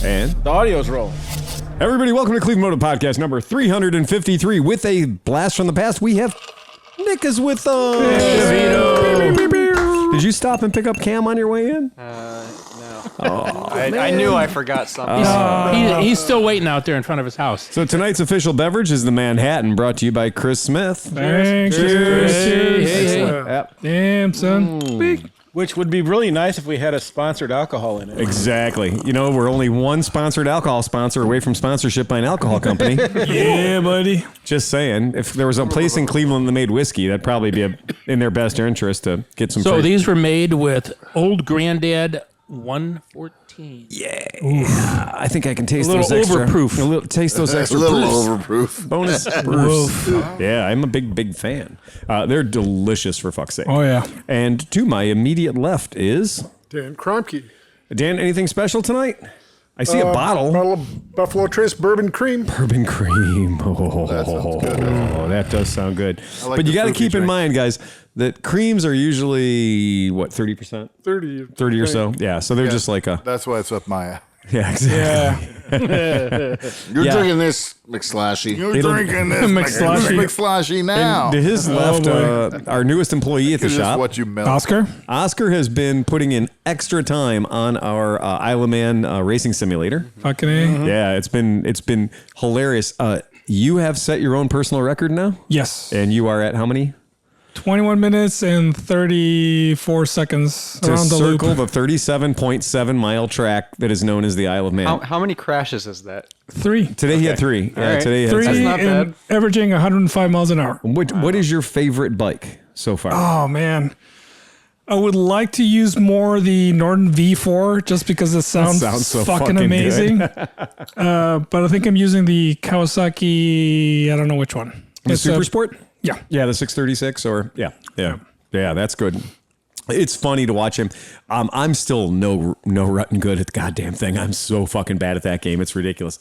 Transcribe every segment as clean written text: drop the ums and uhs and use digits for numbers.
And the audio's rolling. Everybody, welcome to ClevelandMoto Podcast number 353. With a blast from the past, we have Nick is with us. Divitto. Did you stop and pick up Cam on your way in? No. Oh, I knew I forgot something. He's still waiting out there in front of his house. So tonight's official beverage is the Manhattan, brought to you by Chris Smith. Thanks. Cheers. Hey. Yep. Damn, son. Big. Which would be really nice if we had a sponsored alcohol in it. Exactly. You know, we're only one sponsored alcohol sponsor away from sponsorship by an alcohol company. Yeah, buddy. Just saying, if there was a place in Cleveland that made whiskey, that'd probably be in their best interest to get some. So these were made with Old Granddad 114. Yeah. I think I can taste A little those extra. overproof. Taste those extra. A little proofs. overproof. Bonus proofs. Yeah, I'm a big fan. They're delicious, for fuck's sake. Oh, yeah. And to my immediate left is Dan Krompke. Dan. Anything special tonight? I see a bottle. Bottle of Buffalo Trace Bourbon Cream. Bourbon cream. Oh, That sounds good. that does sound good. like But you the got to fruity keep in drink. mind, guys, that creams are usually, what, 30%? 30 or so? Yeah, so they're just like a... That's why it's up my alley. Yeah, exactly. You're Yeah. drinking this, McSlashy. You're It'll- drinking this, McSlashy. McSlashy now. To his left, our newest employee at the It's just shop, what you melt. Oscar has been putting in extra time on our Isle of Man racing simulator. Fucking A. Yeah, it's been hilarious. You have set your own personal record now, Yes. and you are at how many? 21 minutes and 34 seconds To around the circle loop. the 37.7 mile track that is known as the Isle of Man. How many crashes is that? 3. Today he had 3. Yeah, right. today he had 3 That's not and bad. averaging 105 miles an hour. What is your favorite bike so far? Oh, man. I would like to use more the Norton V4 just because it sounds so fucking fucking amazing. But I think I'm using the Kawasaki, I don't know which one. the Super Sport? Yeah. Yeah, the 636 or yeah, that's good. It's funny to watch him. I'm still no rutting good at the goddamn thing. I'm so fucking bad at that game. It's ridiculous.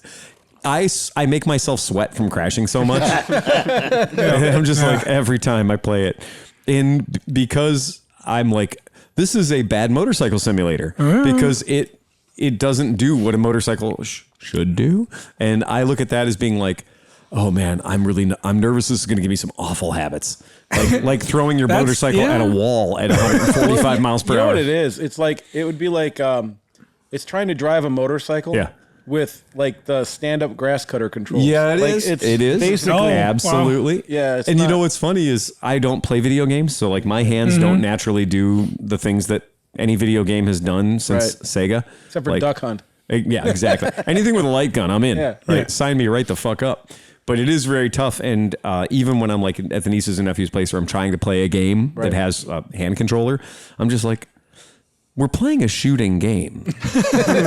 I make myself sweat from crashing so much. And I'm just like every time I play it, and because I'm like, this is a bad motorcycle simulator because it doesn't do what a motorcycle should do, and I look at that as being like, oh man, I'm nervous. This is going to give me some awful habits, like throwing your motorcycle at a wall at 145 miles per You know hour. what it is? It's like, it would be like, it's trying to drive a motorcycle with like the stand-up grass cutter controls. Yeah, it like, is. It's It is. basically, Absolutely. Yeah, it's and you not- know what's funny is I don't play video games, so like my hands don't naturally do the things that any video game has done since Sega. except for like, Duck Hunt. Yeah, exactly. Anything with a light gun, I'm in. Yeah. Right. Yeah. Sign me right the fuck up. But it is very tough. And even when I'm like at the nieces and nephews' place where I'm trying to play a game that has a hand controller, I'm just like, we're playing a shooting game.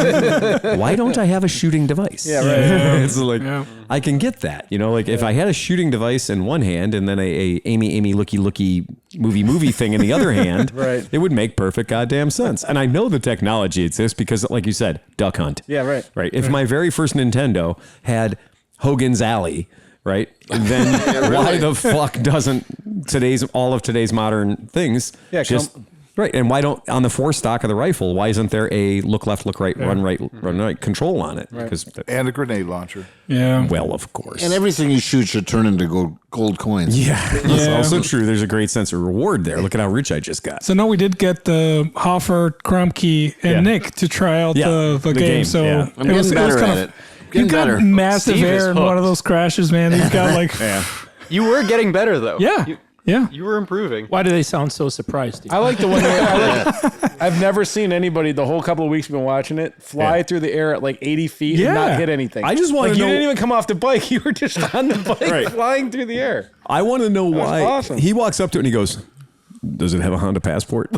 Why don't I have a shooting device? Yeah, right. It's like, I can get that. You know, like if I had a shooting device in one hand and then a Amy looky movie thing in the other hand, Right. it would make perfect goddamn sense. And I know the technology exists because, like you said, Duck Hunt. Yeah, right. Right. If my very first Nintendo had Hogan's Alley, right, then why the fuck doesn't all of today's modern things just... Right, and why don't on the forestock of the rifle? Why isn't there a look left, look right, run right control on it? Because And a grenade launcher. Yeah. well, of course. And everything you shoot should turn into gold coins. Yeah, that's also true. There's a great sense of reward there. Look at how rich I just got. So now we did get the Hoffer, Krompke, and Nick to try out the game. So I'm getting better at it. You got massive Steve is air in one of hooked. those crashes, man. You've got like, You were getting better though. yeah. You were improving. Why do they sound so surprised? I like the one I've never seen anybody the whole couple of weeks we've been watching it fly through the air at like 80 feet and not hit anything. I just wanna like, know- you didn't even come off the bike. You were just on the bike Right. flying through the air. I want to know why. awesome. He walks up to it and he goes, "Does it have a Honda Passport?"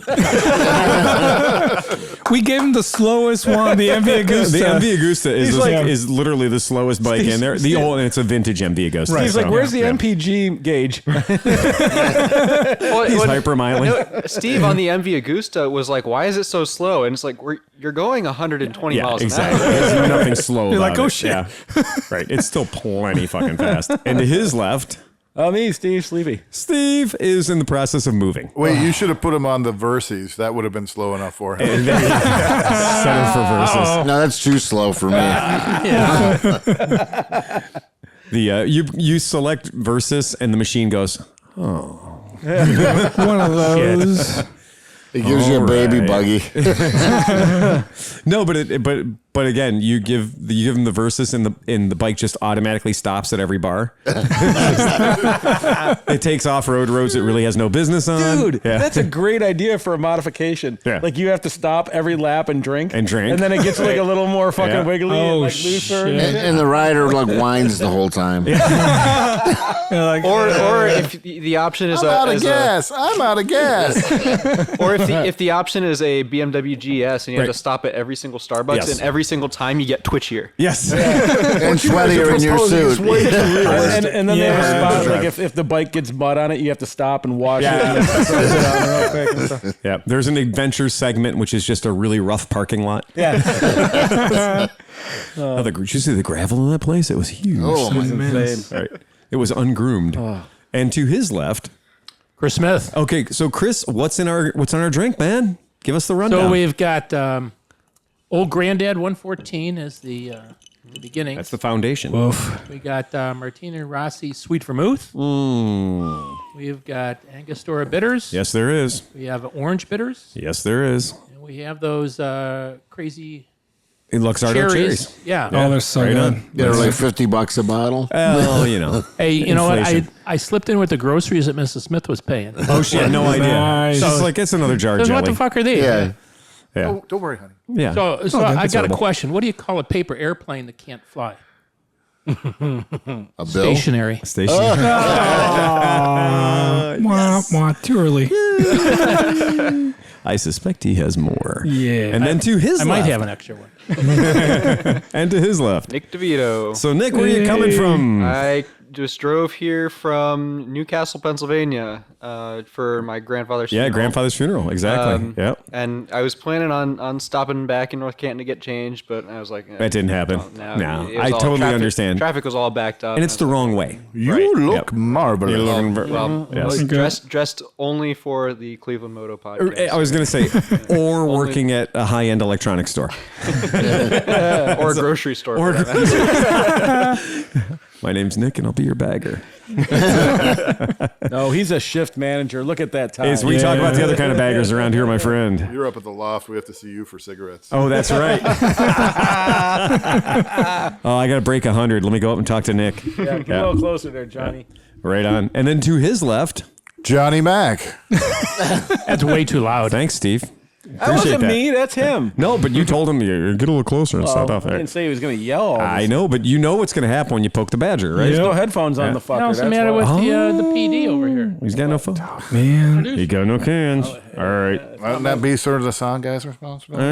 We gave him the slowest one, the MV Agusta. The MV Agusta is literally the slowest bike in there. And it's a vintage MV Agusta. He's like, so- where's the MPG gauge? Well, He's when- hypermiling. no, Steve on the MV Agusta was like, "Why is it so slow?" And it's like, "You're going 120 Yeah, miles exactly. an hour." There's nothing slow You're about like, oh, it. shit. Yeah. Right. It's still plenty fucking fast. And to his left, Me, Steve, Sleepy. Steve is in the process of moving. Wait, you should have put him on the Verses. That would have been slow enough for him. Center for Versus. No, that's too slow for me. You select Versus and the machine goes, One of those. It gives you a baby buggy. No, but again, you give them the Versus and the bike just automatically stops at every bar. It takes off-road roads it really has no business on. Dude, that's a great idea for a modification. Yeah. Like you have to stop every lap and drink. And drink. And then it gets like a little more fucking wiggly and like looser. And the rider like whines the whole time. Or if the option is I'm out of gas. Or if the option is a BMW GS and you have to stop at every single Starbucks, Yes. and every single time you get twitchier. Yes. And sweatier in your suit. And then they have a spot like if the bike gets mud on it, you have to stop and wash it. And real quick and stuff. Yeah. There's an adventure segment which is just a really rough parking lot. Yeah. Did you see the gravel in that place? It was huge. Oh, my Insane. Right. It was ungroomed. And to his left, Chris Smith. okay, so Chris, what's in our drink, man? Give us the rundown. So we've got Old Granddad 114 as the beginning. That's the foundation. We got Martina Rossi Sweet Vermouth. We've got Angostura Bitters. Yes, there is. We have Orange Bitters. Yes, there is. And we have those crazy Luxardo cherries. Yeah. Oh, they're so Right good. on. They're like $50 a bottle. Well, you know. Hey, you know what? Inflation. I slipped in with the groceries that Mrs. Smith was paying. Oh, she had no idea. Nice. She's like, it's another jar of Says, jelly. what the fuck are these? Yeah. Yeah. Oh, don't worry, honey. Yeah. So that's I got a horrible. question. What do you call a paper airplane that can't fly? A bill? Stationary. Station. Wah, wah, too early. I suspect he has more. Yeah. And then to his I left. might have an extra one. And to his left. Nick DeVito. So, Nick, where are you coming from? I just drove here from Newcastle, Pennsylvania, for my grandfather's Yeah, funeral. grandfather's funeral. Exactly. Yep. And I was planning on stopping back in North Canton to get changed, but I was like, That didn't happen. No, it was I all totally traffic- understand. Traffic was all backed up. And it's the wrong way. You look Yep. marvelous. You're looking ver- Well, Yes. dressed only for the Cleveland Moto podcast. I was going to say, or working at a high-end electronics store. or a grocery store. for that matter. My name's Nick, and I'll be your bagger. No, he's a shift manager. Look at that tie. We talk about the other kind of baggers around here, my friend. You're up at the loft. We have to see you for cigarettes. Oh, that's right. Oh, I got to break 100. Let me go up and talk to Nick. Yeah, get a little closer there, Johnny. Right on. And then to his left, Johnny Mac. That's way too loud. thanks, Steve. That wasn't me. That's him. No, but you told him you get a little closer and Oh, stuff. I didn't say he was going to yell. All I this. know, but you know what's going to happen when you poke the badger, right? There's no headphones on the fucker. What's the that's matter why. with the PD over here? He's got no phone. Man. He got no cans. All right. Wouldn't that be sort of the sound guy's responsibility?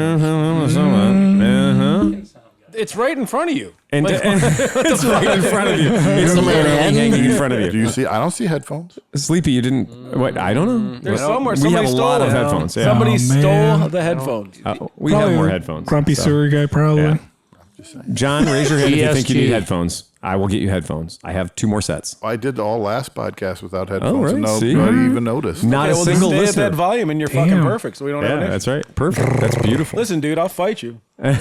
It's right in front of you. And it's right in front of you. It's literally hanging in front of Do you. you see? I don't see headphones. Sleepy, you didn't. What? I don't know. There's somewhere We somebody have a stole lot of them. headphones. Yeah. Somebody Oh, stole man. the headphones. We have more headphones. Grumpy so. sewer guy, probably. Yeah. John, raise your hand if you think you need ESG. headphones. I will get you headphones. I have 2 more sets. I did all last podcast without headphones, right, and see? nobody even noticed. Not Okay, a well, single just stay listener. at that volume and you're fucking Damn. perfect, so we don't have an Yeah, issue. that's right. Perfect. That's beautiful. Listen, dude, I'll fight you. You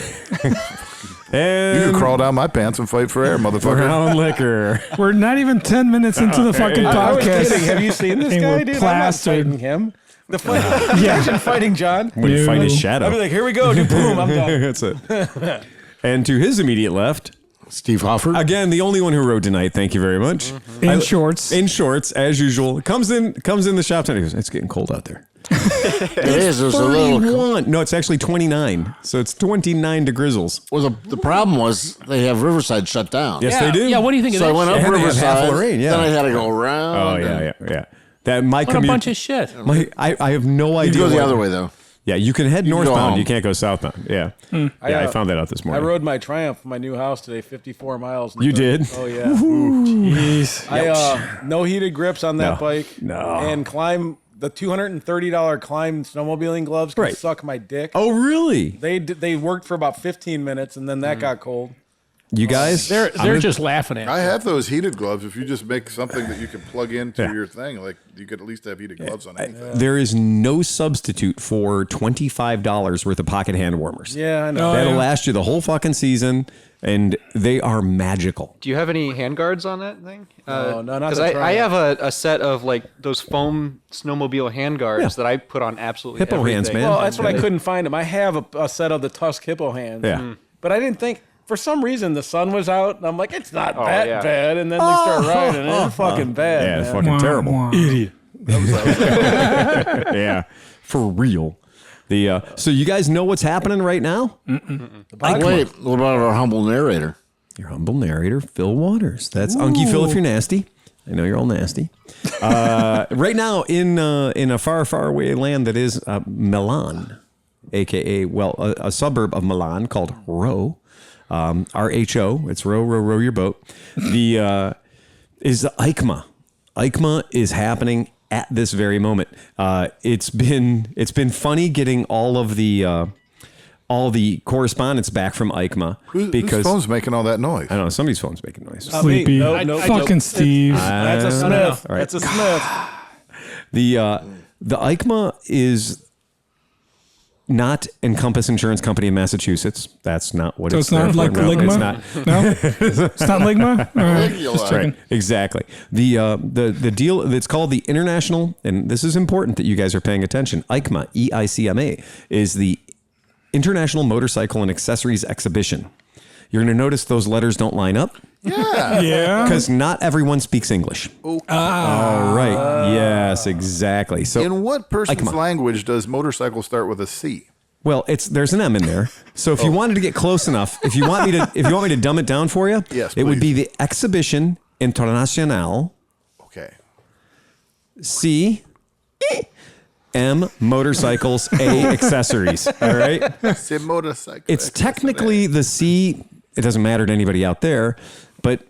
And can crawl down my pants and fight for air, motherfucker. brown liquor. We're not even 10 minutes into the fucking I was podcast. kidding. Have you seen this And guy, we're dude? plastered. I'm not fighting him. The fight. Imagine fighting John. When you find his I'd be shadow. like, here we go, dude. Boom, I'm done. That's it. And to his immediate left, Steve Hofford. again, the only one who rode tonight. Thank you very much. In shorts. In shorts, as usual. Comes in the shop tonight. He goes, it's getting cold out there. It is. There's a little. 31. No, it's actually 29. So it's 29 to grizzles. Well, the problem was they have Riverside shut down. Yes, Yeah, they do. Yeah, what do you think of So I that went shit? up And they have Riverside. half Lorraine, yeah. Then I had to go around. Oh, yeah. That my What a commute. bunch of shit. I have no You idea. go the what- other way though. Yeah, you can head go northbound. home. You can't go southbound. Yeah. I found that out this I morning. rode my Triumph from my new house today, 54 miles. You did? Oh, yeah. Jeez. No heated grips on that No. bike. No. And the $230 climb snowmobiling gloves can Right. suck my dick. Oh, really? They worked for about 15 minutes, and then that got cold. You guys, They're just laughing at I you. have those heated gloves. If you just make something that you can plug into your thing, like you could at least have heated gloves on anything. there is no substitute for $25 worth of pocket hand warmers. Yeah, I know. That'll last you the whole fucking season, and they are magical. Do you have any hand guards on that thing? No, not Because the I Triumph. have a set of like those foam snowmobile hand guards that I put on absolutely Hippo everything. hands, man. Well, that's what I couldn't find them. I have a set of the Tusk Hippo hands. Yeah. But I didn't think, for some reason, the sun was out, and I'm like, it's not that yeah. bad. And then we start riding, and it's fucking bad. Yeah, it's man. fucking terrible. Idiot. Yeah, for real. So you guys know what's happening right now? Wait, what about our humble narrator? Your humble narrator, Phil Waters. That's Unkie Phil if you're nasty. I know you're all nasty. Right now in a far, far away land that is Milan, a.k.a., a suburb of Milan called Row. RHO. It's row your boat. Is the Aikma. Aikma is happening at this very moment. It's been funny getting all the correspondence back from Aikma Whose phone's making all that noise? I don't know, somebody's phone's making noise. Sleepy. Nope, Fucking Steve. That's a Smith. All right. That's a Smith. The Aikma is not Encompass Insurance Company in Massachusetts. That's not what So it's it's not there like for. No, Ligma? it's not. No? It's not Ligma? All right. Right, exactly. The deal, it's called the International, and this is important that you guys are paying attention. Aikma, EICMA, is the International Motorcycle and Accessories Exhibition. You're going to notice those letters don't line up. Yeah. Yeah. Because not everyone speaks English. All right. Yes, exactly. So In what person's Aikma. language does motorcycle start with a C? Well, there's an M in there. So if you wanted to get close enough, if you want me to dumb it down for you, Yes, it would please. be the Exhibition Internationale Okay. C M Motorcycles A Accessories. All right. C'est motorcycle. It's technically the C. It doesn't matter to anybody out there, but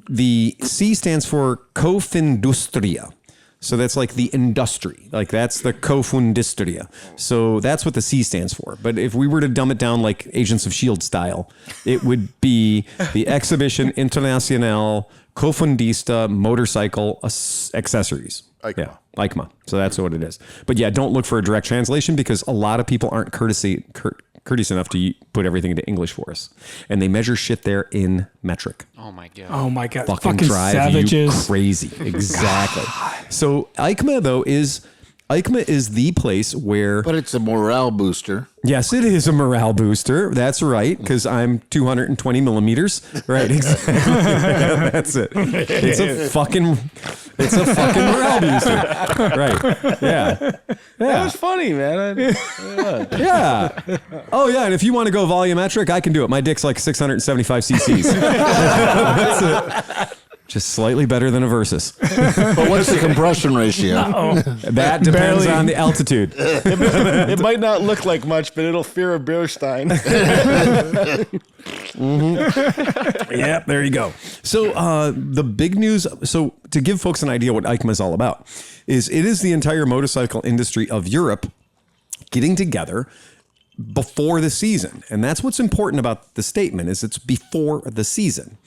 the C stands for Confindustria. So that's like the industry. Like that's the Confindustria. So that's what the C stands for. But if we were to dumb it down like Agents of S.H.I.E.L.D. style, it would be the Exhibition Internationale Confundista Motorcycle Accessories. Aikma. Yeah, Aikma. So that's what it is. But yeah, don't look for a direct translation because a lot of people aren't courteous enough to put everything into English for us. And they measure shit there in metric. Oh my god. Oh my God. Fucking drive savages. you crazy. Exactly. So Aikma, though, is the place where... But it's a morale booster. Yes, it is a morale booster. That's right, because I'm 220 millimeters. Right, exactly. That's it. It's a fucking morale booster. Right. Yeah. That was funny, man. Yeah. Oh, yeah. And if you want to go volumetric, I can do it. My dick's like 675 cc's. That's it. Just slightly better than a Versus. But what's the compression ratio? That depends on the altitude. It might not look like much, but it'll fear a Beerstein. Yeah, there you go. So the big news, so to give folks an idea what Aikma is all about, is it is the entire motorcycle industry of Europe getting together before the season. And that's what's important about the statement is it's before the season.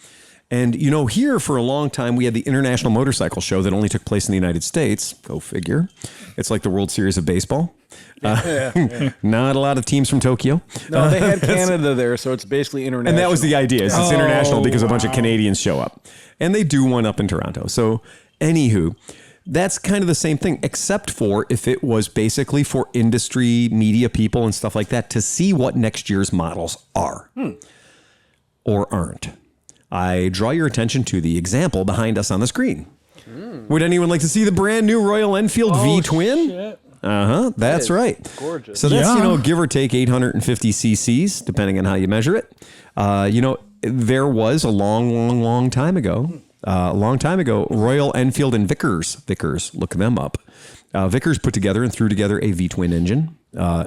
And, you know, here for a long time, we had the International Motorcycle Show that only took place in the United States. Go figure. It's like the World Series of baseball. Not a lot of teams from Tokyo. No, they had Canada there, so it's basically international. And that was the idea. Is it's international because a bunch of Canadians show up. And they do one up in Toronto. So, anywho, that's kind of the same thing, except for if it was basically for industry, media people and stuff like that to see what next year's models are or aren't. I draw your attention to the example behind us on the screen. Would anyone like to see the brand new Royal Enfield V-Twin? That's right. Gorgeous. So that's, give or take 850 cc's, depending on how you measure it. There was a long time ago, Royal Enfield and Vickers, look them up. Vickers put together and threw together a V-twin engine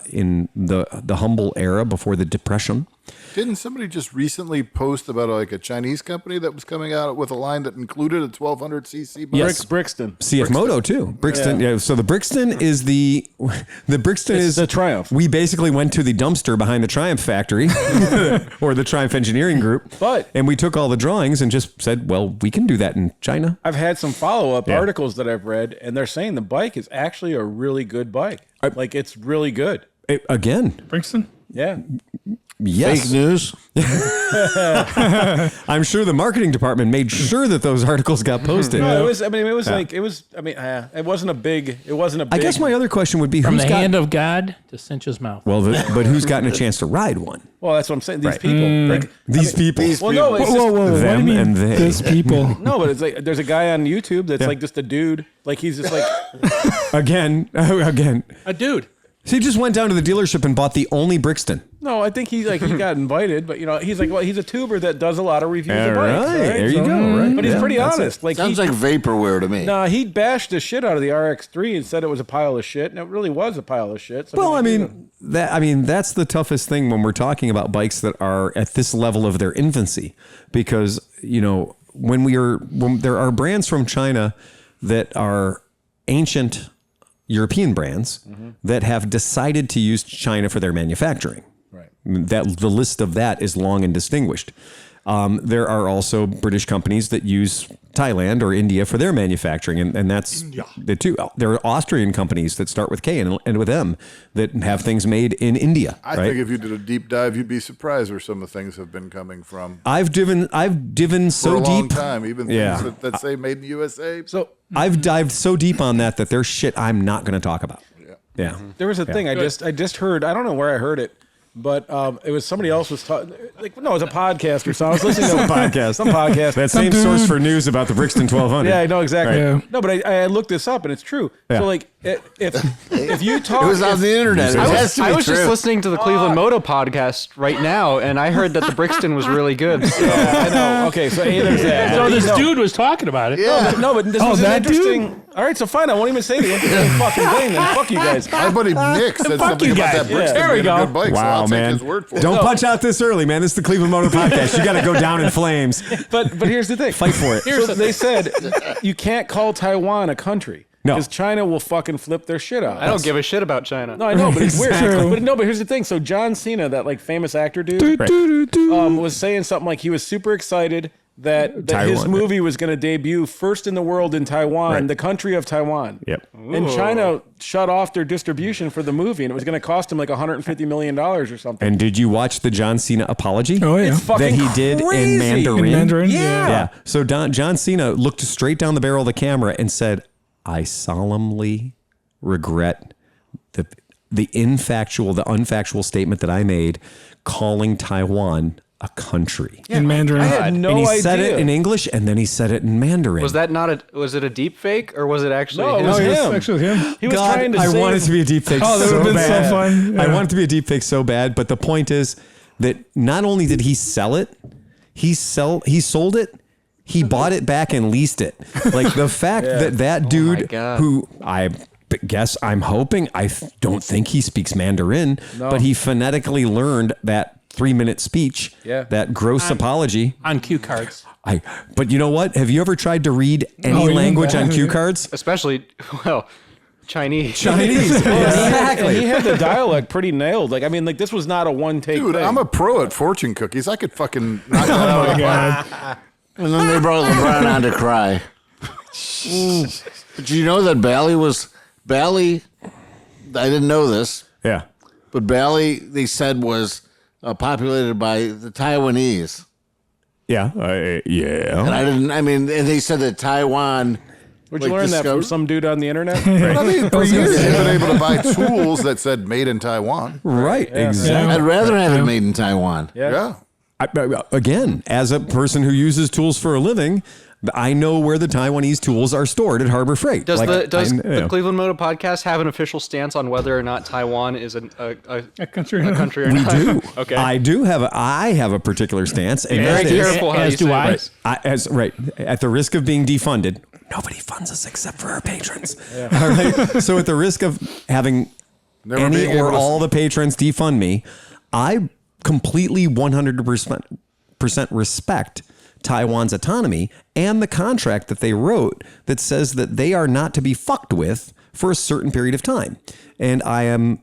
in the humble era before the Depression. Didn't somebody just recently post about like a Chinese company that was coming out with a line that included a 1200cc bike? Yes. Brixton. CF Moto too. Brixton. Yeah. So the Brixton is the Brixton is the Triumph. We basically went to the dumpster behind the Triumph factory or the Triumph Engineering Group, and we took all the drawings and just said, well, we can do that in China. I've had some follow-up articles that I've read, and they're saying the bike is actually a really good bike. Like, it's really good. Again. Brixton? Yeah. Yes. Fake news. I'm sure the marketing department made sure that those articles got posted. No, it was. I mean, it was like it was. I mean, it wasn't a big. It wasn't a big. I guess my other question would be From who's the got, hand of God to Cinch's mouth. well, but who's gotten a chance to ride one? Well, that's what I'm saying. These people. Like, These people. well, no, it's Whoa, just, what do Them you mean, and they. these people? no, but it's like there's a guy on YouTube that's like just a dude. Like he's just like Again. A dude. So he just went down to the dealership and bought the only Brixton. no. I think he got invited, but he's like he's a tuber that does a lot of reviews of All bikes. right, Right? there you go. Right, But he's Yeah, pretty that's it. honest. Like Sounds like vaporware to me. nah, he bashed the shit out of the RX-3 and said it was a pile of shit, and it really was a pile of shit. So Well, that's the toughest thing when we're talking about bikes that are at this level of their infancy, because when there are brands from China that are ancient European brands that have decided to use China for their manufacturing. Right. That the list of that is long and distinguished. There are also British companies that use Thailand or India for their manufacturing, and that's the two. There are Austrian companies that start with K and with M that have things made in India. I think if you did a deep dive, you'd be surprised where some of the things have been coming from. I've driven For so a long deep. time, even things that say made in the USA. So I've dived so deep on that there's shit I'm not going to talk about. Yeah. there was a thing I just heard. I don't know where I heard it, but it was somebody else was talking. Like no, it was a podcast or something. I was listening to some podcast. That same source for news about the Brixton 1200. Yeah, I know exactly. Right. No, but I looked this up and it's true. Yeah. So like if you talk, It was on the internet. It has to be I was true. just listening to the Cleveland Moto podcast right now, and I heard that the Brixton was really good. So. I know. Okay, so there's that. So this No. dude was talking about it. Yeah. No, but this was an that dude? interesting. All right, so fine. I won't even say the interesting fucking thing. Then fuck you guys. My buddy Nick said something you about guys. that Brixton Yeah. There we being a go. good bike, so Wow, I'll man. take his word for it. Don't punch out this early, man. This is the Cleveland Moto podcast. You got to go down in flames. But here's the thing. Fight for it. So they said you can't call Taiwan a country. No. Because China will fucking flip their shit out. I don't give a shit about China. No, I know, but it's weird. Exactly. But here's the thing. So John Cena, that like famous actor dude, was saying something like he was super excited that his Taiwan. movie was going to debut first in the world in Taiwan, Right. the country of Taiwan. Yep. And China shut off their distribution for the movie, and it was going to cost him like $150 million or something. And did you watch the John Cena apology? Oh, yeah. It's fucking that he did crazy. in Mandarin. In Mandarin? Yeah. Yeah. So John Cena looked straight down the barrel of the camera and said, I solemnly regret the unfactual statement that I made calling Taiwan a country. In Mandarin. I had no and he idea. said it in English and then he said it in Mandarin. Was it a deep fake or was it actually No, it his? was Oh, yes, him. actually him. He was God, trying to I save- want it to be a deep fake Oh, that so would have been bad. so fun. I Yeah. want it to be a deep fake so bad, but the point is that not only did he sell it, he sold it, he bought it back and leased it. Like the fact that dude God. who I guess I'm hoping, I don't think he speaks Mandarin, but he phonetically learned that 3-minute speech, that gross apology. On cue cards. But you know what? Have you ever tried to read any even language that. on cue cards? Especially, Chinese. Chinese. And he had the dialect pretty nailed. Like, I mean, like this was not a one-take Dude, thing. I'm a pro at fortune cookies. I could fucking knock that out of the park. And then they brought LeBron on to cry. But you know that Bali, I didn't know this, Yeah. but Bali, they said, was populated by the Taiwanese. Yeah. Yeah. And they said that Taiwan. Where'd you like, learn that from discovered- some dude on the internet? I mean, for years, you've been able to buy tools that said made in Taiwan. Right. Exactly. I'd rather have it made in Taiwan. Yeah. Again, as a person who uses tools for a living, I know where the Taiwanese tools are stored at Harbor Freight. Does the I- Cleveland Moto podcast have an official stance on whether or not Taiwan is a country. country or We not? do. Okay. I have a particular stance, and Very that is- careful how as you do say I. this. at the risk of being defunded, nobody funds us except for our patrons. All right. So at the risk of having Never any being able or to- all the patrons defund me, I completely 100% respect Taiwan's autonomy and the contract that they wrote that says that they are not to be fucked with for a certain period of time. And I am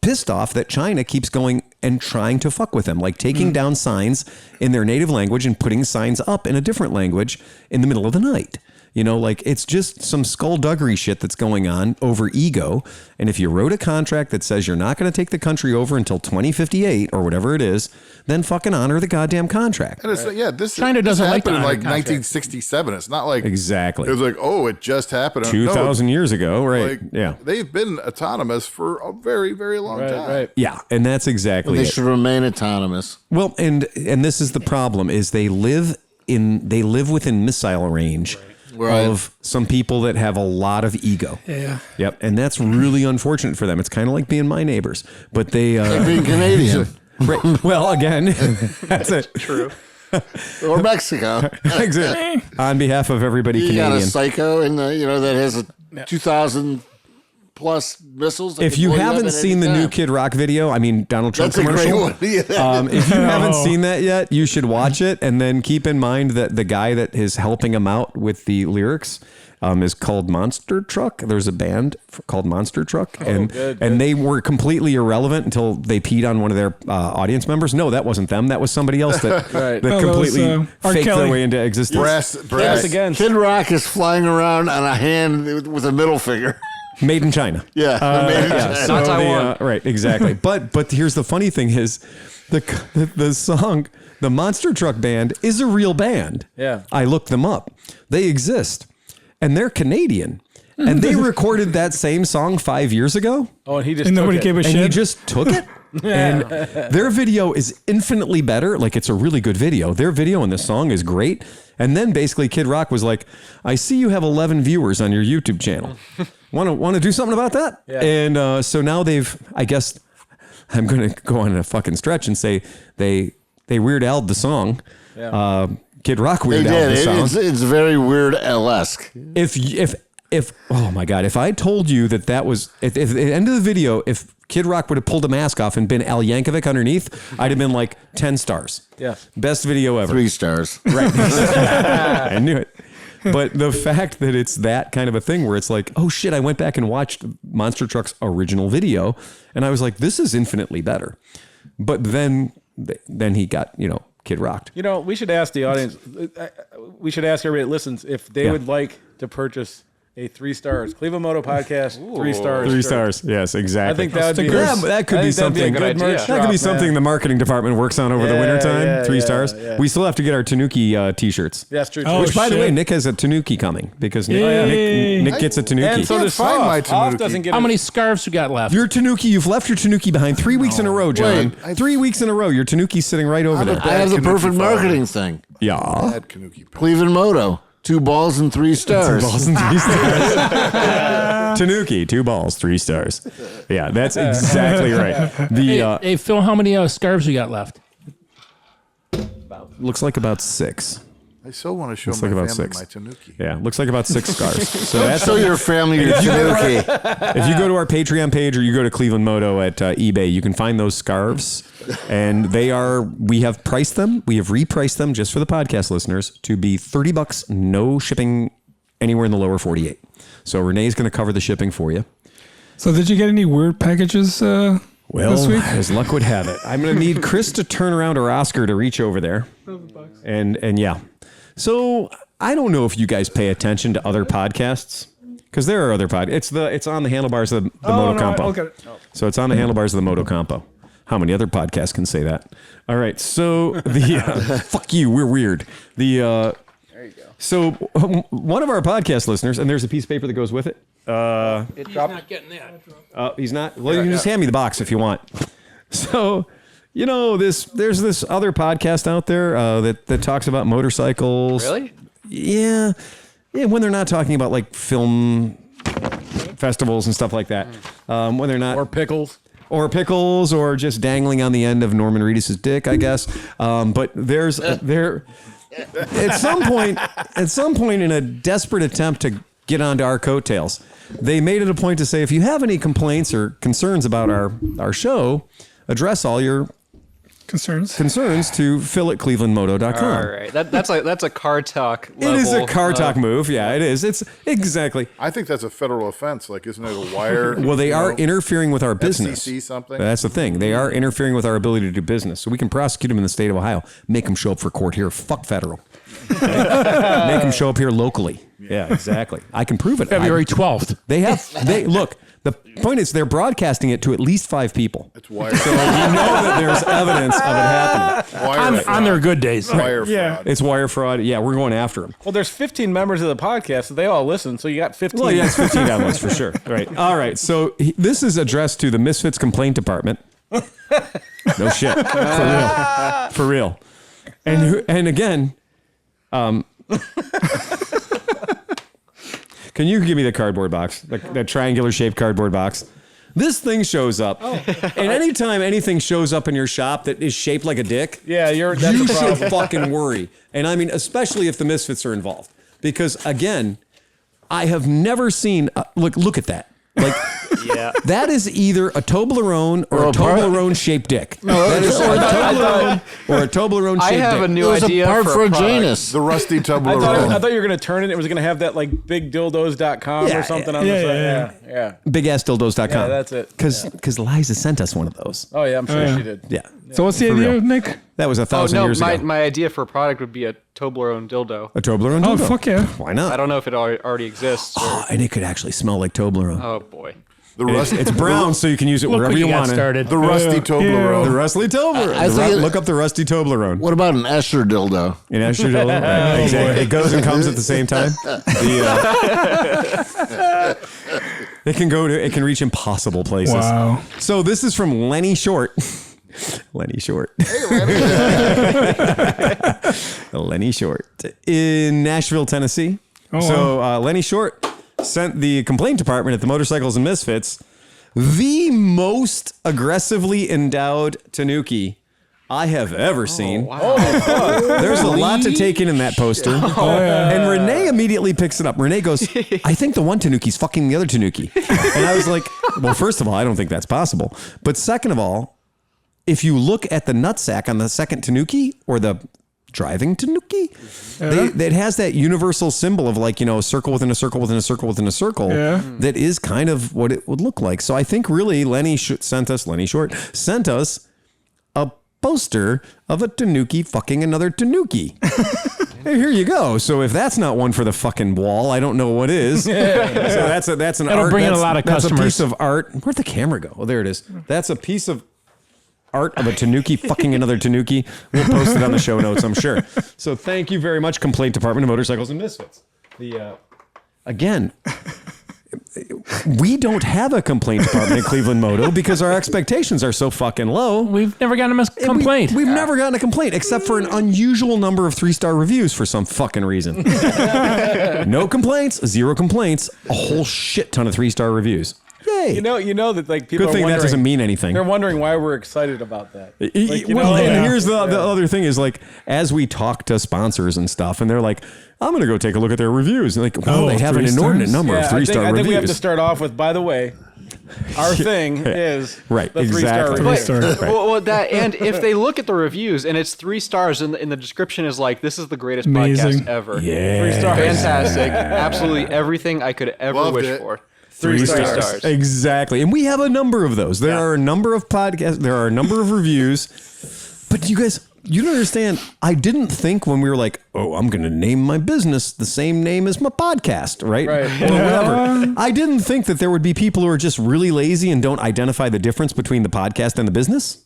pissed off that China keeps going and trying to fuck with them, like taking down signs in their native language and putting signs up in a different language in the middle of the night. You know, like it's just some skullduggery shit that's going on over ego. And if you wrote a contract that says you're not going to take the country over until 2058 or whatever it is, then fucking honor the goddamn contract. And it's, China doesn't like to happened in honor like contracts. 1967. It's not like Exactly. It was like, oh, it just happened. 2,000 years ago, right? Yeah, they've been autonomous for a very, very long time. Right. Yeah, and that's exactly They it. should remain autonomous. Well, and this is the problem: is they live within missile range Right. of some people that have a lot of ego. Yeah. Yep, and that's really unfortunate for them. It's kind of like being my neighbors, but they Being Canadian right. Well, again, that's it. True. or Mexico. Exactly. On behalf of everybody You got a Canadian. psycho in the, that has a 2,000 plus missiles. that If can you blow up haven't at seen any the new time. Kid Rock video, I mean Donald Trump That's a great commercial. one. Yeah. If you haven't seen that yet, you should watch it, and then keep in mind that the guy that is helping him out with the lyrics is called Monster Truck. There's a band called Monster Truck, and they were completely irrelevant until they peed on one of their audience members. No, that wasn't them. That was somebody else that that that was, completely R. faked Kelly. their way into existence. Brass again. Kid Rock is flying around on a hand with a middle finger. Made in China. Yeah. Made in China. So Not Taiwan. right, exactly. But here's the funny thing is the song, the Monster Truck Band is a real band. Yeah. I looked them up. They exist. And they're Canadian. And they recorded that same song 5 years ago. Oh, and he just And took nobody it. gave a And shit. he just took it. And their video is infinitely better. Like, it's a really good video. Their video and the song is great. And then basically Kid Rock was like, I see you have 11 viewers on your YouTube channel. Want to do something about that? Yeah. And so now I guess I'm going to go on a fucking stretch and say they Weird Al'd the song. Yeah. Kid Rock They Weird Al'd the did. song. It's very weird L-esque. If oh my God, if I told you that was if at the end of the video, if Kid Rock would have pulled a mask off and been Al Yankovic underneath, I'd have been like 10 stars. Yeah. Best video ever. 3 stars. Right. I knew it. But the fact that it's that kind of a thing where it's like, oh shit, I went back and watched Monster Truck's original video and I was like, this is infinitely better. But then he got, Kid Rocked. We should ask the audience. We should ask everybody that listens if they would like to purchase a 3 stars Cleveland Moto podcast. 3 stars. 3 shirt. stars. Yes, exactly. I think that would be. that could be something. Good merch That could drop, be something man. the marketing department works on over the Yeah, wintertime. yeah, 3 yeah, stars. yeah. We still have to get our Tanuki t-shirts. That's true. Oh, Which, by the way, shit. Nick has a Tanuki coming because Yay. Nick gets a Tanuki. And so Can't does find my Hoff. Hoff Tanuki. doesn't get How it. many scarves you got left? Your Tanuki, you've left your Tanuki behind 3 weeks in a row, John. Wait, 3 weeks in a row. Your Tanuki's sitting right over there. I have the Tanuki perfect follower. marketing thing. Yeah. Bad Kanuki. Cleveland Moto. 2 balls and 3 stars. 2 balls and 3 stars. Tanuki, 2 balls, 3 stars. Yeah, that's exactly right. Hey, Phil, how many scarves you got left? Looks like about 6. I so want to show Looks my like about family 6. my Tanuki. Yeah, looks like about 6 scars. So that's Show your family your Tanuki. if you go to our Patreon page or you go to Cleveland Moto at eBay, you can find those scarves, and we have priced them. We have repriced them just for the podcast listeners to be $30, no shipping anywhere in the lower 48. So Renee's going to cover the shipping for you. So did you get any weird packages this week? As luck would have it, I'm going to need Chris to turn around or Oscar to reach over there. And yeah. So I don't know if you guys pay attention to other podcasts because there are other podcasts. It's on the handlebars of the Moto Compo. Okay. So it's on the handlebars of the Moto Compo. How many other podcasts can say that? All right. So the fuck you. We're weird. There you go. So one of our podcast listeners, and there's a piece of paper that goes with it. He's not getting that. He's not. Well, you can just hand me the box if you want. So, there's this other podcast out there that talks about motorcycles. Really? Yeah. When they're not talking about like film festivals and stuff like that. When they're not Or pickles. or just dangling on the end of Norman Reedus' dick, I guess. But at some point in a desperate attempt to get onto our coattails, they made it a point to say, if you have any complaints or concerns about our show, address all your Concerns. to Phil at ClevelandMoto.com. All right, that's a car talk. It is a level car talk of- move. Yeah, it is. It's exactly. I think that's a federal offense. Like, isn't it a wire? Well, they are interfering with our business. FCC something? That's the thing. They are interfering with our ability to do business. So we can prosecute them in the state of Ohio. Make them show up for court here. Fuck federal. Make them show up here locally. Yeah, exactly. I can prove it. February 12th. They look. The point is, they're broadcasting it to at least 5 people. It's wire So you know that there's evidence of it happening. Wire On their good days. Wire Yeah. fraud. It's wire fraud. Yeah, we're going after them. Well, there's 15 members of the podcast, so they all listen. So you got 15. Well, yeah, it's 15 downloads for sure. Right. All right. So this is addressed to the Misfits Complaint Department. No shit. For real. And again, can you give me the cardboard box? That triangular shaped cardboard box. This thing shows up. And anytime anything shows up in your shop that is shaped like a dick, Yeah, that's you a problem. should fucking worry. And I mean, especially if the Misfits are involved. Because again, I have never seen, look at that. Like, Yeah. that is either a Toblerone or a Toblerone shaped dick. That is a Toblerone or a Toblerone I shaped have dick. a new It was idea a part for a product. Janus. The rusty I Toblerone. thought you were going to turn it. It was going to have that like bigdildos.com Yeah, or something on yeah, the side. yeah. Yeah. BigAssDildos.com. Yeah, that's it. Because Liza sent us one of those. Oh, yeah, I'm sure yeah. she did. Yeah. So what's the For idea, real. Nick? That was 1,000 Oh no, years ago. my idea for a product would be a Toblerone dildo. A Toblerone Oh, dildo. fuck yeah. Why not? I don't know if it already exists. Or, Oh, and it could actually smell like Toblerone. oh boy. The rusty, It's brown, so you can use it Look wherever what you you got want it. started. the rusty Toblerone. The Rusty Toblerone. I think Look up the Rusty Toblerone. What about an Escher dildo? An extra dildo. Right, exactly. It goes and comes at the same time. It can reach impossible places. Wow. So this is from Lenny Short. Lenny Short. Lenny Short in Nashville, Tennessee. So Lenny Short sent the complaint department at the Motorcycles and Misfits the most aggressively endowed Tanuki I have ever seen. There's a lot to take in that poster. And Renee immediately picks it up. Renee goes, I think the one Tanuki's fucking the other Tanuki. And I was like, well, first of all, I don't think that's possible. But second of all, if you look at the nutsack on the second Tanuki or the driving Tanuki, it has that universal symbol of like, a circle within a circle within a circle within a circle that is kind of what it would look like. So I think really Lenny Short sent us a poster of a Tanuki fucking another Tanuki. Hey, here you go. So if that's not one for the fucking wall, I don't know what is. So that's an That'll art. bring in a that's- lot of that's customers. a piece of art. Where'd the camera go? Oh, there it is. That's a piece of art of a Tanuki fucking another Tanuki. We'll post it on the show notes, I'm sure. So thank you very much, Complaint Department of Motorcycles and Misfits. Again, we don't have a complaint department at Cleveland Moto because our expectations are so fucking low. We've never gotten a complaint. We've never gotten a complaint except for an unusual number of 3-star reviews for some fucking reason. No complaints, 0 complaints, a whole shit ton of 3-star reviews. Yay. You know that like people Good are thing that wondering, doesn't mean anything. They're wondering why we're excited about that. Like, And here's the other thing is like, as we talk to sponsors and stuff, and they're like, I'm going to go take a look at their reviews. And like, well, they have an 3 inordinate stars? number of 3-star I think we have to reviews. start off with, by the way, our thing is Right, the 3-star exactly. review. Star. Well, that and if they look at the reviews and it's 3 stars and the description is like, this is the greatest Amazing. podcast ever. Yeah. 3 stars. Fantastic. Absolutely everything I could ever Loved wish it. for. 3 Three stars. stars. Exactly. And we have a number of those. There are a number of podcasts. There are a number of reviews. But you guys, you don't understand. I didn't think when we were like, oh, I'm going to name my business the same name as my podcast, right? Right. Or whatever. I didn't think that there would be people who are just really lazy and don't identify the difference between the podcast and the business.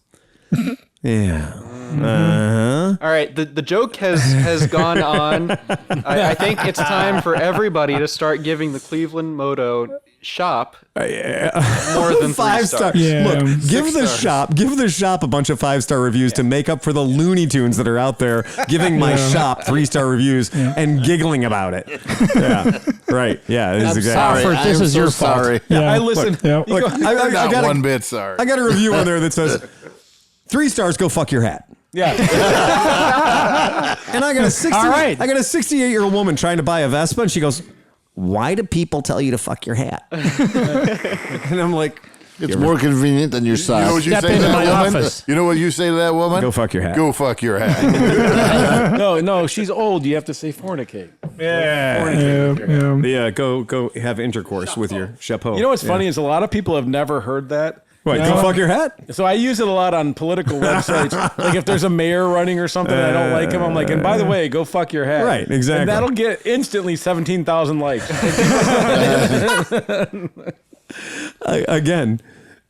Yeah. Uh-huh. All right, the joke has gone on. I think it's time for everybody to start giving the Cleveland Moto shop more than 3 5 stars. star. Yeah. Look, give the stars. shop a bunch of 5-star reviews to make up for the Looney Tunes that are out there giving my shop 3-star reviews and giggling about it. Yeah. Right. Yeah. This is I'm exactly. sorry. Alfred, this I'm is so your fault. sorry. Yeah. I listen. Yeah. Look, I Not got one bit sorry. I got a review on there that says 3 stars. Go fuck your hat. Yeah. And I got a All right. I got a 68-year-old woman trying to buy a Vespa, and she goes, "Why do people tell you to fuck your hat?" And I'm like, It's more convenient than your You know what size. you Step say to into my that woman? office. You know what you say to that woman? Go fuck your hat. Go fuck your hat. No, she's old. You have to say fornicate. Yeah, go have intercourse with your chapeau. You know what's funny is a lot of people have never heard that. What, go fuck your hat? So I use it a lot on political websites. Like if there's a mayor running or something, and I don't like him, I'm like, and by the way, go fuck your hat. Right, exactly. And that'll get instantly 17,000 likes. Again.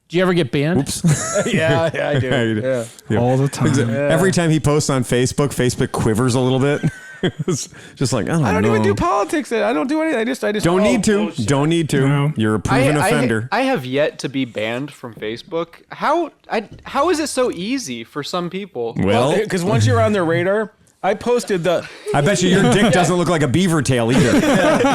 Do you ever get banned? Yeah, I do. Yeah. All the time. Every time he posts on Facebook, Facebook quivers a little bit. It's just like, I don't know. even do politics. I don't do anything. I just Don't need to. Don't need to. No. You're a proven offender. I have yet to be banned from Facebook. How is it so easy for some people? Well, because once you're on their radar, I posted the. I bet you your dick doesn't look like a beaver tail either.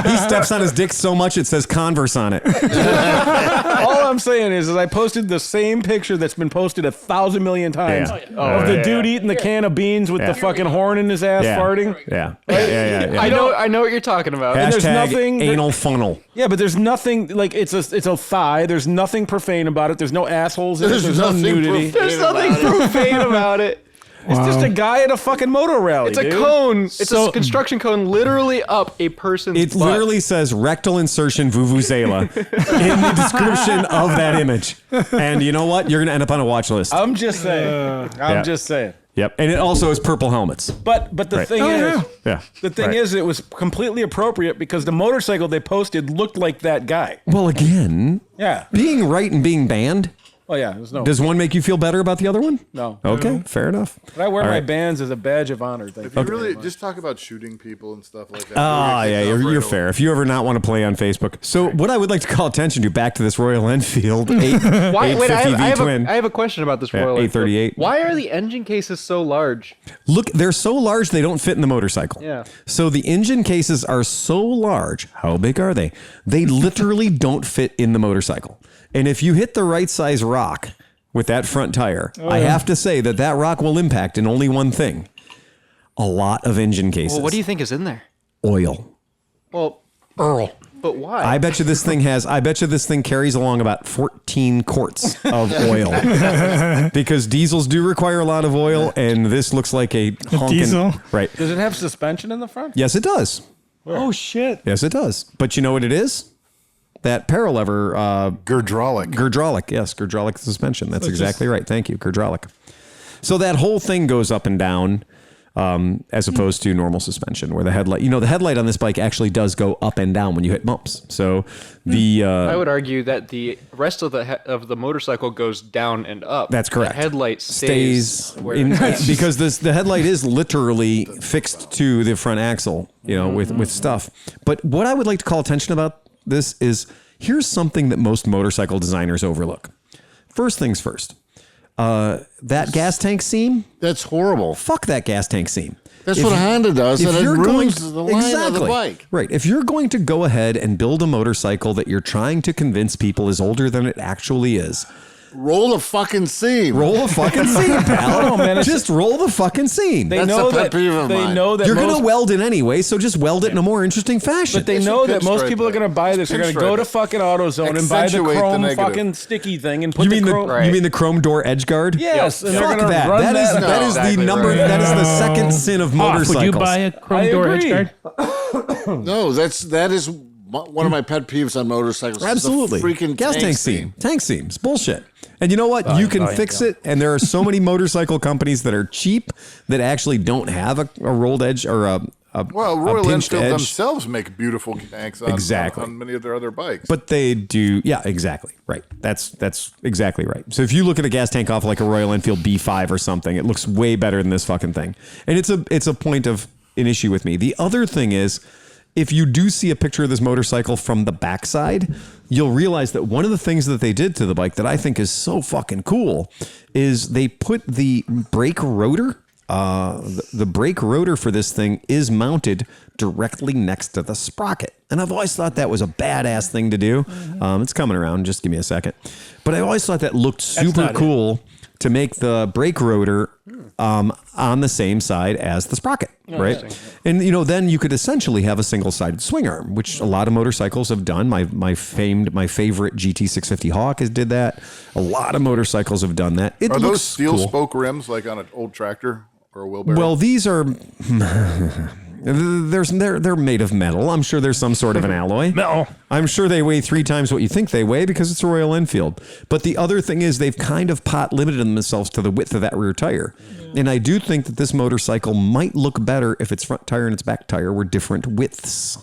He steps on his dick so much it says Converse on it. All I'm saying is I posted the same picture that's been posted 1,000 million times of the dude eating the can of beans with the fucking horn in his ass farting. Yeah. I know what you're talking about. And there's Hashtag nothing anal funnel. Yeah, but there's nothing like it's a thigh. There's nothing profane about it. There's no assholes in it. There's no nudity. There's nothing profane about it. It's just a guy at a fucking moto rally. It's a cone. It's a construction cone literally up a person's It butt. literally says rectal insertion vuvuzela in the description of that image. And you know what? You're going to end up on a watch list. I'm just saying. I'm just saying. Yep. And it also is purple helmets. But the thing is, the thing is, it was completely appropriate because the motorcycle they posted looked like that guy. Well, again, being right and being banned. Oh yeah, there's no. Does one make you feel better about the other one? No. Okay, fair enough. But I wear All my right. bands as a badge of honor. Thank you. You really just talk about shooting people and stuff like that. Ah, yeah, you're fair. If you ever not want to play on Facebook. So what I would like to call attention to, back to this Royal Enfield 850 VTwin. I have a question about this Royal 838. Enfield. Why are the engine cases so large? Look, they're so large they don't fit in the motorcycle. Yeah. So the engine cases are so large. How big are they? They literally don't fit in the motorcycle. And if you hit the right size rock with that front tire, I have to say that rock will impact in only one thing: a lot of engine cases. Well, what do you think is in there? Oil. Well, but why? I bet you this thing carries along about 14 quarts of oil because diesels do require a lot of oil, and this looks like a honkin', diesel? Right? Does it have suspension in the front? Yes, it does. Oh, shit. Yes, it does. But you know what it is? That paralever Gerdrolic. Yes, Gerdrolic suspension. That's exactly right. Thank you, Gerdrolic. So that whole thing goes up and down as opposed to normal suspension where the headlight on this bike actually does go up and down when you hit bumps. So I would argue that the rest of the motorcycle goes down and up. That's correct. The headlight stays because the headlight is literally fixed to the front axle, with stuff. But what I would like to call attention about this is, here's something that most motorcycle designers overlook. First things first, that gas tank seam. That's horrible. Fuck that gas tank seam. That's what Honda does, and it ruins the line of the bike. Right. If you're going to go ahead and build a motorcycle that you're trying to convince people is older than it actually is, roll the fucking seam. Roll the fucking seam, pal. No, man, just roll the fucking seam. They know that you're going to weld it anyway, so just weld it in a more interesting fashion. But they know that most people are going to buy this. They're going to go to fucking AutoZone and buy the chrome fucking sticky thing and put You mean the chrome door edge guard? Yes. And Fuck they're that. run That is the number. Right. That is the second sin of motorcycles. Would you buy a chrome door edge guard? No, that is one of my pet peeves on motorcycles. Absolutely. Freaking gas tank seam. Tank seams. Bullshit. And you know what? You can fix it. And there are so many motorcycle companies that are cheap that actually don't have a rolled edge or a Royal pinched Enfield edge. themselves make beautiful tanks on many of their other bikes. But they do. Yeah, exactly. Right. That's exactly right. So if you look at a gas tank off like a Royal Enfield B5 or something, it looks way better than this fucking thing. And it's a point of an issue with me. The other thing is, if you do see a picture of this motorcycle from the backside, you'll realize that one of the things that they did to the bike that I think is so fucking cool is they put the brake rotor. The brake rotor for this thing is mounted directly next to the sprocket. And I've always thought that was a badass thing to do. It's coming around. Just give me a second. But I always thought that looked super cool to make the brake rotor on the same side as the sprocket, right? And then you could essentially have a single-sided swing arm, which a lot of motorcycles have done. My favorite GT650 Hawk did that. A lot of motorcycles have done that. It Are looks those steel cool. spoke rims like on an old tractor or a wheelbarrow? Well, these are they're made of metal. I'm sure there's some sort of an alloy. No. I'm sure they weigh 3 times what you think they weigh because it's a Royal Enfield. But the other thing is they've kind of pot limited themselves to the width of that rear tire. And I do think that this motorcycle might look better if its front tire and its back tire were different widths.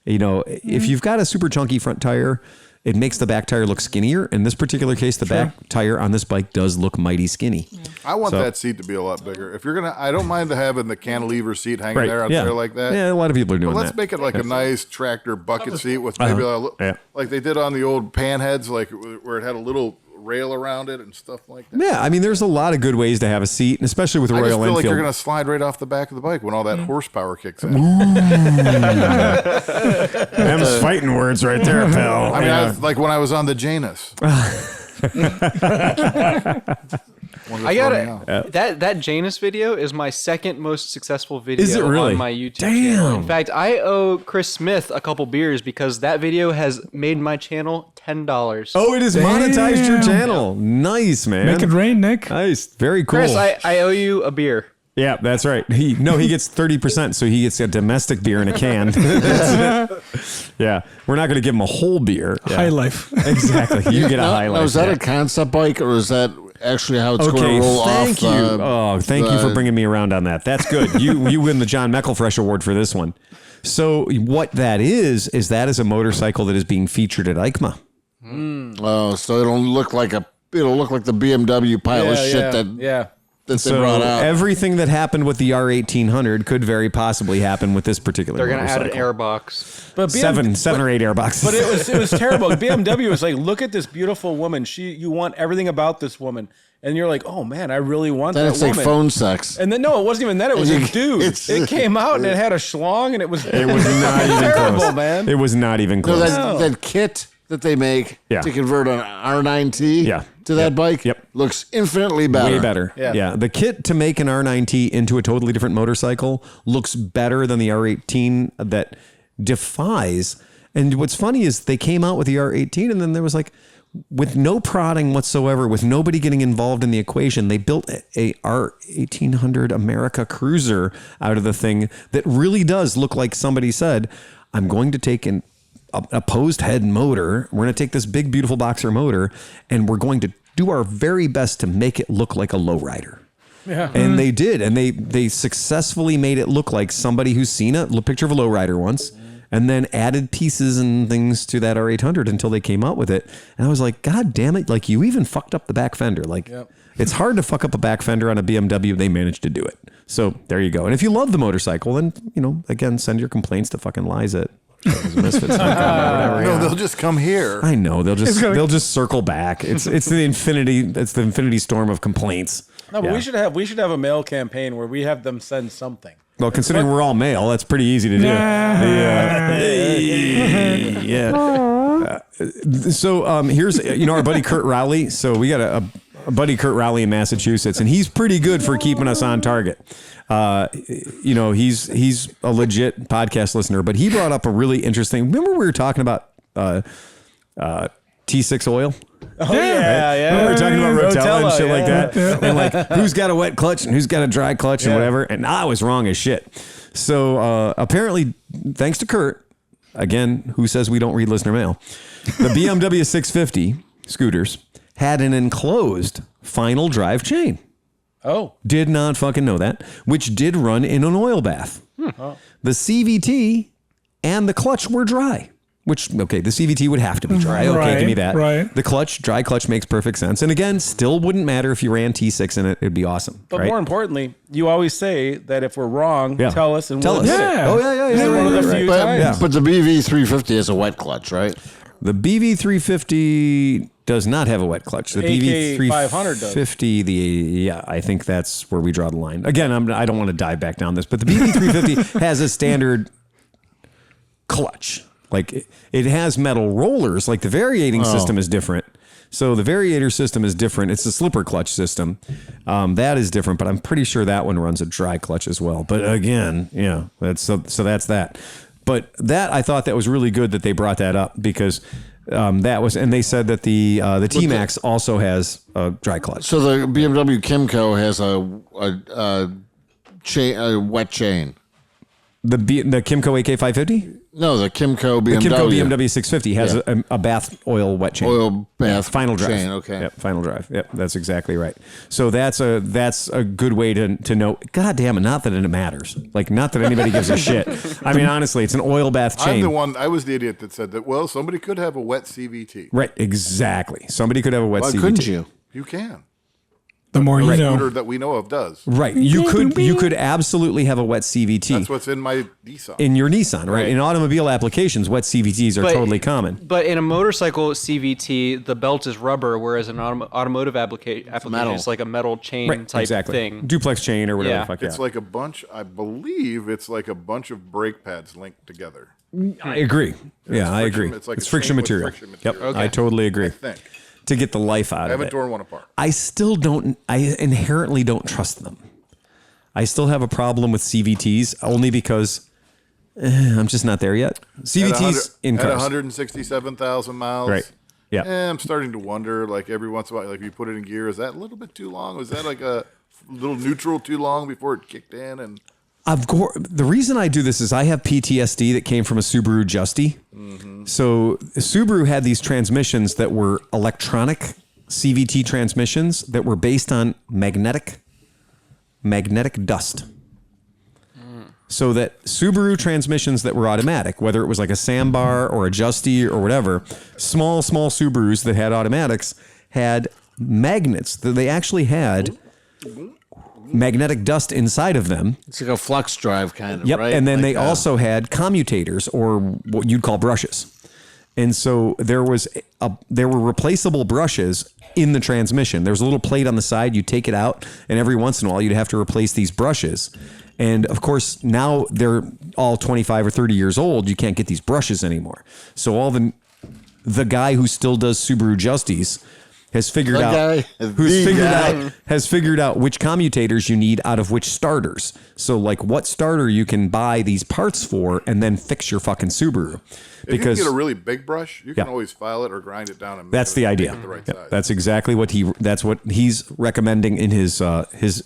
If you've got a super chunky front tire, it makes the back tire look skinnier. In this particular case, the back tire on this bike does look mighty skinny. I want that seat to be a lot bigger. If you're gonna, I don't mind having the cantilever seat hanging there out there like that. Yeah, a lot of people are doing But that. let's make it like a nice tractor bucket seat with maybe like they did on the old panheads, like where it had a little rail around it and stuff like that. Yeah, I mean, there's a lot of good ways to have a seat, and especially with a I Royal just feel Enfield. like you're gonna slide right off the back of the bike when all that horsepower kicks in. Them's fighting words right there, pal. I mean, I was, like when I was on the Janus. I got that Janus video is my second most successful video Is it really? on my YouTube channel. In fact, I owe Chris Smith a couple beers because that video has made my channel $10. Oh, it has monetized your channel. Nice, man. Make it rain, Nick. Nice. Very cool. Chris, I owe you a beer. Yeah, that's right. He gets 30%, so he gets a domestic beer in a can. Yeah, we're not going to give him a whole beer. Yeah. High life. Exactly. You get a high life. Now, is that a concept bike, or is that actually how it's going to roll thank off? you. Thank you for bringing me around on that. That's good. You win the John Meckelfresh Award for this one. So what that is a motorcycle that is being featured at Aikma. Oh, so it'll look like the BMW pile of shit that they brought out. Everything that happened with the R1800 could very possibly happen with this particular They're going to add motorcycle. an airbox. But Seven or eight airboxes. But it was terrible. BMW was like, look at this beautiful woman. You want everything about this woman. And you're like, oh man, I really want Then that it's woman. like phone sex. And then no, it wasn't even that. It was a dude. It came out and it had a schlong, and it was not even terrible, close. man. It was not even No, close. that kit that they make to convert an R9T to that bike looks infinitely better. Way better. Yeah. The kit to make an R9T into a totally different motorcycle looks better than the R18 that defies. And what's funny is they came out with the R18 and then there was like, with no prodding whatsoever, with nobody getting involved in the equation, they built a R1800 America Cruiser out of the thing that really does look like somebody said, I'm going to take an opposed head motor. We're going to take this big, beautiful boxer motor, and we're going to do our very best to make it look like a lowrider. Yeah. And they did. And they successfully made it look like somebody who's seen a picture of a lowrider once and then added pieces and things to that R800 until they came out with it. And I was like, God damn it. Like, you even fucked up the back fender. Like, it's hard to fuck up a back fender on a BMW. They managed to do it. So there you go. And if you love the motorcycle, then, again, send your complaints to fucking Lies at misfits. No, they'll just come here. I know. They'll just circle back. It's the infinity storm of complaints. No, but we should have a mail campaign where we have them send something. Well, considering we're all male, that's pretty easy to do. So here's our buddy Kurt Rowley. So we got a buddy Kurt Rowley in Massachusetts, and he's pretty good for keeping us on target. He's a legit podcast listener, but he brought up a really interesting. Remember we were talking about T6 oil? Oh yeah. We were talking about Rotella and shit like that, and like who's got a wet clutch and who's got a dry clutch and whatever. And I was wrong as shit. So apparently, thanks to Kurt, again, who says we don't read listener mail, the BMW 650 scooters had an enclosed final drive chain. Oh, did not fucking know that. Which did run in an oil bath. The CVT and the clutch were dry. Which, the CVT would have to be dry. Okay, give me that. Right. The dry clutch makes perfect sense. And again, still wouldn't matter if you ran T6 in it. It'd be awesome. But more importantly, you always say that if we're wrong, tell us and we'll admit it. Oh, yeah. But the BV350 is a wet clutch, right? The BV350 does not have a wet clutch. The BV350, I think that's where we draw the line. Again, I don't want to dive back down this, but the BV350 has a standard clutch. Like it has metal rollers. Like the variating system is different. So the variator system is different. It's a slipper clutch system. That is different, but I'm pretty sure that one runs a dry clutch as well. But again, that's that's that. But that I thought that was really good that they brought that up because that was, and they said that the T-Max also has a dry clutch. So the BMW Kimco has a wet chain. The Kimco AK550? No, the Kimco BMW. The Kimco BMW 650 has a bath oil wet chain. Oil bath final drive. chain, okay. Yep, final drive. Yep, that's exactly right. So that's a good way to know. God damn it, not that it matters. Like, not that anybody gives a shit. I mean, honestly, it's an oil bath chain. I was the idiot that said that, well, somebody could have a wet CVT. Right, exactly. Somebody could have a wet CVT. Couldn't you? You can. The more you know. Scooter that we know of does. Right. You could absolutely have a wet CVT. That's what's in my Nissan. In your Nissan, right? In automobile applications, wet CVTs are totally common. But in a motorcycle CVT, the belt is rubber, whereas in an automotive application, it's like a metal chain type thing. Duplex chain or whatever the fuck. It's like a bunch, I believe it's like a bunch of brake pads linked together. I agree. Yeah, I agree. It's like it's friction material. Yep, okay. I totally agree. I think. To get the life out of it. I haven't torn one apart. I inherently don't trust them. I still have a problem with CVTs only because I'm just not there yet. CVTs in cars. At 167,000 miles. Right. Yeah. I'm starting to wonder, like every once in a while, like if you put it in gear, is that a little bit too long? Was that like a little neutral too long before it kicked in? And Of course, the reason I do this is I have PTSD that came from a Subaru Justy. Mm-hmm. So Subaru had these transmissions that were electronic CVT transmissions that were based on magnetic dust. So that Subaru transmissions that were automatic, whether it was like a Sambar or a Justy or whatever, small Subarus that had automatics had magnets that they actually had magnetic dust inside of them. It's like a flux drive kind of, yep. right? And then they also had commutators or what you'd call brushes. And so there were replaceable brushes in the transmission. There was a little plate on the side. You take it out, and every once in a while you'd have to replace these brushes. And of course, now they're all 25 or 30 years old. You can't get these brushes anymore. So all the guy who still does Subaru Justies has figured out which commutators you need out of which starters. So like what starter you can buy these parts for and then fix your fucking Subaru. If you can get a really big brush, you can always file it or grind it down and that's the idea. Make it the right size. That's exactly what he's recommending in his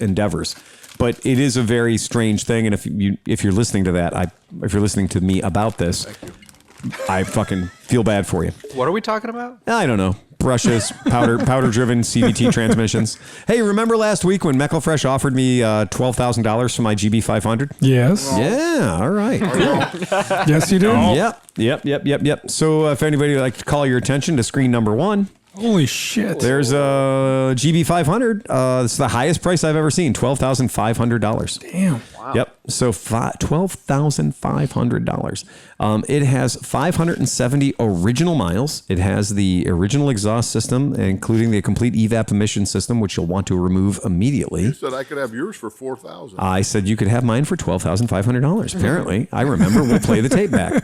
endeavors. But it is a very strange thing, and if you're listening to that, if you're listening to me about this, I fucking feel bad for you. What are we talking about? I don't know. Brushes, powder-driven CVT transmissions. Hey, remember last week when Meckelfresh offered me $12,000 for my GB500? Yes. Yeah, all right. Yes, you did. Yep. So if anybody would like to call your attention to screen number 1. Holy shit. There's a GB500. It's the highest price I've ever seen, $12,500. Damn. Wow. Yep. So $12,500. It has 570 original miles. It has the original exhaust system, including the complete evap emission system, which you'll want to remove immediately. You said I could have yours for $4,000. I said you could have mine for $12,500. Apparently, I remember. We'll play the tape back.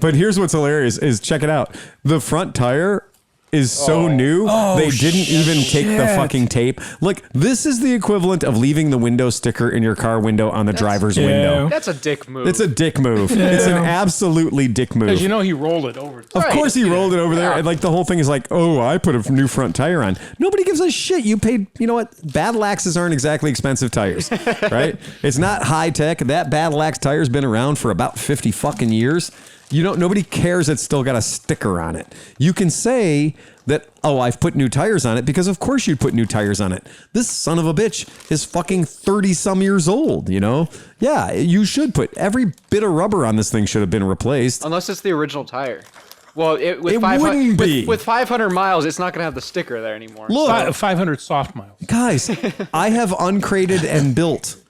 But here's what's hilarious: is check it out. The front tire is so new, they didn't even take the fucking tape. Look, this is the equivalent of leaving the window sticker in your car window on the driver's window. That's a dick move. It's a dick move. It's an absolutely dick move. Because you know he rolled it over. Of course he rolled it over there. And like the whole thing is like, oh, I put a new front tire on. Nobody gives a shit. You paid, you know what? Battle Axes aren't exactly expensive tires, right? It's not high tech. That Battle Axe tire's been around for about 50 fucking years. Nobody cares it's still got a sticker on it. You can say that, oh, I've put new tires on it because of course you'd put new tires on it. This son of a bitch is fucking 30 some years old, Yeah, you should put every bit of rubber on this thing should have been replaced. Unless it's the original tire. Well, with 500 miles, it's not going to have the sticker there anymore. Look, 500 soft miles. Guys, I have uncrated and built.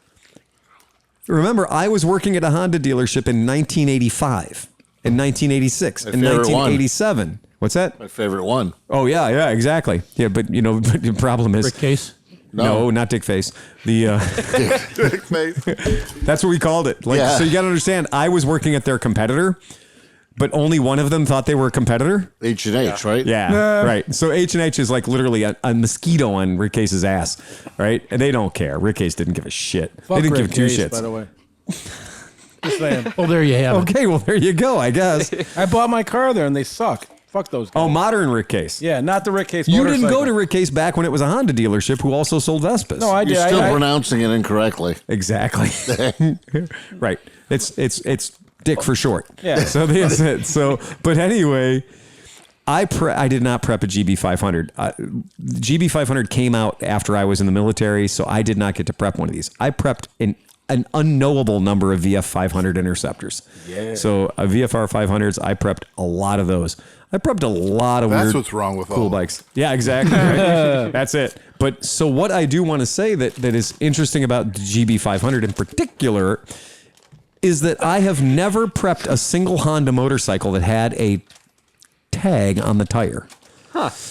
Remember, I was working at a Honda dealership in 1985. In 1986, in 1987. One. What's that? My favorite one. Oh, yeah, exactly. Yeah, but the problem is... Brick case? No, not Dick Face. The Dick face. that's what we called it. Like, Yeah. so you got to understand, I was working at their competitor, but only one of them thought they were a competitor. H&H, right? Yeah, right. So H&H is like literally a mosquito on Rick Case's ass, right? And they don't care. Rick Case didn't give a shit. Fuck they didn't Rick give two Case, shits. by the way. Just saying. Well, there you have it. Okay, well, there you go, I guess. I bought my car there and they suck. Fuck those guys. Oh, modern Rick Case. Yeah, not the Rick Case You didn't motorcycle. go to Rick Case back when it was a Honda dealership who also sold Vespas. No, I did. You're still I, pronouncing it incorrectly. Exactly. Right. It's Dick for short. Yeah. So that's it. So, but anyway, I did not prep a GB500. GB500 came out after I was in the military, so I did not get to prep one of these. I prepped an unknowable number of VF500 interceptors. Yeah. So VFR 500s, I prepped a lot of those. I prepped a lot of That's weird, what's wrong with cool all bikes. Yeah, exactly. Right? That's it. But so what I do want to say that is interesting about the GB500 in particular is that I have never prepped a single Honda motorcycle that had a tag on the tire.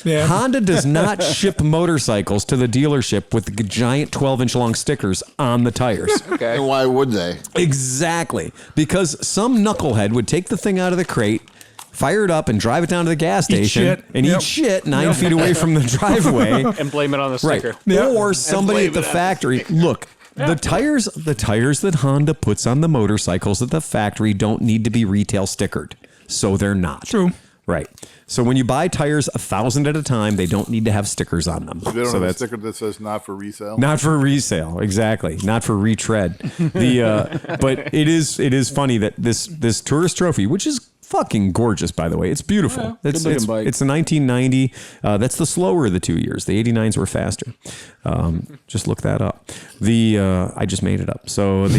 Yeah. Honda does not ship motorcycles to the dealership with the giant 12-inch long stickers on the tires. Okay. And why would they? Exactly. Because some knucklehead would take the thing out of the crate, fire it up, and drive it down to the gas station shit. and Yep. eat shit 9 feet away from the driveway. And blame it on the Right. sticker. Yeah. Or somebody at the factory. Look, the tires that Honda puts on the motorcycles at the factory don't need to be retail stickered. So they're not. True. Right. So when you buy tires 1,000 at a time, they don't need to have stickers on them. They don't so have a that's sticker that says not for resale. not for resale, exactly. Not for retread. But it is funny that this tourist trophy, which is fucking gorgeous, by the way. It's beautiful. It's good-looking bike. It's a 1990. That's the slower of the 2 years. The 89s were faster. Just look that up. I just made it up. So but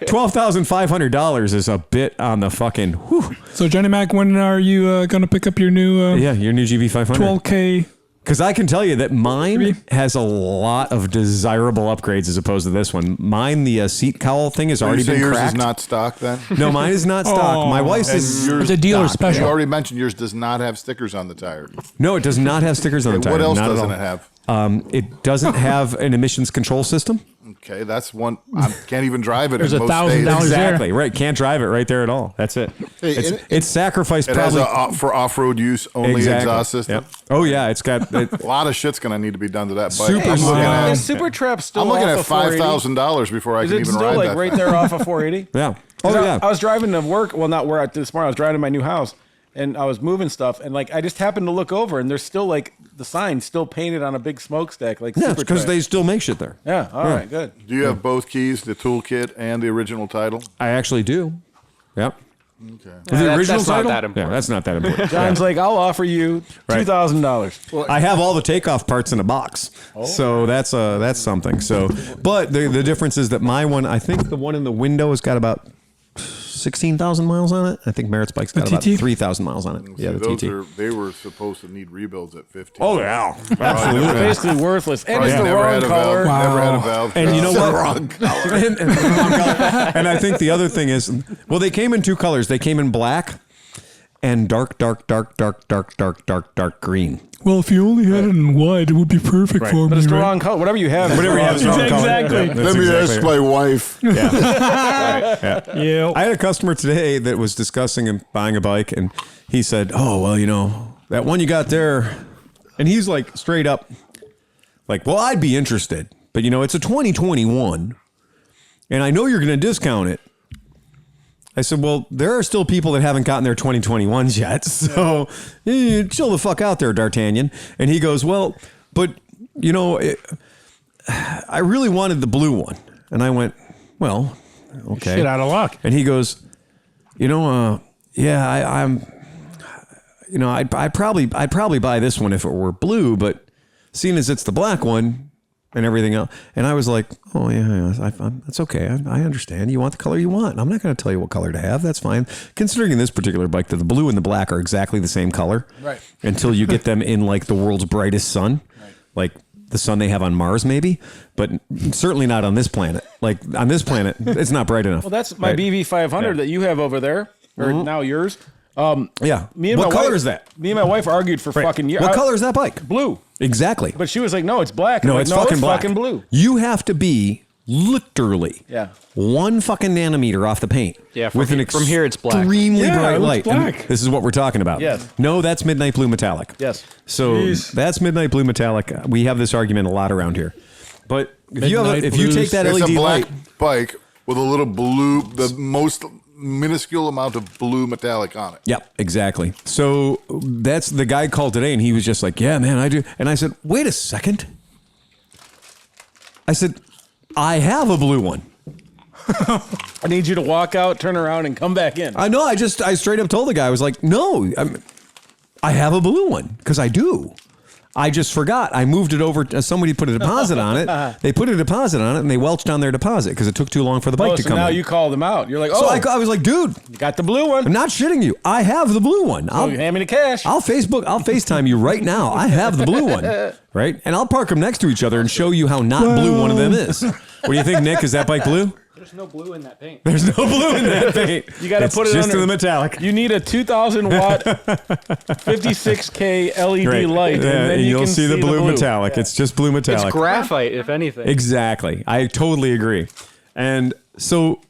$12,500 is a bit on the fucking. Whew. So Johnny Mac, when are you going to pick up your new Yeah, your new GB500. 12K? Because I can tell you that mine has a lot of desirable upgrades as opposed to this one. Mine, the seat cowl thing has So you already say been yours cracked. is not stock then? No, mine is not stock. My wife's is. It's a dealer You special. already mentioned yours does not have stickers on the tire. No, it does not have stickers on the tire. What else Not at doesn't all. it have? It doesn't have an emissions control system. Okay, that's one. I can't even drive it. There's in most $1,000 states. there. Exactly. Right. Can't drive it right there at all. That's it. Hey, It's sacrificed It probably. has for off-road use only Exactly. exhaust system. Yep. Oh, yeah. It's got. A lot of shit's gonna need to be done to that bike. Super I'm looking small. at, Is Super Trap still I'm looking off at of 480? $5,000 before I Is can it even still ride like that. right there off of 480? Yeah. Oh, yeah. I was driving to work. Well, not where this morning. I was driving to my new house, and I was moving stuff, and like I just happened to look over, and there's still like the sign still painted on a big smokestack, like Yeah, Super because Trap. they still make shit there. Yeah. All right. Good. Do you have both keys, the toolkit and the original title? I actually do. Yep. Okay. The original that's not title? that important. Yeah, that's not that important. John's like, I'll offer you Right. $2,000. I have all the takeoff parts in a box, so that's something. So, but the difference is that my one, I think the one in the window has got about 16,000 miles on it. I think Merritt's bike's got about TT? 3,000 miles on it. Yeah, the those TT. they were supposed to need rebuilds at 15. Oh yeah, absolutely. Basically worthless, and it's the never wrong had a color. valve. Never had a valve. And you know valve. what? And I think the other thing is, well, they came in two colors. They came in black and dark green. Well, if you only had it in white, it would be perfect for me. But it's the right? wrong color. Whatever you have. Whatever you have is the wrong color. Exactly. Yeah, that's Let me exactly ask right. my wife. Yeah. I had a customer today that was discussing and buying a bike, and he said, "Oh, well, you know, that one you got there," and he's like straight up, like, "Well, I'd be interested, but you know, it's a 2021, and I know you're going to discount it." I said, "Well, there are still people that haven't gotten their 2021s yet, so chill the fuck out there, D'Artagnan." And he goes, "Well, but you know, I really wanted the blue one," and I went, "Well, okay." Shit out of luck. And he goes, "You know, yeah, I'm, you know, I'd probably buy this one if it were blue, but seeing as it's the black one and everything else." And I was like, "Oh yeah, that's okay. I understand. You want the color you want. I'm not going to tell you what color to have. That's fine. Considering in this particular bike that the blue and the black are exactly the same color, Right? Until you get them in like the world's brightest sun, like the sun they have on Mars, maybe, but certainly not on this planet. Like on this planet, it's not bright enough." Well, that's my Right. BV500 that you have over there, or now yours. Yeah. Me and what my color wife, is that? Me and my wife argued for fucking years. What color is that bike? Blue. Exactly. But she was like, no, it's black. I'm No, like, it's fucking black. fucking blue. You have to be literally Yeah. 1 fucking nanometer off the paint. Yeah, with from here it's black. Extremely Yeah, bright it looks light. And black. this is what we're talking about. Yes. No, that's midnight blue metallic. Yes. So Jeez. that's midnight blue metallic. We have this argument a lot around here. But if you Midnight take that It's LED a black light, bike with a little blue, the most minuscule amount of blue metallic on it. Yep, exactly. So that's the guy called today, and he was just like, "Yeah, man, I do." And I said, "Wait a second." I said, "I have a blue one." I need you to walk out, turn around, and come back in. I know. I straight up told the guy, I was like, "No, I have a blue one because I do." I just forgot. I moved it over. Somebody put a deposit on it. They put a deposit on it, and they welched on their deposit because it took too long for the bike to so come now in. you called them out. You're like, So oh, I was like, "Dude, you got the blue one. I'm not shitting you. I have the blue one. Oh, hand me the cash. I'll FaceTime you right now. I have the blue one, right? And I'll park them next to each other and show you how not blue one of them is. What do you think, Nick? Is that bike blue? There's no blue in that paint. There's no blue in that paint. You got to put it just under in the metallic. You need a 2,000 watt, 56K LED Right. light, and then you'll can see the blue metallic. It's just blue metallic. It's graphite, if anything. Exactly. I totally agree. And so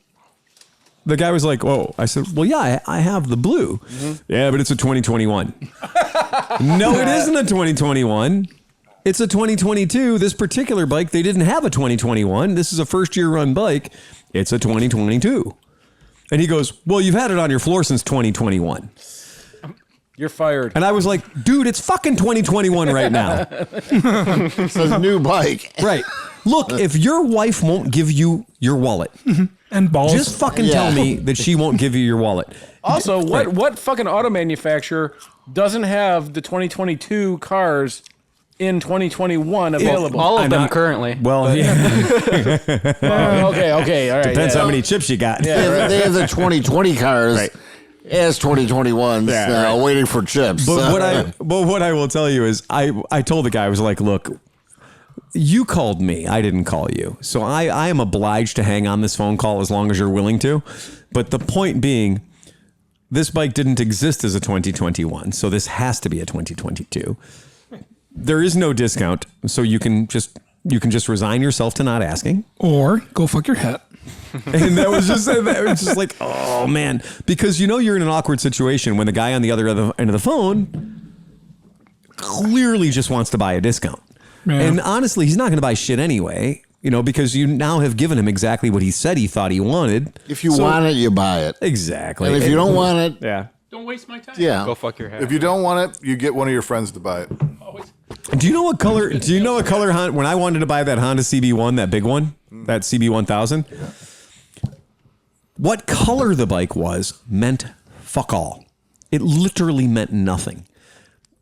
the guy was like, "Oh," I said, "Well, yeah, I have the blue." Yeah, but it's a 2021. No, it isn't a 2021. It's a 2022. This particular bike, they didn't have a 2021. This is a first-year run bike. It's a 2022. And he goes, "Well, you've had it on your floor since 2021. You're fired. And I was like, "Dude, it's fucking 2021 right now." It's a new bike. Right. Look, if your wife won't give you your wallet, And balls. just fucking tell me that she won't give you your wallet. Also, what fucking auto manufacturer doesn't have the 2022 cars in 2021 available? All of them currently. Well, yeah. Okay, all right. Depends how many chips you got. They have the 2020 cars as 2021s waiting for chips. But what I will tell you is I told the guy, I was like, "Look, you called me. I didn't call you. So I am obliged to hang on this phone call as long as you're willing to. But the point being, this bike didn't exist as a 2021. So this has to be a 2022. There is no discount. So you can just resign yourself to not asking. Or go fuck your hat. And that was just like, oh man, because you're in an awkward situation when the guy on the other end of the phone clearly just wants to buy a discount. Yeah. And honestly, he's not going to buy shit anyway, because you now have given him exactly what he said he thought he wanted. if you want it, you buy it. Exactly. And if you don't want it, yeah. Don't waste my time. yeah. Go fuck your head. If you don't want it, you get one of your friends to buy it. Always. Do you know what color when I wanted to buy that Honda CB1, that big one, that CB1000, what color the bike was meant fuck all. It literally meant nothing.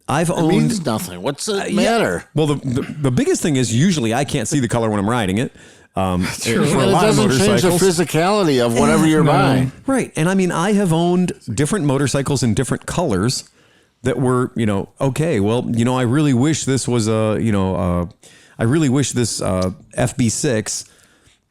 I've It owned means nothing. What's it matter? Well, the biggest thing is usually I can't see the color when I'm riding it. For a And it lot of doesn't change the motorcycles. physicality of whatever you're buying. Right. And I mean, I have owned different motorcycles in different colors that were, okay, well, I really wish this was I really wish this FB6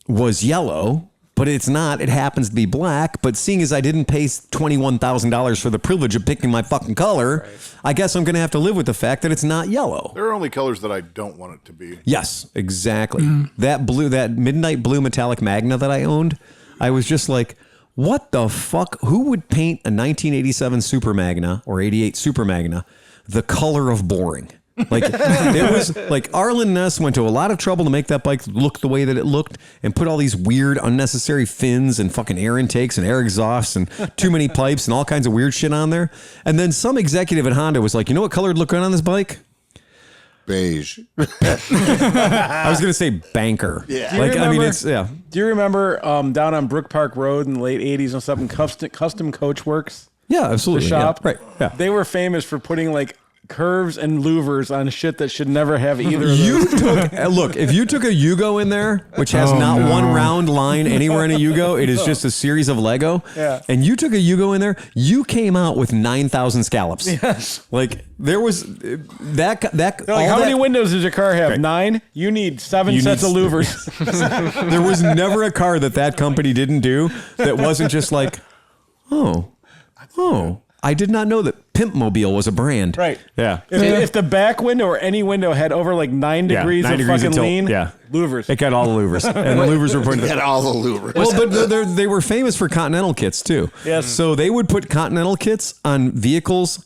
was yellow, but it's not. It happens to be black. But seeing as I didn't pay $21,000 for the privilege of picking my fucking color, I guess I'm going to have to live with the fact that it's not yellow. There are only colors that I don't want it to be. Yes, exactly. That midnight blue metallic Magna that I owned, I was just like, what the fuck? Who would paint a 1987 Super Magna or 88 Super Magna the color of boring? Like it was like Arlen Ness went to a lot of trouble to make that bike look the way that it looked and put all these weird unnecessary fins and fucking air intakes and air exhausts and too many pipes and all kinds of weird shit on there. And then some executive at Honda was like, you know what color would look good on this bike? Beige. I was going to say banker. Yeah. Do you remember down on Brook Park Road in the late 80s and something, Custom Coach Works? Yeah, absolutely. The shop? Yeah. Right. Yeah. They were famous for putting like curves and louvers on shit that should never have either of those. Look, if you took a Yugo in there, which has not one round line anywhere in a Yugo, it is just a series of Lego. Yeah. And you took a Yugo in there, you came out with 9,000 scallops. Yes. Like there was that. They're like, how many windows does your car have? 9? You need 7 sets of louvers. There was never a car that company didn't do that wasn't just like, oh, I did not know that Pimpmobile was a brand. Right. Yeah. If the back window or any window had over like 9 degrees 9 of degrees fucking until- lean, yeah. louvers. It got all the louvers. And the louvers were pointed Get all the louvers. Well, but they were famous for Continental kits too. Yes. So they would put Continental kits on vehicles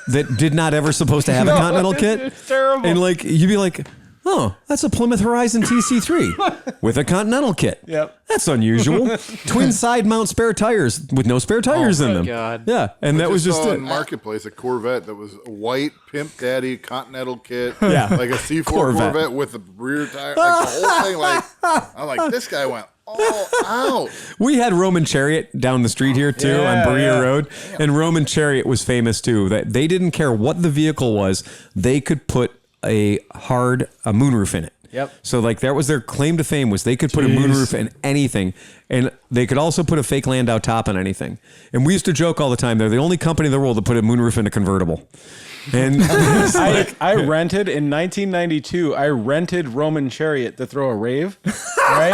that did not ever supposed to have a Continental kit. It's terrible. And like you'd be like, oh, that's a Plymouth Horizon TC3 with a Continental kit. Yep. That's unusual. Twin side mount spare tires with no spare tires in them. God. Yeah, and that was just saw it. in Marketplace a Corvette that was a white Pimp Daddy Continental kit. Yeah. Like a C4 Corvette with a rear tire. Like the whole thing. Like I'm like, this guy went all out. We had Roman Chariot down the street here too on Berea Road, and Roman Chariot was famous too. That they didn't care what the vehicle was, they could put a moonroof in it. Yep. So like that was their claim to fame, was they could put a moonroof in anything, and they could also put a fake Landau top on anything. And we used to joke all the time, they're the only company in the world that put a moonroof in a convertible. And I rented in 1992. I rented Roman Chariot to throw a rave, right?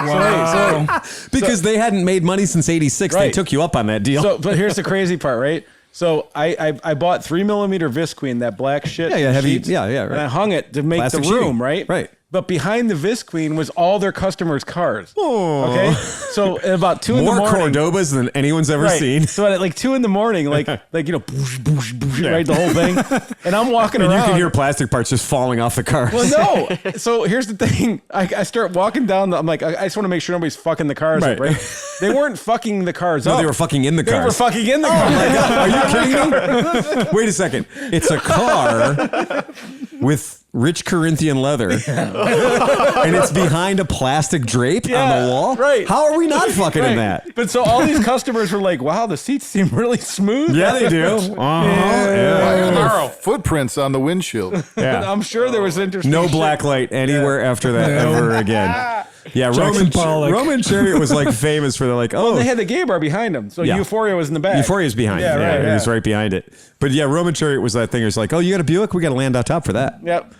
Wow. because they hadn't made money since '86, they Right. took you up on that deal. So, but here's the crazy part, right? So I bought 3mm Visqueen, that black shit. Yeah, heavy. sheets, Yeah, right. And I hung it to make Plastic the room, sheeting. right? Right. But behind the Visqueen was all their customers' cars. Oh. Okay. So at about 2 in the More morning. Cordobas than anyone's ever Right. seen. So at like 2 in the morning, like boosh, boosh, boosh, right, the whole thing. And I'm walking And around. you can hear plastic parts just falling off the cars. Well, no. So here's the thing. I start walking down. I'm like, I just want to make sure nobody's fucking the cars up, Right. right? They weren't fucking the cars No, up. they were fucking in the They cars. were fucking in the cars. Are you kidding me? Wait a second. It's a car with rich Corinthian leather, and it's behind a plastic drape on the wall. right. How are we not fucking in that? But so all these customers were like, wow, the seats seem really smooth. Yeah, they do. Why are there Tomorrow. footprints on the windshield? Yeah. I'm sure there was interesting No shit. black light anywhere after that ever again. Yeah, Jackson Pollock. Roman Chariot was like famous for They had the gay bar behind them. So Yeah. Euphoria was in the back. Euphoria's behind. Yeah, right, It was yeah. right behind it. But yeah, Roman Chariot was that thing. It was like, oh, you got a Buick? We got a Landau top for that. Yep.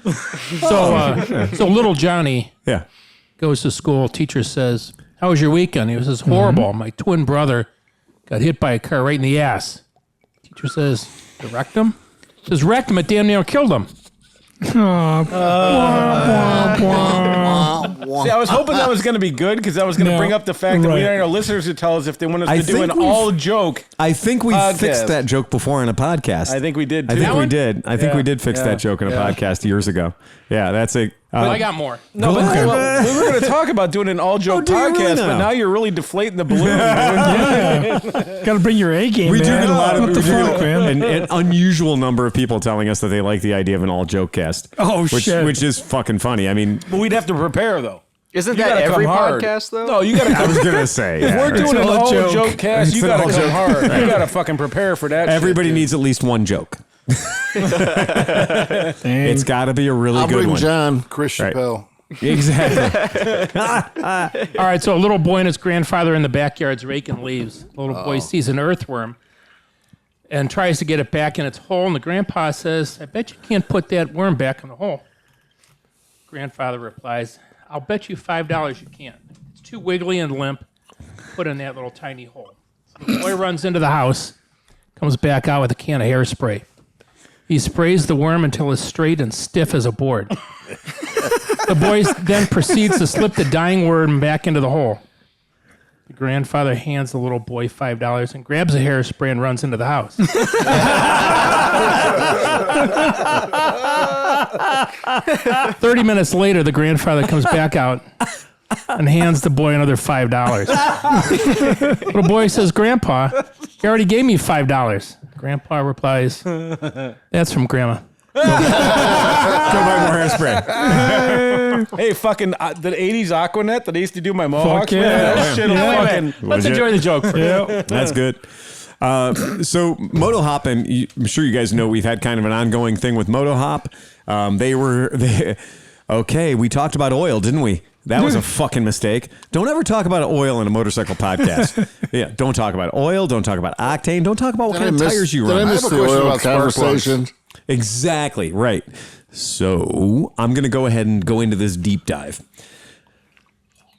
So little Johnny Yeah. goes to school. Teacher says, "How was your weekend?" He says, "Horrible. My twin brother got hit by a car right in the ass." Teacher says, "You wrecked him?" Says, "Wrecked him. It damn near killed him." See, I was hoping that was going to be good because that was going to No. bring up the fact that we Right. had our listeners to tell us if they want us I to do an think we've- all joke. I think we Podcast. fixed that joke before on a podcast. I think we did, I too. think That we one? did. I think Yeah. we did fix Yeah. that joke in a Yeah. podcast years ago. Yeah, that's a. I got more. No, but well, we were going to talk about doing an all joke do you really podcast, now? but now you're really deflating the balloon. Got to bring your A game. we do man. get a lot of What the fuck, man? an unusual number of people telling us that they like the idea of an all joke cast. Oh, shit. Which is fucking funny. I mean, But we'd have to prepare, though. Isn't You that gotta come every hard. podcast though? No, you got to I was gonna say If we're doing an all all joke. joke cast, It's you an got to all come joke. hard. You got to fucking prepare for that. everybody shit, needs at least one joke. It's got to be a really I'll good bring one. John. Chris Right. Chappelle. Exactly. All right, so a little boy and his grandfather in the backyard's raking leaves. The little boy sees an earthworm and tries to get it back in its hole, and the grandpa says, "I bet you can't put that worm back in the hole." Grandfather replies, "I'll bet you $5 you can. It's too wiggly and limp. Put in that little tiny hole." So the boy runs into the house, comes back out with a can of hairspray. He sprays the worm until it's straight and stiff as a board. The boy then proceeds to slip the dying worm back into the hole. The grandfather hands the little boy $5 and grabs a hairspray and runs into the house. 30 minutes later, the grandfather comes back out and hands the boy another $5. Little boy says, "Grandpa, you already gave me $5. Grandpa replies, "That's from Grandma." Go buy more hairspray. Hey, fucking the 80s Aquanet that I used to do my mohawks yeah. with. That shit fucking. Let's enjoy the joke first. Yeah. That's good. So Moto Hop, and I'm sure you guys know we've had kind of an ongoing thing with Moto Hop. Okay, we talked about oil, didn't we? That was a fucking mistake. Don't ever talk about oil in a motorcycle podcast. Yeah, don't talk about oil. Don't talk about octane. Don't talk about what kind of tires you Did I run. miss have a the question oil about spark plugs. conversation? Exactly, right. So I'm going to go ahead and go into this deep dive.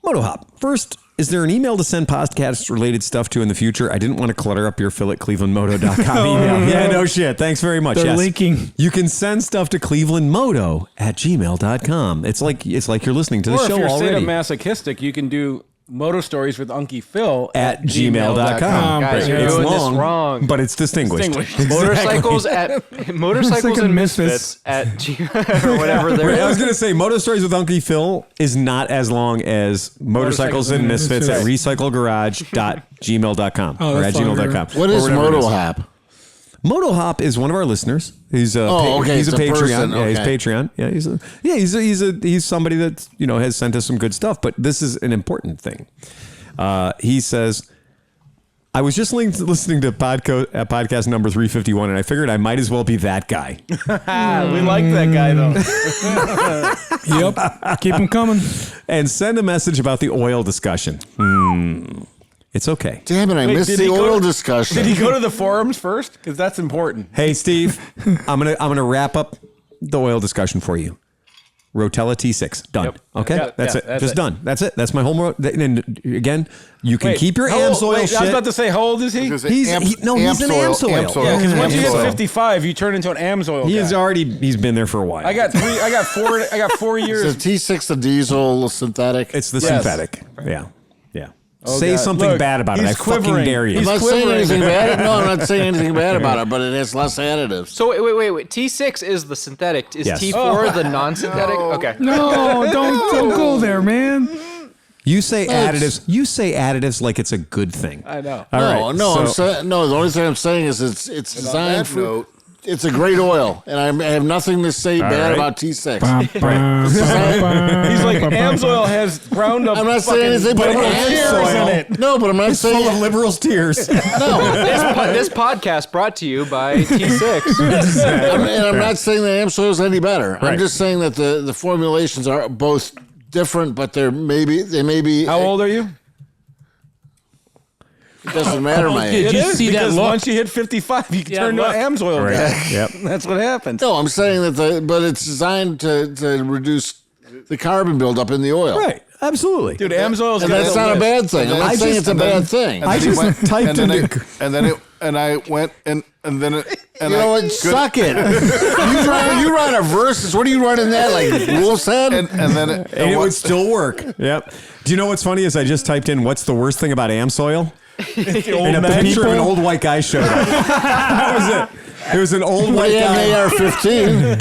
Moto Hop. First, Is there an email to send podcast related stuff to in the future? I didn't want to clutter up your Phil at ClevelandMoto.com email. Yeah, no shit. Thanks very much. They're Yes. leaking. You can send stuff to ClevelandMoto@gmail.com. It's like you're listening to the Or show if you're already. sadomasochistic, you can do Moto Stories with Unkie Phil at gmail.com. Guys, you're It's doing long, this wrong. but it's distinguished. Motorcycles and misfits at or whatever I they're. was going to say, Moto Stories with Unkie Phil is not as long as Motorcycles and Misfits at recyclegarage.gmail.com or at gmail.com. What is Moto Hop? Moto Hop is one of our listeners. He's a he's a Patreon. person. Yeah, he's Okay. Patreon. Yeah, he's somebody that has sent us some good stuff. But this is an important thing. He says, I was just listening to podcast number 351, and I figured I might as well be that guy. We like that guy though. Yep. Keep them coming. And send a message about the oil discussion. It's okay. Damn it, I missed did the he go oil to- discussion. Did he go to the forums first? Because that's important. Hey, Steve, I'm gonna wrap up the oil discussion for you. Rotella T6 done. Yep. Okay, Yeah, that's yeah, it. that's Just it. done. That's it. That's my whole. And again, you can keep your how old- AMSoil wait, shit. I was about to say, how old is he? Because He's an AMSoil. Yeah, because once you hit Amsoil. 55, you turn into an AMSoil He's guy. he's been there for a while. I got 4 Is years. the T6 the diesel synthetic? It's the Yes. synthetic. Yeah. Say God. something Look, bad about it. I he's fucking quivering. dare you. I'm He's not saying quivering. anything bad. No, I'm not saying anything bad about it, but it has less additives. So wait. T6 is the synthetic. Is Yes. T4 the non-synthetic? Okay. No, don't go there, man. You say additives. You say additives like it's a good thing. I know. All right. I'm so- saying, no. The only thing I'm saying is it's designed that for. note- It's a great oil, and I have nothing to say bad right. about T6. He's like, AMSoil has ground up. I'm not saying anything fucking bad liberal about tears in AMSoil. it. No, but I'm not It's full of saying liberals' tears. This podcast brought to you by T6. I'm not saying that AMSoil is any better. Right. I'm just saying that the formulations are both different, but they may be. How old are you? It doesn't matter, my Did age. you It is, see that because look? once you hit 55, you Yeah, turn to look. an AMSoil guy. Yep. That's what happens. No, I'm saying that but it's designed to reduce the carbon buildup in the oil. Right. Absolutely. Dude, AMSoil's And got that's the not a list. bad thing. I'm not I saying just- it's a bad thing. I just typed into. and I went and then it, and You know I what? could- Suck it. you run a versus. What are you running that like? Wolf's head? and then it, And it would still work. Yep. Do you know what's funny is I just typed in what's the worst thing about AMSoil? And a picture of an old white guy showed up. That was it. It was an old white Yeah, guy. they are 15.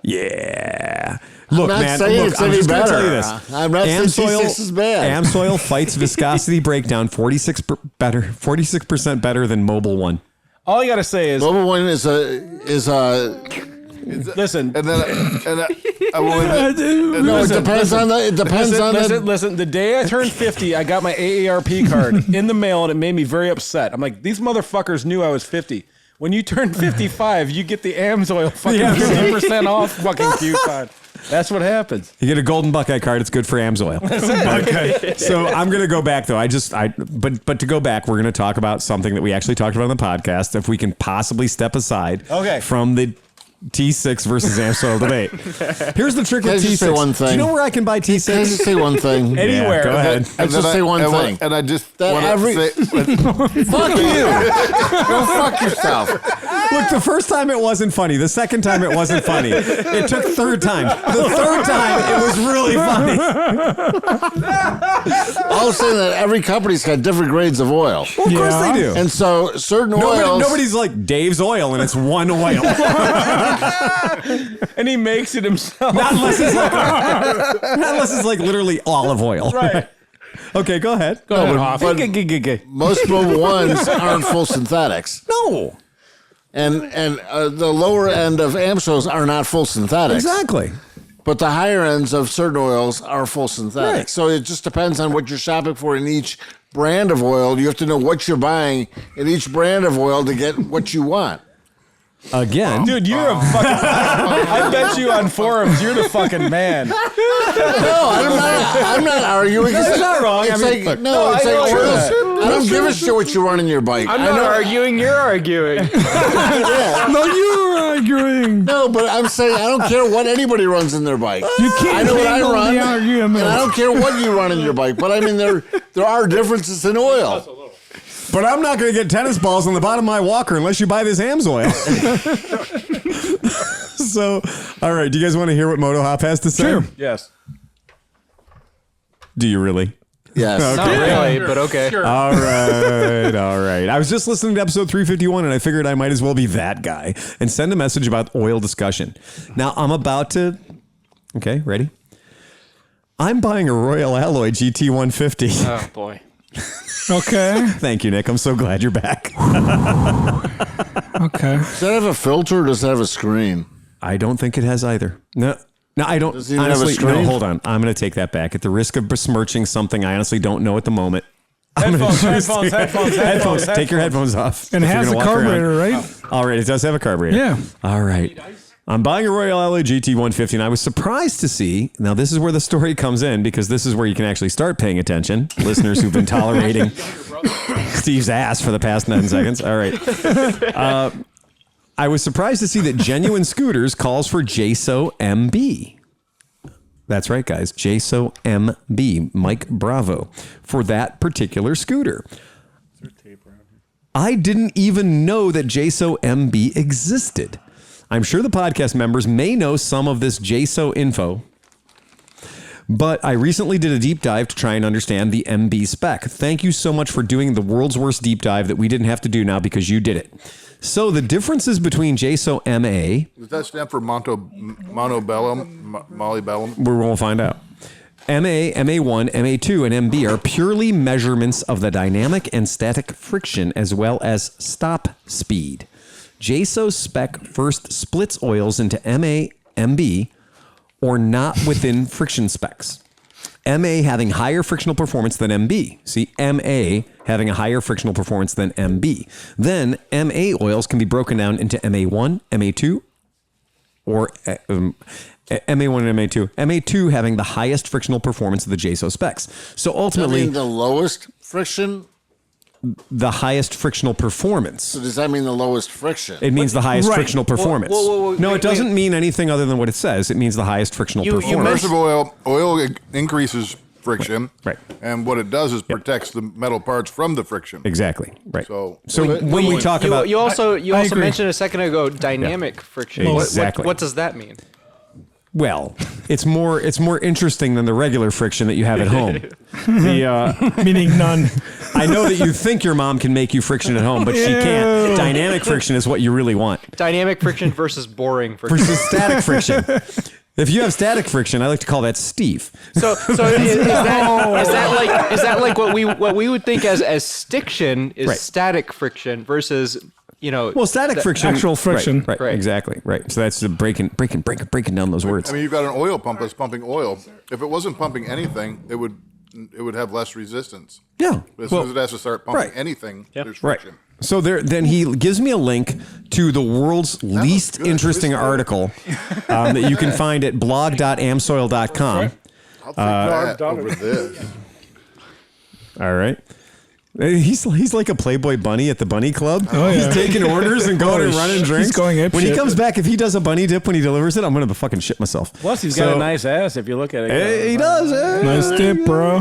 Yeah. Look, not man. saying Look, it's I'm any just gonna better. tell you this. I'm not saying T6 is bad. AMSoil fights viscosity breakdown 46% better than Mobile One. All I got to say is, Mobile One is a listen. and then I went no. It depends on the. It depends on the. Listen, the day I turned 50, I got my AARP card in the mail, and it made me very upset. I'm like, these motherfuckers knew I was 50. When you turn 55, you get the AMSoil fucking 50% off fucking coupon. That's what happens. You get a golden Buckeye card. It's good for AMSoil. Okay. So I'm going to go back though. But to go back, we're going to talk about something that we actually talked about on the podcast. If we can possibly step aside from the T6 versus AMSoil debate. Here's the trick Can I with just T6. say one thing? Do you know where I can buy T6? Can I just say one thing? Anywhere. Yeah, go ahead. Let's just say one thing. and I just That want to every- say, Fuck you. Go fuck yourself. Look, the first time it wasn't funny. The second time it wasn't funny. It took third time. The third time it was really funny. I'll say that every company's got different grades of oil. Well, of course they do. And so certain oils. Nobody's like Dave's Oil and it's one oil. And he makes it himself. Not unless it's like literally olive oil. Right. Okay, go ahead. Go ahead, Hoff. Most Mobile Ones aren't full synthetics. No. And the lower end of AMSoils are not full synthetics. Exactly. But the higher ends of certain oils are full synthetics. Right. So it just depends on what you're shopping for in each brand of oil. You have to know what you're buying in each brand of oil to get what you want. Again. Dude, you're a fucking. I bet you on forums, you're the fucking man. No, I'm not arguing. That's not wrong. It's I mean, like, no, it's I know like you're oils. that. I don't give a shit what you run in your bike. I'm I not know. arguing. You're arguing. No, you're arguing. No, but I'm saying I don't care what anybody runs in their bike. You can't I know what I handle run, the argument. and I don't care what you run in your bike. But I mean, there are differences in oil. But I'm not going to get tennis balls on the bottom of my walker unless you buy this AMS oil. So, all right. Do you guys want to hear what Moto Hop has to say? Sure. Yes. Do you really? Yes. Not really, but okay. Sure. All right, all right. I was just listening to episode 351, and I figured I might as well be that guy and send a message about oil discussion. Now, I'm about to... Okay, ready? I'm buying a Royal Alloy GT 150. Oh boy. Okay. Thank you, Nick. I'm so glad you're back. Okay. Does that have a filter or does that have a screen? I don't think it has either. No, I don't. Does it even have a Honestly, no, screen? hold on. I'm going to take that back. At the risk of besmirching something I honestly don't know at the moment. I'm gonna Headphones. Take your headphones off. And it if you're has a gonna walk around. carburetor, right? All right, it does have a carburetor. Yeah. All right. I'm buying a Royal Alloy GT 150, and I was surprised to see. Now, this is where the story comes in, because this is where you can actually start paying attention. Listeners who've been tolerating Steve's ass for the past 9 seconds. All right. I was surprised to see that Genuine Scooters calls for JSO MB. That's right, guys. JSO MB, Mike Bravo, for that particular scooter. I didn't even know that JSO MB existed. I'm sure the podcast members may know some of this JSO info, but I recently did a deep dive to try and understand the MB spec. Thank you so much for doing the world's worst deep dive that we didn't have to do now because you did it. So the differences between JSO MA... Does that stand for Montebellum, Mollybellum? We won't find out. MA, MA1, MA2, and MB are purely measurements of the dynamic and static friction as well as stop speed. JSO spec first splits oils into MA, MB, or not within friction specs. MA having higher frictional performance than MB. See, MA having a higher frictional performance than MB. Then MA oils can be broken down into MA1, MA2, or MA1 and MA2. MA2 having the highest frictional performance of the JSO specs. So ultimately, Does that mean the lowest friction? the highest frictional performance. So does that mean the lowest friction? It means the highest Right. frictional performance. whoa, No, wait, it doesn't mean anything other than what it says. It means the highest frictional You performance. First of all, oil increases friction. Right. And what it does is protects the metal parts from the friction. Exactly. Right. So- when we talk about You also agree. mentioned a second ago dynamic friction. Exactly. What does that mean? well, it's more interesting than the regular friction that you have at home. Meaning none. I know that you think your mom can make you friction at home, but she can't. Dynamic friction is what you really want. Dynamic friction versus boring friction. Versus static friction. If you have static friction, I like to call that Steve. So is that like what we would think as stiction is Right. static friction versus Well, static friction, actual friction. right, Right. exactly, right. So that's the breaking down those words. I mean, you've got an oil pump that's pumping oil. If it wasn't pumping anything, it would have less resistance. Yeah. But as Well, soon as it has to start pumping right. anything, there's right. friction. So then he gives me a link to the world's least good. interesting This is article that you can find at blog.amsoil.com. I'll take that over this. All right. He's like a Playboy bunny at the bunny club. Oh, yeah. He's taking orders and going and running drinks. He's going when he apeshit. comes back, if he does a bunny dip when he delivers it, I'm going to fucking shit myself. Plus, he's got a nice ass if you look at it. He does. Nice tip, bro.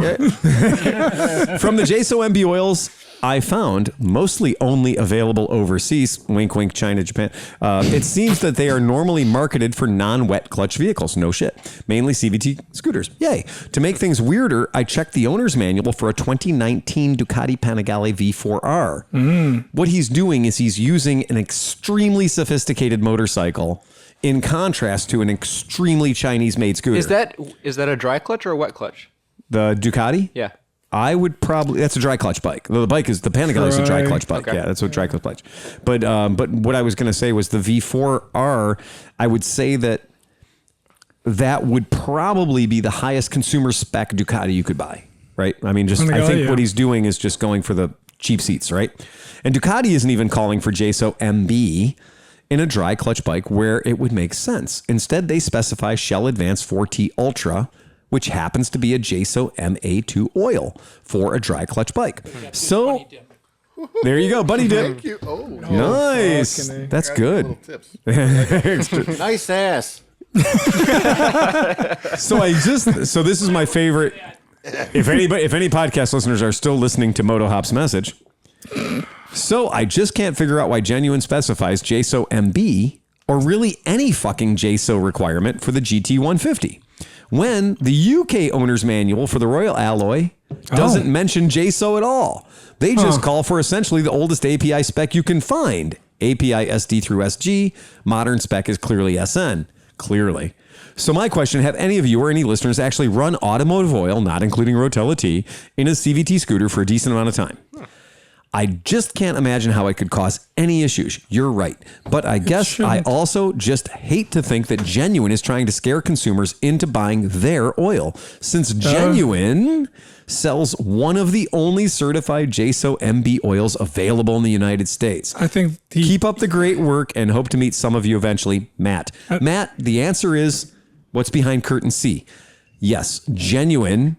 From the JSO MB oils I found, mostly only available overseas, wink, wink, China, Japan, it seems that they are normally marketed for non-wet clutch vehicles. No shit. Mainly CVT scooters. Yay. To make things weirder, I checked the owner's manual for a 2019 Ducati Panigale V4R. What he's doing is he's using an extremely sophisticated motorcycle in contrast to an extremely Chinese-made scooter. Is that a dry clutch or a wet clutch? the Ducati? Yeah. I would probably, that's a dry clutch bike. The Panigale is a dry clutch bike. Okay. Yeah, that's a dry clutch bike. But what I was going to say was the V4R, I would say that would probably be the highest consumer spec Ducati you could buy, right? I mean, I think what he's doing is just going for the cheap seats, right? And Ducati isn't even calling for JSO MB in a dry clutch bike where it would make sense. Instead, they specify Shell Advance 4T Ultra, which happens to be a JSO MA2 oil for a dry clutch bike. So There you go, buddy dip. Thank you. Oh, Nice. fucking A. That's got good. little tips. Nice ass. So this is my favorite. If any podcast listeners are still listening to Moto Hop's message, so I just can't figure out why Genuine specifies JSO MB or really any fucking JSO requirement for the GT150 when the UK owner's manual for the Royal Alloy doesn't mention JSO at all. They just call for essentially the oldest API spec you can find. API SD through SG. Modern spec is clearly SN. Clearly. So my question, have any of you or any listeners actually run automotive oil, not including Rotella T, in a CVT scooter for a decent amount of time? I just can't imagine how it could cause any issues. You're right. But I guess I also just hate to think that Genuine is trying to scare consumers into buying their oil, since Genuine sells one of the only certified JSO MB oils available in the United States. I think Keep up the great work and hope to meet some of you eventually. Matt. Matt, the answer is what's behind curtain C. Yes, Genuine.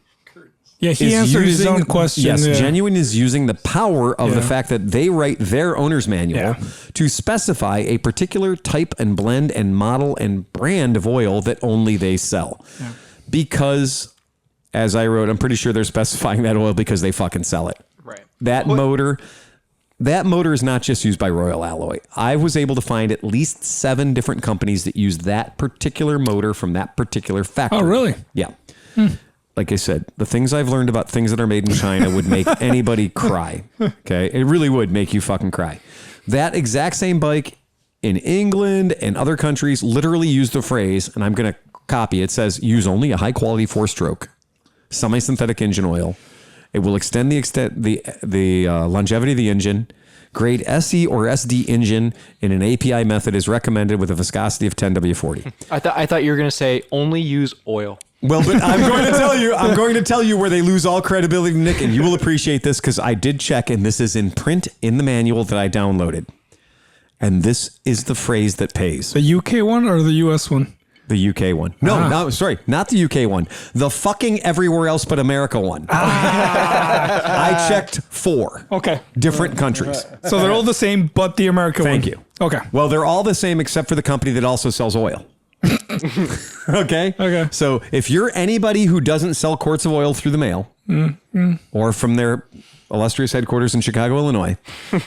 Yeah, he answered his own question. Yes, Genuine is using the power of the fact that they write their owner's manual to specify a particular type and blend and model and brand of oil that only they sell. Yeah. Because, as I wrote, I'm pretty sure they're specifying that oil because they fucking sell it. Right. That motor is not just used by Royal Alloy. I was able to find at least 7 different companies that use that particular motor from that particular factory. Oh, really? Yeah. Like I said, the things I've learned about things that are made in China would make anybody cry. Okay. It really would make you fucking cry. That exact same bike in England and other countries literally use the phrase, and I'm going to copy it, says use only a high quality 4-stroke semi-synthetic engine oil. It will extend the longevity of the engine. Grade SE or SD engine in an API method is recommended with a viscosity of 10W40. I thought you were going to say only use oil. Well, but I'm going to tell you where they lose all credibility, Nick, and you will appreciate this because I did check, and this is in print in the manual that I downloaded. And this is the phrase that pays. The UK one or the US one? The UK one. No, sorry, not the UK one. The fucking everywhere else but America one. I checked 4. Okay. Different countries. So they're all the same, but the American one. Thank you. Okay. Well, they're all the same except for the company that also sells oil. Okay? Okay. So if you're anybody who doesn't sell quarts of oil through the mail or from their illustrious headquarters in Chicago, Illinois,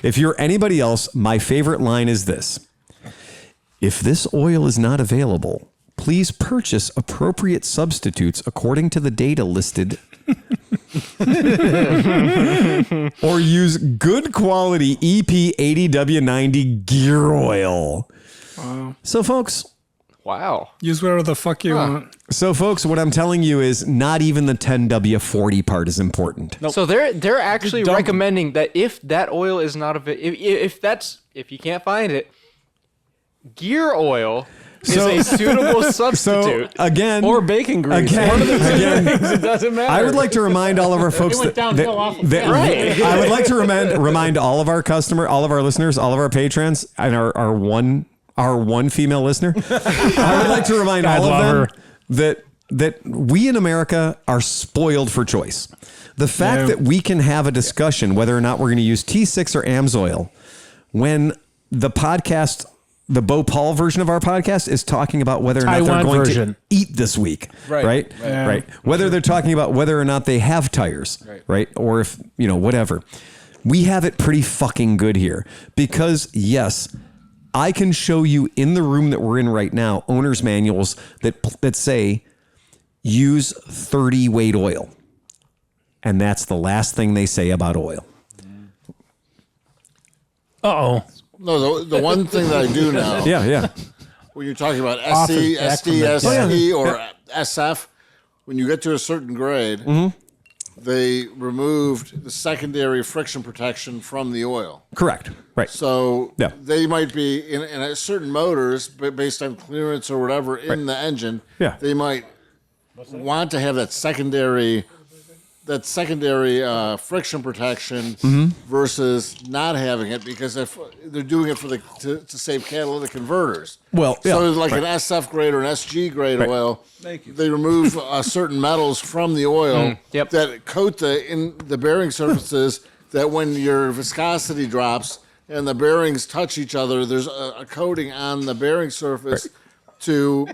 if you're anybody else, my favorite line is this. If this oil is not available, please purchase appropriate substitutes according to the data listed or use good quality EP80W90 gear oil. Wow. So folks, Wow. Use whatever the fuck you want. So folks, what I'm telling you is not even the 10W40 part is important. Nope. So they're actually recommending that if that oil is not available, if you can't find it, gear oil is a suitable substitute. So again, Or bacon grease. Again, One of the two things. It doesn't matter. I would like to remind all of our folks went downhill off of Right. I would like to remind all of our all of our listeners, all of our patrons, and our one female listener. I would like to remind all of them that we in America are spoiled for choice. The fact that we can have a discussion whether or not we're going to use T6 or AMSOIL when the podcast, the Bo Paul version of our podcast is talking about whether or not they're going to eat this week. Right. Whether they're talking about whether or not they have tires. Right. Or if, whatever. We have it pretty fucking good here because yes, I can show you in the room that we're in right now, owner's manuals that say use 30 weight oil. And that's the last thing they say about oil. Uh-oh. No, the one thing that I do know. Yeah. When you're talking about SC, SD, SE, or SF, when you get to a certain grade, they removed the secondary friction protection from the oil. Correct. Right. So they might be in certain motors, but based on clearance or whatever in the engine, they might want to have that secondary friction protection versus not having it because if they're doing it for to save catalytic converters. Well, so like an SF grade or an SG grade oil, they remove certain metals from the oil that coat the bearing surfaces that when your viscosity drops and the bearings touch each other, there's a coating on the bearing surface to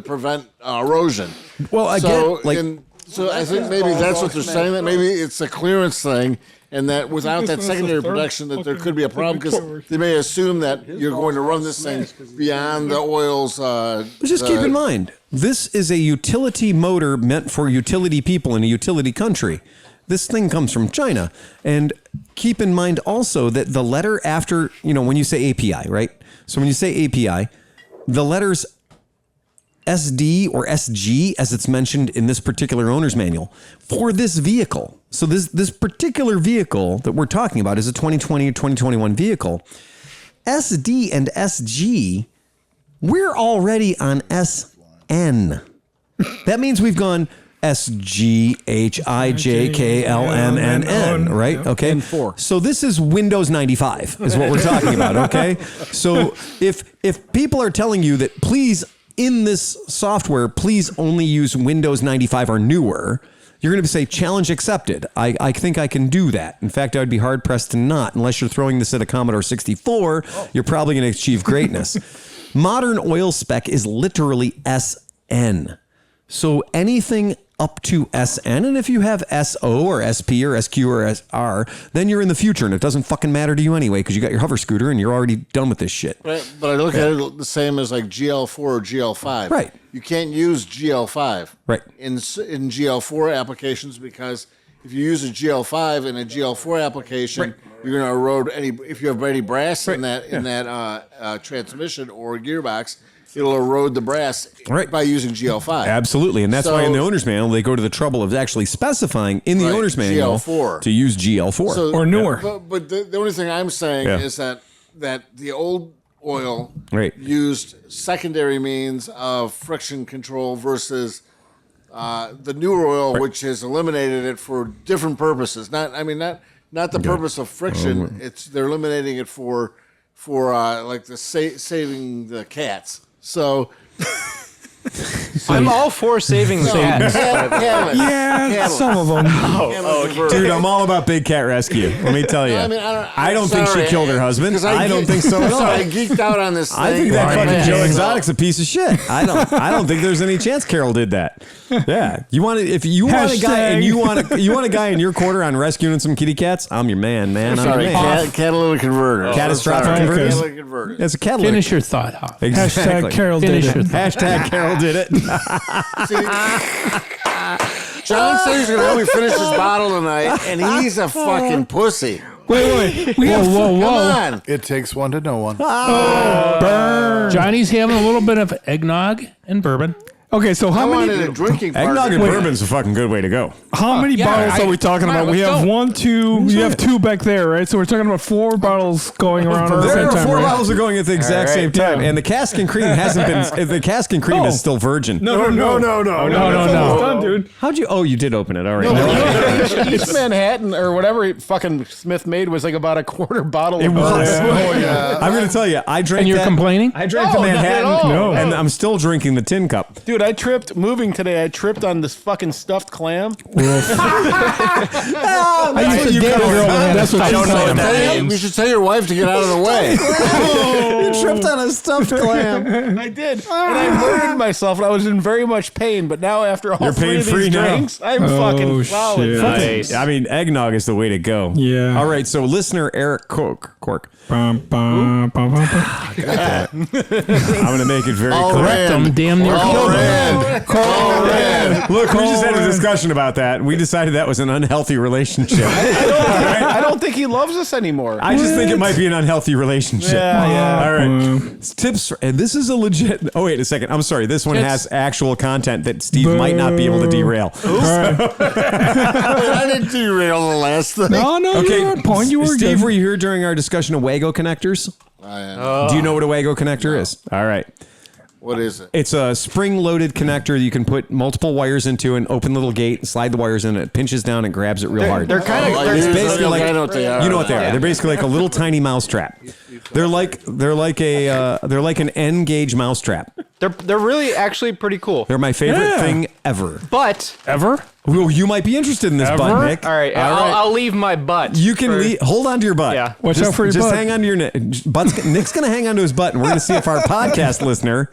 prevent erosion. Well, again, so I think maybe that's what they're saying. That maybe it's a clearance thing, and that without that secondary protection, that there could be a problem because they may assume that you're going to run this thing beyond the oil's. Just keep in mind, this is a utility motor meant for utility people in a utility country. This thing comes from China, and keep in mind also that the letter after, when you say API, right? So when you say API, the letters SD or SG, as it's mentioned in this particular owner's manual, for this vehicle. So this particular vehicle that we're talking about is a 2020 or 2021 vehicle. SD and SG, we're already on SN. That means we've gone SGHIJKLMNN, right? Okay. And 4. So this is Windows 95 is what we're talking about, okay? So if people are telling you that please, in this software, please only use Windows 95 or newer, you're going to say challenge accepted. I think I can do that. In fact, I would be hard pressed to not, unless you're throwing this at a Commodore 64, you're probably going to achieve greatness. Modern oil spec is literally SN. So anything up to SN, and if you have SO or SP or SQ or SR, then you're in the future, and it doesn't fucking matter to you anyway because you got your hover scooter and you're already done with this shit. Right, but I look at it the same as like GL4 or GL5. Right. You can't use GL5 in GL4 applications because if you use a GL5 in a GL4 application, you're going to erode if you have any brass in that transmission or gearbox. It'll erode the brass by using GL5. Absolutely. And that's why in the owner's manual, they go to the trouble of actually specifying in the owner's manual GL4. to use GL4 or newer. But the only thing I'm saying is that the old oil used secondary means of friction control versus the newer oil, which has eliminated it for different purposes. Not the purpose of friction. They're eliminating it for like saving the cats. So I'm all for saving the cats. Some of them. Dude, I'm all about Big Cat Rescue. Let me tell you. I don't think she killed her husband. I don't think so at all. I geeked out on this thing. I think that fucking Joe Exotic's a piece of shit. I don't think there's any chance Carol did that. Yeah. If you want a guy and you want a guy in your quarter on rescuing some kitty cats, I'm your man. I'm your man. Catalytic converter. Catastrophic converter. Catalytic converter. It's a catalytic. Finish your thought, Hoff. Exactly. Carol did it. Hashtag Carol did it. John said he's going to help me finish this bottle tonight, and he's a fucking pussy. Wait. Come on. It takes one to know one. Burn. Johnny's having a little bit of eggnog and bourbon. Okay, so how wanted many a drinking partner. Eggnog and bourbon's a fucking good way to go. how many bottles are we talking about? We have one, two. You have two back there, right? So we're talking about 4 bottles going around at the There same are time. 4 right? bottles are going at the exact same time, and the cask and cream hasn't been. The cask and cream is still virgin. No. Done, dude. How'd you? Oh, you did open it. All right. East Manhattan or whatever fucking Smith made was like about a quarter bottle. It of was. bourbon. I'm going to tell you, I drank. And you're that- complaining? I drank No, the not at Manhattan, all. and I'm still drinking the tin cup. Dude, I tripped moving today. I tripped on this fucking stuffed clam. I used to date a girl that That's what I she don't said. know. You should tell your wife to get out of the way. You tripped on a stuffed clam. I did, and I murdered myself, and I was in very much pain. But now, after all You're 3 of pain-free these now. drinks, I'm fucking plowing. shit. Nice. I mean, eggnog is the way to go. Yeah. All right. So, listener Eric Cork. Bum, bum, bum, bum, bum. I'm going to make it very clear. Correct them, damn near killed them. Look, we just had a discussion about that. We decided that was an unhealthy relationship. I don't think he loves us anymore. I just think it might be an unhealthy relationship. Yeah. All right. Tips. And this is a legit. Oh, wait a second. I'm sorry. This one has actual content that Steve might not be able to derail. I didn't derail the last thing. No, Okay. you were on point. You were Steve, good. were you here during our discussion of Wago connectors? Do you know what a Wago connector is? All right. What is it? It's a spring-loaded connector you can put multiple wires into and open the little gate and slide the wires in. It pinches down and grabs it real hard. They're kind of. It's basically like, I know what they are. you know what they are. They're basically like a little tiny mouse trap. They're like an N gauge mouse trap. They're really actually pretty cool. They're my favorite thing ever. But Ever? Well, you might be interested in this butt, Nick. all right, I'll leave my butt. You can hold on to your butt. Yeah. Watch out for your just butt. hang on to your neck. Nick's going to hang on to his butt, and we're going to see if our podcast listener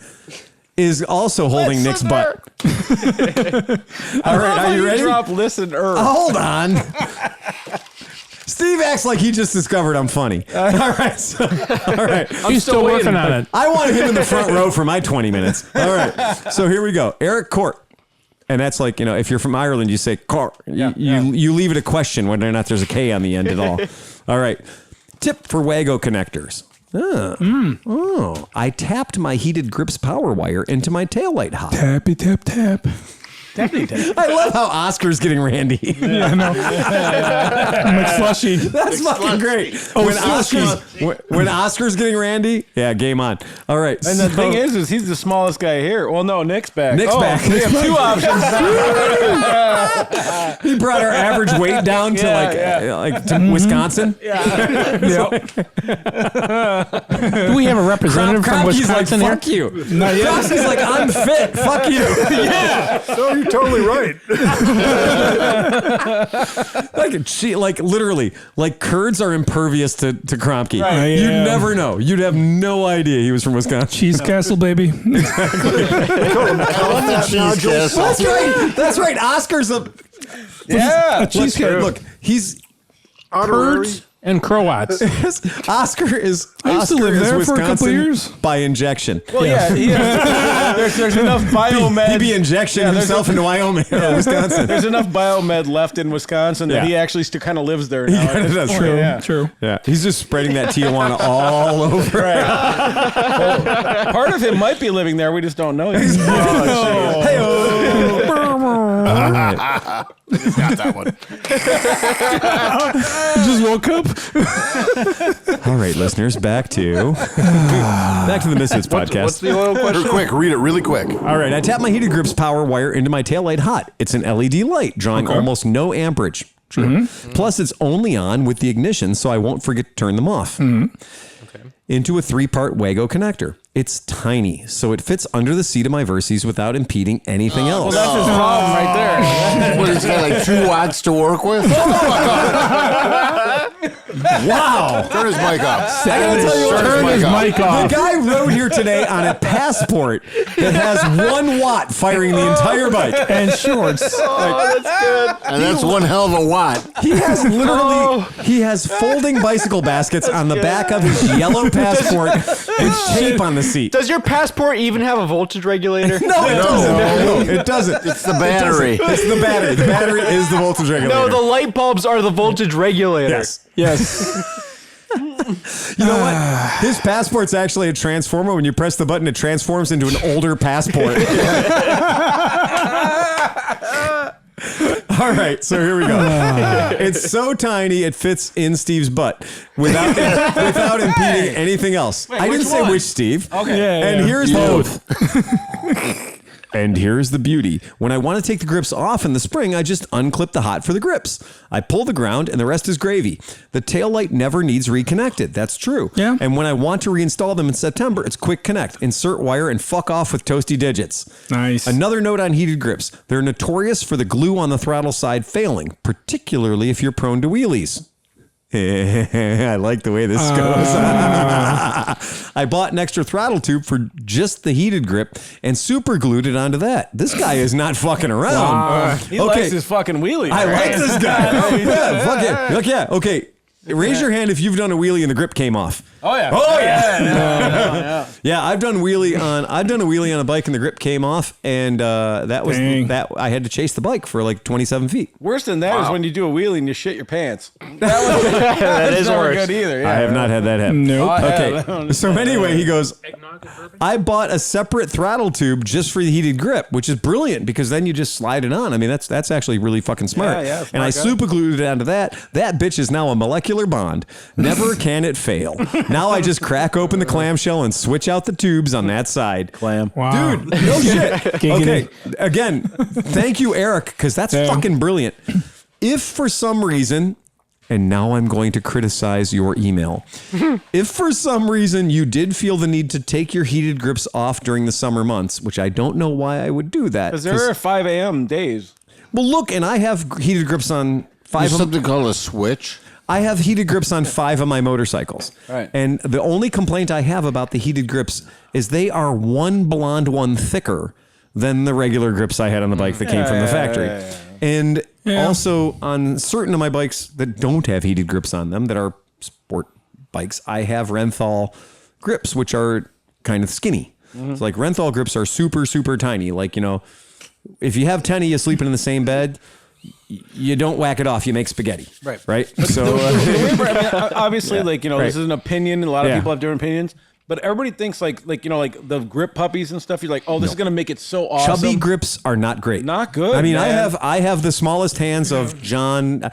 is also holding Nick's butt. All right, are you ready? Drop listener. Hold on. Steve acts like he just discovered I'm funny. All right. He's still working on it. I wanted him in the front row for my 20 minutes. All right. So here we go. Eric Court. And that's like, if you're from Ireland, you say Court. You leave it a question whether or not there's a K on the end at all. All right. Tip for Wago connectors. I tapped my heated grips power wire into my taillight hop. Tappy tap tap. I love how Oscar's getting randy. Yeah, I know. McSlushy. That's fucking great. When Oscar's getting randy, yeah, game on. All right. And the thing is he's the smallest guy here. Well, no, Nick's back. Nick's back. We have two options. He brought our average weight down to to Wisconsin. Do we have a representative from Krompke's Wisconsin like, here? fuck you. Krompke's like, I'm fit. Fuck you. Yeah. So you're totally right. Literally, curds are impervious to Krompke. Right. You'd Yeah. never know. You'd have no idea he was from Wisconsin. Cheese Castle, baby. That's right. Oscar's a cheese castle. Look, he's Honorary. Kurds and Croats. Oscar is. I used to Oscar live is there for a Wisconsin couple of years. by injection. Well, there's enough biomed. He'd be injection himself into Wyoming or Wisconsin. There's enough biomed left in Wisconsin that he actually still kind of lives there now. He kind of does. True. Yeah. True. Yeah, he's just spreading that Tijuana all over. Right. Well, part of him might be living there. We just don't know. Yet. All right. Got that one. Just woke up. All right, listeners, back to the Misfits podcast. What's the oil question? Quick, read it really quick. All right, I tap my heated grips power wire into my taillight hot. It's an LED light, drawing almost no amperage. True. Plus, it's only on with the ignition, so I won't forget to turn them off. Into a 3-part Wago connector. It's tiny, so it fits under the seat of my Versys without impeding anything else. Well, that's his problem right there. What, he's got like 2 watts to work with? Wow. Turn his mic off. I gotta tell you what, Turn his mic off. the guy rode here today on a Passport that has 1 watt firing the entire bike. And shorts. And that's one hell of a watt. He has he has folding bicycle baskets on the back of his yellow Passport with tape on the seat. Does your Passport even have a voltage regulator? No, it doesn't. No, it doesn't. It's the battery. It's the battery. The battery is the voltage regulator. No, the light bulbs are the voltage regulator. Yes. Yes. You know what? His Passport's actually a transformer. When you press the button, it transforms into an older Passport. All right, so here we go. It's so tiny it fits in Steve's butt without impeding anything else. I didn't say which Steve. Okay. Yeah, And yeah. here's both. And here's the beauty. When I want to take the grips off in the spring, I just unclip the hot for the grips. I pull the ground and the rest is gravy. The taillight never needs reconnected. That's true. Yeah. And when I want to reinstall them in September, it's quick connect, insert wire, and fuck off with toasty digits. Nice. Another note on heated grips. They're notorious for the glue on the throttle side failing, particularly if you're prone to wheelies. I like the way this goes. I bought an extra throttle tube for just the heated grip and super glued it onto that. This guy is not fucking around. He likes his fucking wheelie. I like this guy. Yeah, fuck it. Look, yeah. Okay. Raise your hand if you've done a wheelie and the grip came off. Oh yeah. Oh yeah. Yeah, I've done a wheelie on a bike and the grip came off, and that was Dang. that I had to chase the bike for like 27 feet. Worse than that is when you do a wheelie and you shit your pants. That is never worse. good either. Yeah. I have not had that happen. Nope. Okay. So anyway, he goes, I bought a separate throttle tube just for the heated grip, which is brilliant because then you just slide it on. I mean, that's actually really fucking smart. Yeah, And I super glued it onto that. That bitch is now a molecular bond. Never can it fail. Now I just crack open the clamshell and switch out the tubes on that side. Clam. Wow. Dude, no shit. Okay, again, thank you, Eric, because that's fucking brilliant. If for some reason and now I'm going to criticize your email. If for some reason you did feel the need to take your heated grips off during the summer months, which I don't know why I would do that. Because there are 5 a.m. days. Well, look, and I have heated grips on 5 There's of something called a switch. I have heated grips on 5 of my motorcycles. Right. And the only complaint I have about the heated grips is they are one blonde one thicker than the regular grips I had on the bike that came from the factory. And also on certain of my bikes that don't have heated grips on them, that are sport bikes, I have Renthal grips, which are kind of skinny. It's like Renthal grips are super, super tiny. Like, you know, if you have 10 of you sleeping in the same bed, you don't whack it off. You make spaghetti. Right. So Obviously, like, you know, this is an opinion. A lot of people have different opinions. But everybody thinks like you know, like the grip puppies and stuff. You're like, oh, this is gonna make it so awesome. Chubby grips are not great. Not good. I mean, man. I have the smallest hands of John.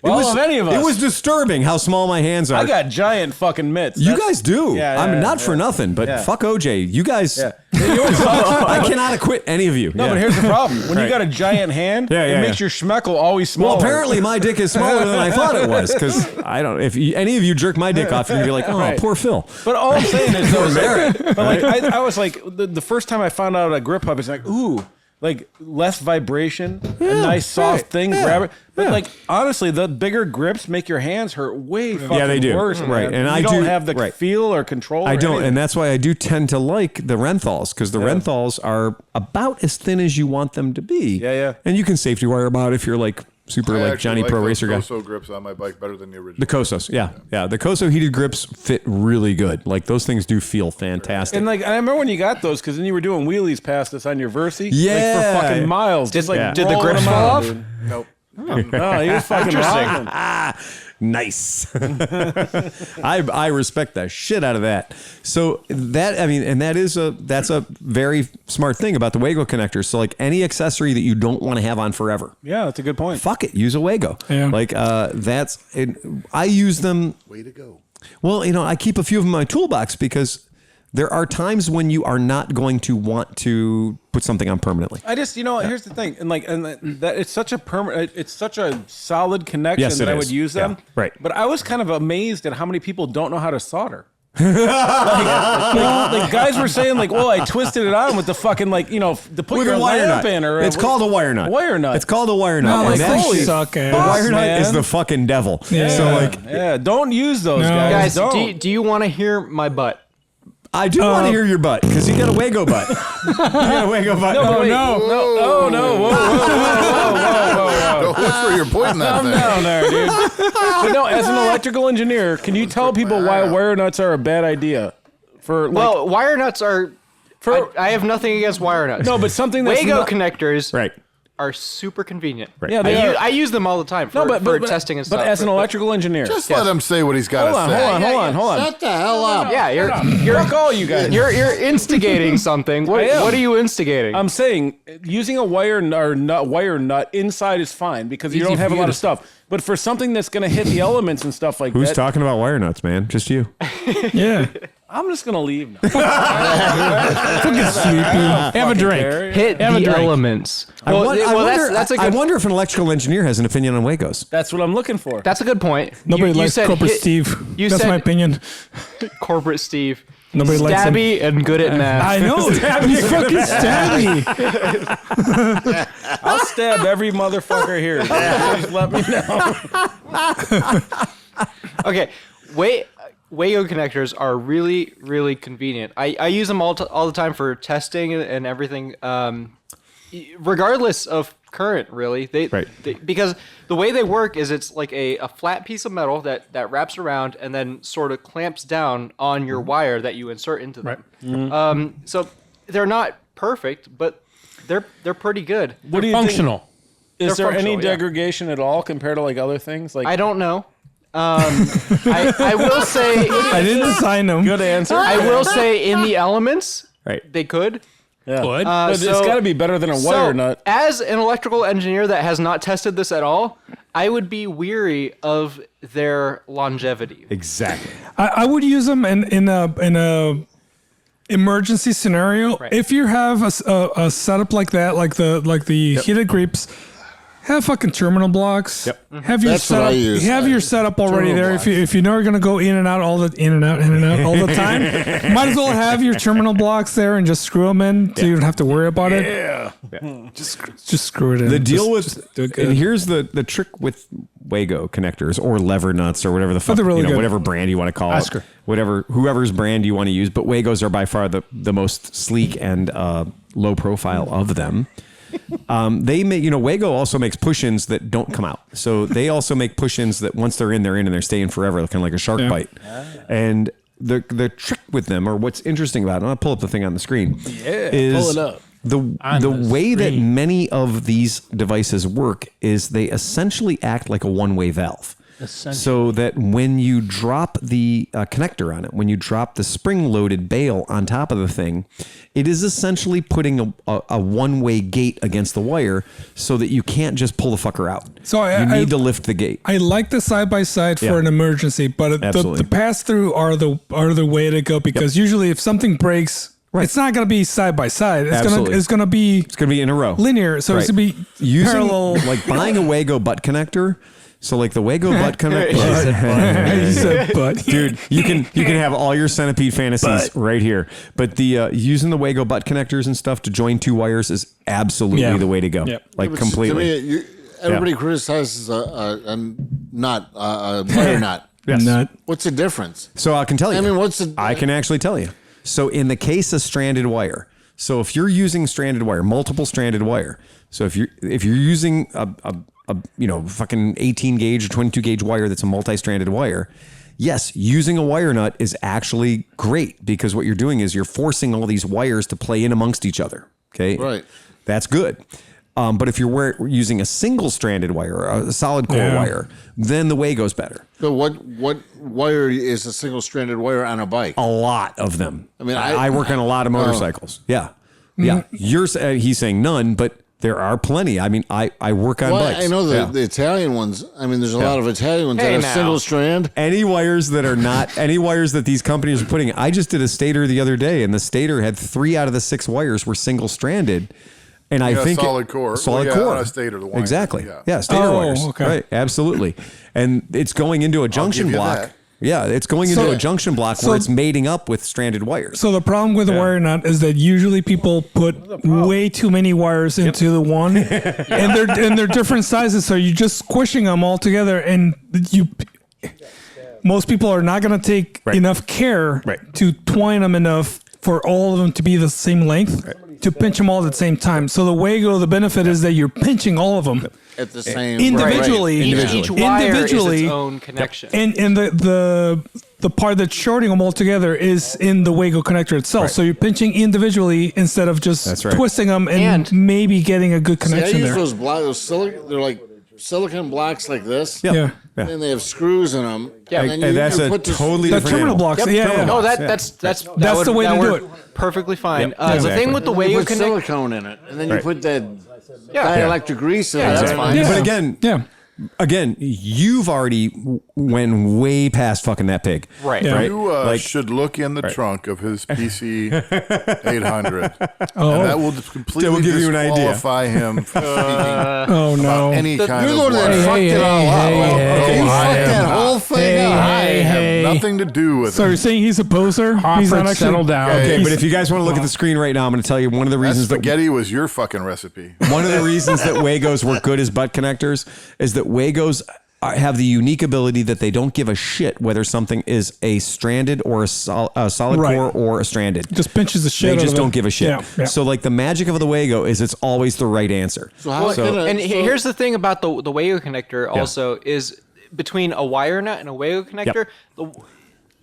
Of any of us. It was disturbing how small my hands are. I got giant fucking mitts. You guys do. Yeah, I'm not for nothing, but fuck OJ. You guys. Yeah. I cannot acquit any of you. No, but here's the problem. When you got a giant hand, it makes your schmeckle always smaller. Well, apparently my dick is smaller than I thought it was, because I don't. If any of you jerk my dick off, you're gonna be like, oh, poor Phil. But all I'm saying is, but like, I was like, the first time I found out a grip hub, it's like, ooh. Like less vibration, a nice soft thing, grab it. But like honestly, the bigger grips make your hands hurt way fucking they do. worse. Right, and I don't have the feel or control. I don't, anything. and that's why I do tend to like the Renthals, because the Renthals are about as thin as you want them to be. Yeah. And you can safety wire about if you're like super I like actually Johnny like Pro those Racer guy. Koso grips on my bike better than the original. The Kosos, yeah. The Koso heated grips fit really good. Like those things do feel fantastic. And like I remember when you got those, because then you were doing wheelies past us on your Versi, Yeah. like for fucking miles. Just like Did the rolling grips them fall out, off? dude. Nope. No, he was fucking rocking. Nice. I respect the shit out of that. So that, I mean, and that's a very smart thing about the Wago connectors. So like any accessory that you don't want to have on forever, Yeah, that's a good point. fuck it, use a Wago. Yeah. Like that's it. I use them. Way to go. Well, you know, I keep a few of them in my toolbox because there are times when you are not going to want to put something on permanently. I just, you know, here's the thing, and that it's such a it's such a solid connection Yes, it that I is. would use them. Yeah, right. But I was kind of amazed at how many people don't know how to solder. like guys were saying, like, well, I twisted it on with the fucking, like, you know, to put With your a wire lamp nut. in, or It's called a wire nut. Wire nut. It's called a wire nut. No, And those that things shit- suck The ass. wire nut man. is the fucking devil. Yeah. So like, yeah, don't use those No. guys. Guys, do you want to hear my butt? I do want to hear your butt because you got a Wago butt. You got a Wago butt. No, wait, no. no, whoa. That's where you're pointing that Calm thing. down there, dude. But no, as an electrical engineer, can you tell people why wire nuts are a bad idea? For like, Well, wire nuts are. I have nothing against wire nuts. no, but something that's Wago not, connectors Right. are super convenient. Right. Yeah, they are. I use them all the time for, for testing and stuff. But as an electrical engineer, Just let him say what he's got to say. hold on. Shut the hell up. yeah, you're Fuck all you guys. you're instigating something. What am. are you instigating? I'm saying using a wire nut inside is fine because you Easy don't have for a you lot to- of stuff. But for something that's going to hit the elements and stuff like Who's that, talking about wire nuts, man? Just you. Yeah. I'm just going to leave now. Have a drink. Hit Have a the drink. elements. I That's a I good. wonder if an electrical engineer has an opinion on Wagos. That's what I'm looking for. That's a good point. Nobody you likes said corporate hit- Steve. you That's said- my opinion. Corporate Steve. Nobody likes him. Stabby and good at math. I know. He's fucking stabby. I'll stab every motherfucker here. Just let me know. Okay, Wago connectors are really, really convenient. I use them all the time for testing and everything. Regardless of current, really, because the way they work is it's like a flat piece of metal that wraps around and then sort of clamps down on your wire that you insert into them. So they're not perfect, but they're pretty good. What do you think? Functional. Is They're there any functional, yeah. degradation at all compared to like other things? Like I don't know. I will say I didn't design them. good answer. I will say in the elements Right. they could. Yeah. Good. But it's So- got to be better than a So, wire nut. as an electrical engineer that has not tested this at all, I would be weary of their longevity. Exactly. I would use them in a emergency scenario. Right. If you have a setup like that, like the heated grips, Have fucking terminal blocks. Yep. Have your That's what I setup. use. Have your setup already Terminal there. blocks. If you know you're gonna go in and out all the time, might as well have your terminal blocks there and just screw them in, so you don't have to worry about it. Yeah. Just screw it in. The deal Just do it with, good. and here's the trick with Wago connectors or lever nuts or whatever the fuck, they're really good. whatever brand you want to call Oscar. it, whoever's brand you want to use. But Wagos are by far the most sleek and low profile of them. They make, Wago also makes push-ins that don't come out. So they also make push-ins that once they're in and they're staying forever, kind of like a shark bite. And the trick with them, or what's interesting about it, I'll pull up the thing on the screen, is pull it up. the way that many of these devices work is they essentially act like a one-way valve. So that when you drop the connector on it, when you drop the spring-loaded bail on top of the thing, it is essentially putting a one-way gate against the wire so that you can't just pull the fucker out. So you need to lift the gate. I like the side by side Yeah. for an emergency, but the pass through are the way to go, because usually if something breaks, it's not going to be side by side. It's going to be in a row, linear. So it's going to be parallel. Like buying a Wago butt connector. So like the Wago butt connector, You said butt. dude, you can have all your centipede fantasies right here. But the using the Wago butt connectors and stuff to join two wires is absolutely the way to go. Yep. Like But completely. To me, everybody criticizes a nut, a wire nut. Yes. Nut. What's the difference? So I can tell you. I mean, what's the? I can actually tell you. So in the case of stranded wire, so if you're using stranded wire, multiple stranded wire, so if you're using a fucking 18 gauge or 22 gauge wire that's a multi-stranded wire, yes, using a wire nut is actually great, because what you're doing is you're forcing all these wires to play in amongst each other. Okay, Right. That's good. But if you're using a single stranded wire, a solid core wire, then the Wago's better. So what wire is a single stranded wire on a bike? A lot of them. I mean, I work on a lot of motorcycles. Yeah. He's saying none, but there are plenty. I mean, I work on bikes. I know the Italian ones. I mean, there's a lot of Italian ones that are single strand. Any wires that are not, any wires that these companies are putting, I just did a stator the other day, and the stator had 3 out of the 6 wires were single stranded. And I think solid core. core. On a stator, the wire. Exactly. Yeah, stator wires. Okay. Right. Absolutely. And it's going into a junction give you block. that. Yeah, it's going into a junction block where it's mating up with stranded wires. So the problem with the wire nut is that usually people put way too many wires into the one, and they're different sizes. So you're just squishing them all together, and most people are not going to take enough care to twine them enough for all of them to be the same length to pinch them all at the same time. So the Wago, the benefit is that you're pinching all of them At the same individually. Each wire is its own connection. And the part that's shorting them all together is in the Wago connector itself. So you're pinching individually instead of just twisting them and maybe getting a good connection I use there. those blocks. They're like silicon blocks like this. Yeah. And they have screws in them. Yeah. And And that's a totally The different terminal animal. blocks. Yeah. No, that's the way to do it. Perfectly fine. Yep, The thing with the you Wago put connect, silicone in it, and then you Right. put that dielectric grease in it. that's fine. Yeah. But again, you've already went way past fucking that pig. right? Yeah. Right. You should look in the trunk of his PC 800. And that will completely will give you an idea. disqualify him from speaking Oh no. about any kind You're of the one that wire. fucked it all up. You fucked that am whole thing up. I have nothing to do with So it. you're saying he's a poser? He's Hofford, not actually. settle down. Okay, but if you guys want to look at the screen right now, I'm going to tell you one of the That reasons that spaghetti was your fucking recipe. one of the reasons that Wagos work good as butt connectors is that Wagos have the unique ability that they don't give a shit whether something is a stranded or a solid Right. core or a stranded. Just pinches the shit They out just of it. don't give a shit. Yeah. So like the magic of the Wago is it's always the right answer. So how can And here's the thing about the Wago connector also is between a wire nut and a Wago connector.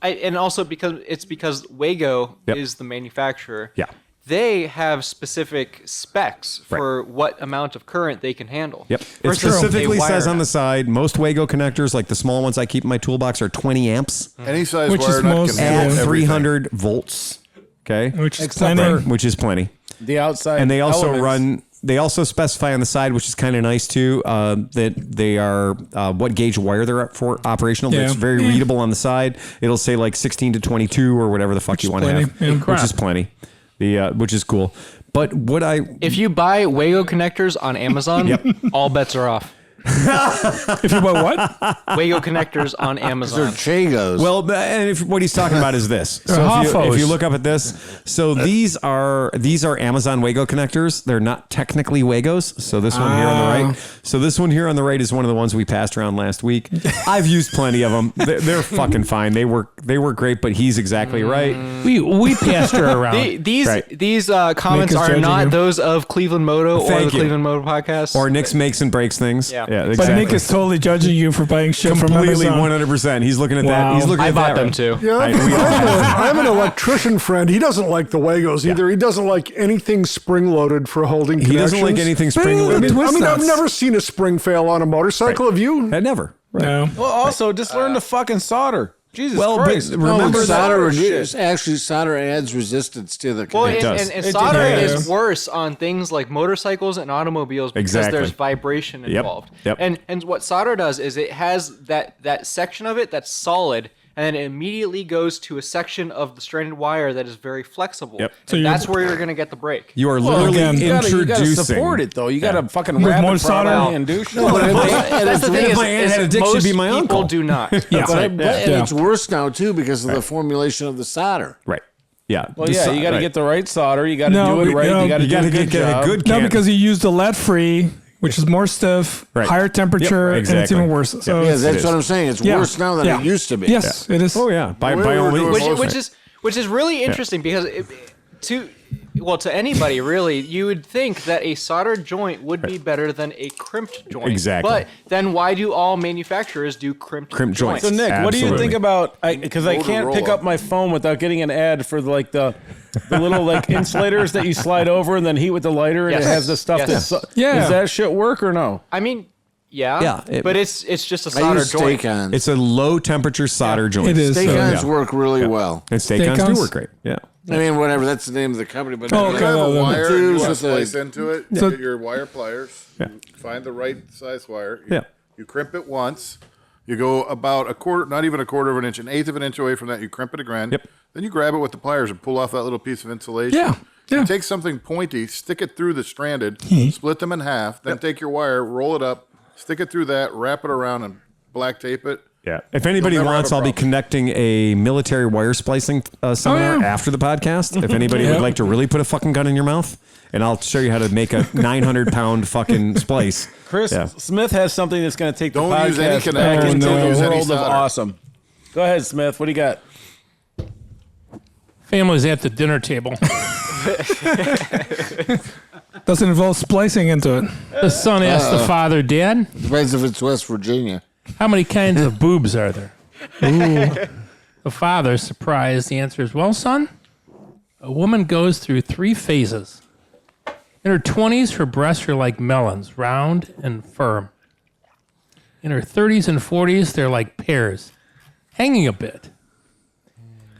And also because Wago is the manufacturer. Yeah. They have specific specs for what amount of current they can handle. Yep. It Versus a specifically wire says on nut. the side, most Wago connectors, like the small ones I keep in my toolbox, are 20 amps Any size Which is wire nut most- can handle at everything. 300 volts. Okay. Which is Except plenty. for- Which is plenty. The outside. And they also elements. they also specify on the side, which is kind of nice too, that they are what gauge wire they're for operational. Yeah. It's very readable on the side. It'll say like 16 to 22 or whatever the fuck you want to plenty. have, Yeah. which is plenty. Which is cool. But what If you buy Wago connectors on Amazon, all bets are off. If you buy what? Wago connectors on Amazon. They're Chagos. Well, and what he's talking about is this. So if you look up at this, so these are Amazon Wago connectors. They're not technically Wagos. So this one here on the right. So this one here on the right is one of the ones we passed around last week. I've used plenty of them. They're fucking fine. They work great. But he's exactly right. We passed her around. These comments are not those of ClevelandMoto or the ClevelandMoto podcast. Or Nick's Makes and Breaks Things. Yeah. Exactly. But Nick is totally judging you for buying shit completely from Amazon. 100%. He's looking at that. He's looking I at bought that them too. Yeah, I have an electrician friend. He doesn't like the Wagos either. He doesn't like anything spring-loaded for holding connections. He doesn't like anything spring-loaded. I mean, I've never seen a spring fail on a motorcycle. Have you? I never. No. Well, also, just learn to fucking solder. Jesus Well, but Christ. remember solder shit. actually solder adds resistance to the Well, connection. and solder is worse on things like motorcycles and automobiles because there's vibration involved. Yep. And what solder does is it has that section of it that's solid, and then it immediately goes to a section of the stranded wire that is very flexible. Yep. So that's where you're going to get the break. You are literally You introducing. gotta support it though. You gotta fucking wrap more it solder? properly and do shit. That's the thing if my aunt had a dick, she'd most be my people uncle. do not. Yeah. And it's worse now too because of the formulation of the solder. Right. Yeah. Well, yeah, you got to get the right solder. You got to No, do it right. no, You got to You do got a to good get a job. good No, can. because you use the lead-free, which is more stiff, higher temperature, and it's exactly. even worse. So Yeah, it's- that's what I'm saying. It's worse now than it used to be. Yes, it is. Oh yeah. By The way all we were means. doing Which is really interesting because to anybody really, you would think that a soldered joint would be better than a crimped joint. Exactly. But then why do all manufacturers do crimped joints? joints. So Nick, what do you Absolutely. think about? Because I can't pick up my phone without getting an ad for like the little like insulators that you slide over and then heat with the lighter, and Yes. it has the stuff Yes. that's. Yeah. Does that shit work or no? I mean, yeah, Yeah, but it's just a I soldered use joint. Stake-ons. It's a low temperature solder joint. It is. Stake-ons So, work really well. And Stake-ons do Stake-ons? work great. Yeah. I mean, whatever. That's the name of the company. But Oh, You okay. have a no, wire, you Choose want to with splice the- into it, So- get your wire pliers, you find the right size wire, Yeah. you crimp it once, you go about a quarter, not even a quarter of an inch, an eighth of an inch away from that, you crimp it again, Yep. then you grab it with the pliers and pull off that little piece of insulation. Yeah, yeah. You take something pointy, stick it through the stranded, split them in half, then take your wire, roll it up, stick it through that, wrap it around and black tape it. Yeah. If anybody You'll never wants, have I'll a be problem. connecting a military wire splicing seminar yeah. after the podcast. If anybody would like to really put a fucking gun in your mouth, and I'll show you how to make a 900-pound fucking splice. Chris Yeah. Smith has something that's going to take the Don't podcast use any back connectors, into don't the use any world of solder. awesome. Go ahead, Smith. What do you got? Family's at the dinner table. doesn't involve splicing into it. The son asked the father, Dad, Depends if it's West Virginia. how many kinds of boobs are there? The father, surprised, answers, well, son, a woman goes through 3 phases. In her 20s, her breasts are like melons, round and firm. In her 30s and 40s, they're like pears, hanging a bit.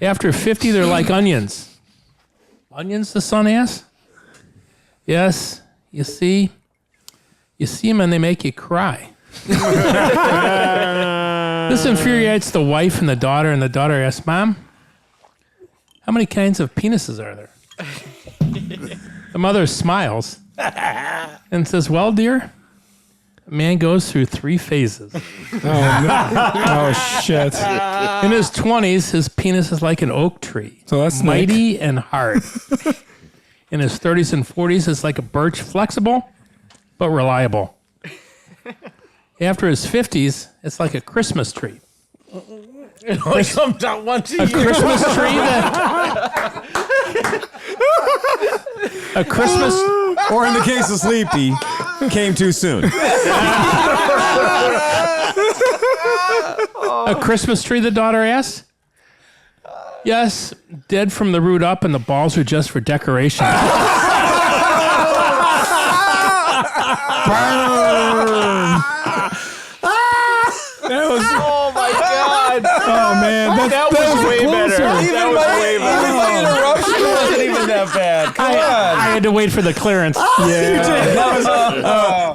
After 50, they're like onions. Onions, the son asks? Yes, you see them and they make you cry. This infuriates the wife and the daughter asks, Mom, how many kinds of penises are there? The mother smiles and says, well, dear, a man goes through 3 phases. Oh, shit. In his 20s, his penis is like an oak tree. So that's mighty and hard. In his 30s and 40s, it's like a birch, flexible but reliable. After his 50s, it's like a Christmas tree. It only comes out once a A year. Christmas tree a Christmas Or in the case of Sleepy, came too soon. a Christmas tree, the daughter asks. Yes, dead from the root up, and the balls are just for decoration. Oh my god! Oh, man. That was way better. closer. That was way better. Even my interruption wasn't even that bad. Come on. I had to wait for the clearance.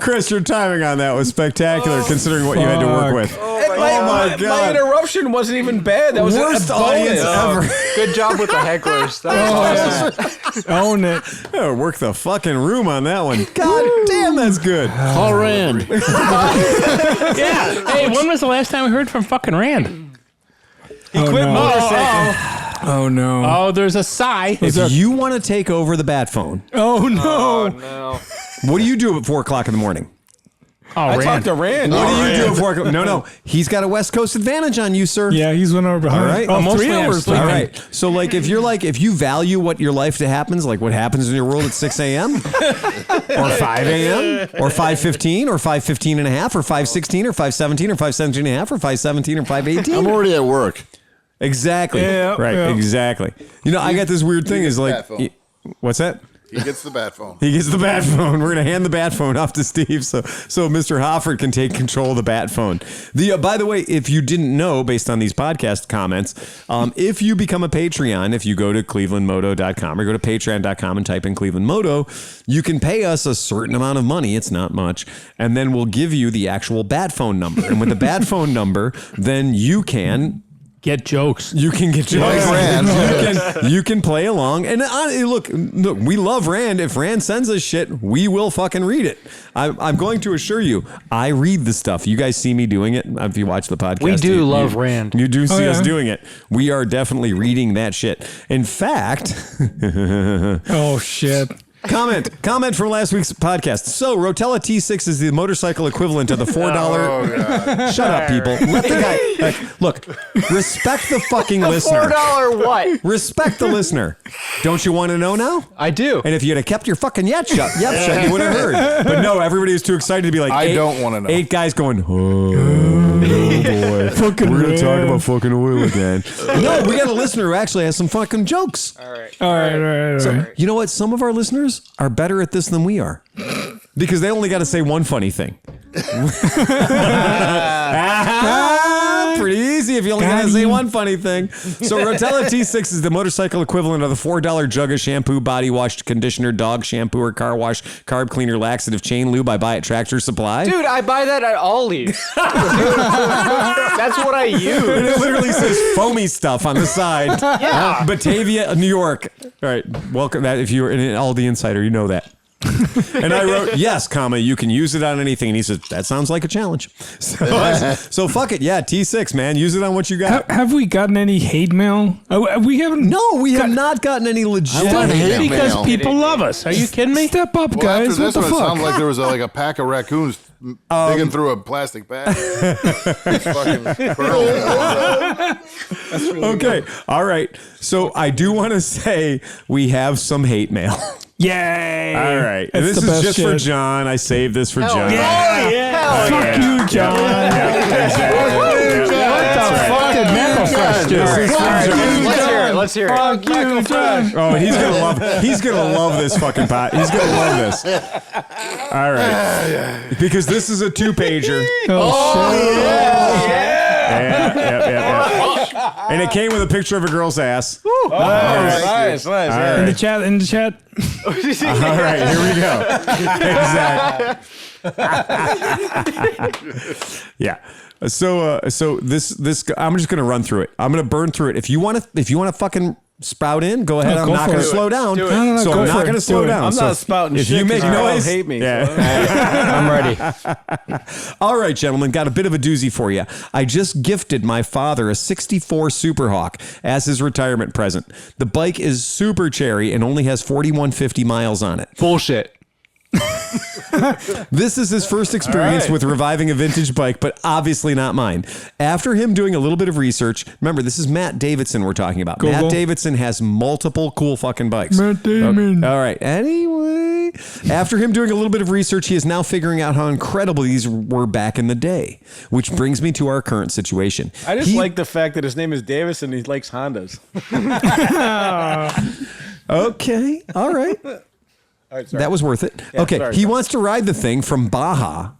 Chris, your timing on that was spectacular, considering what you had to work with. Oh, my interruption wasn't even bad. That was Worst a audience bonus. ever. Good job with the hecklers. That was awesome. Own it. Oh, work the fucking room on that one. God damn, that's good. Call Rand. Yeah. Hey, when was the last time we heard from fucking Rand? He quit motorcycling. Oh no. Oh, there's a sigh. If you want to take over the bat phone, Oh no. No. what do you do at 4 o'clock in the morning? Oh, I Rand. talked to Rand. What do you do at 4 o'clock? No. He's got a West Coast advantage on you, sir. Yeah, he's 1 hour behind. All right. Oh, Mostly 3 I'm hours. sleeping. All right. So, like, if you value what your life to happens, like what happens in your world at 6 a.m. or 5 a.m. or 5:15 or 5:15 and a half or 5:16 or 5:17 or 5:17 and a half or 5:17 or 5:18. I'm already at work. Exactly. Yeah, right. yeah. Exactly. You know, I got this weird thing is like, bat phone. what's that? He gets the bat phone. He gets the bat phone. We're gonna hand the bat phone off to Steve, so Mr. Hofford can take control of the bat phone. By the way, if you didn't know, based on these podcast comments, if you become a Patreon, if you go to ClevelandMoto.com or go to Patreon.com and type in Cleveland Moto, you can pay us a certain amount of money. It's not much, and then we'll give you the actual bat phone number. And with the bat phone number, then you can. Get jokes. You can get your Like Rand. you can play along. And look, we love Rand. If Rand sends us shit, we will fucking read it. I'm going to assure you, I read the stuff. You guys see me doing it. If you watch the podcast, We do love Rand. You do see us yeah. doing it. We are definitely reading that shit. In fact, Oh shit. Comment from last week's podcast. So Rotella T6 is the motorcycle equivalent of the $4. Shut up, people. Let the guy look. Respect the fucking listener. $4 what? Respect the listener. Don't you want to know now? I do. And if you had kept your fucking yap shut, you would have heard. But no, everybody was too excited to be like, I don't want to know. 8 guys going, oh boy. Fucking We're going to talk Rand. about fucking oil again. No, we got a listener who actually has some fucking jokes. All right. All right. You know what? Some of our listeners are better at this than we are because they only got to say one funny thing. Pretty easy if you only got to say one funny thing. So Rotella T6 is the motorcycle equivalent of the $4 jug of shampoo, body wash, conditioner, dog shampoo, or car wash, carb cleaner, laxative, chain lube I buy at Tractor Supply. Dude, I buy that at Ollie's. That's what I And use. it literally says foamy stuff on the side. Yeah. Batavia, New York. All right, welcome that. If you're an Aldi insider, you know that. And I wrote, yes, comma, you can use it on anything. And he says, that sounds like a challenge. So fuck it. Yeah, T6, man. Use it on what you got. Have we gotten any hate mail? We haven't. No, we have not gotten any legit. I want hate Because mail. people love us. Are you kidding me? Step up, Well, guys. after What this the one, it fuck? sounded like there was like a pack of raccoons digging through a plastic bag. Fucking Okay. All right. So I do want to say we have some hate mail. Yay! All right. And It's this the is best just for shit. John. I saved this for John. Fuck you, John. What did Macklefresh do? Let's hear it. Fuck you, John. Oh, he's gonna love this fucking pot. He's gonna love this. All right. Because this is a 2-pager. Oh, shit. Yeah. And it came with a picture of a girl's ass. Nice. In the chat. All right, here we go. Exactly. Yeah. So this I'm just gonna run through it. I'm gonna burn through it. If you want to fucking sprout in, go ahead. No, I'm go not for gonna it. slow down. No, So go I'm for not it. gonna slow Do it. down. I'm So not spouting if shit. you make 'cause people noise, hate me. yeah. I'm ready. All right, gentlemen, got a bit of a doozy for you. I just gifted my father a 64 Superhawk as his retirement present. The bike is super cherry and only has 4,150 miles on it. Bullshit. This is his first experience with reviving a vintage bike, but obviously not mine. After him doing a little bit of research, remember, this is Matt Davidson we're talking about. Google. Matt Davidson has multiple cool fucking bikes. Matt Damon. All right. Anyway, after him doing a little bit of research, he is now figuring out how incredible these were back in the day, which brings me to our current situation. I just like the fact that his name is Davis and he likes Hondas. Okay. All right. All right, sorry. That was worth it. Okay. sorry, He sorry. wants to ride the thing from Baja.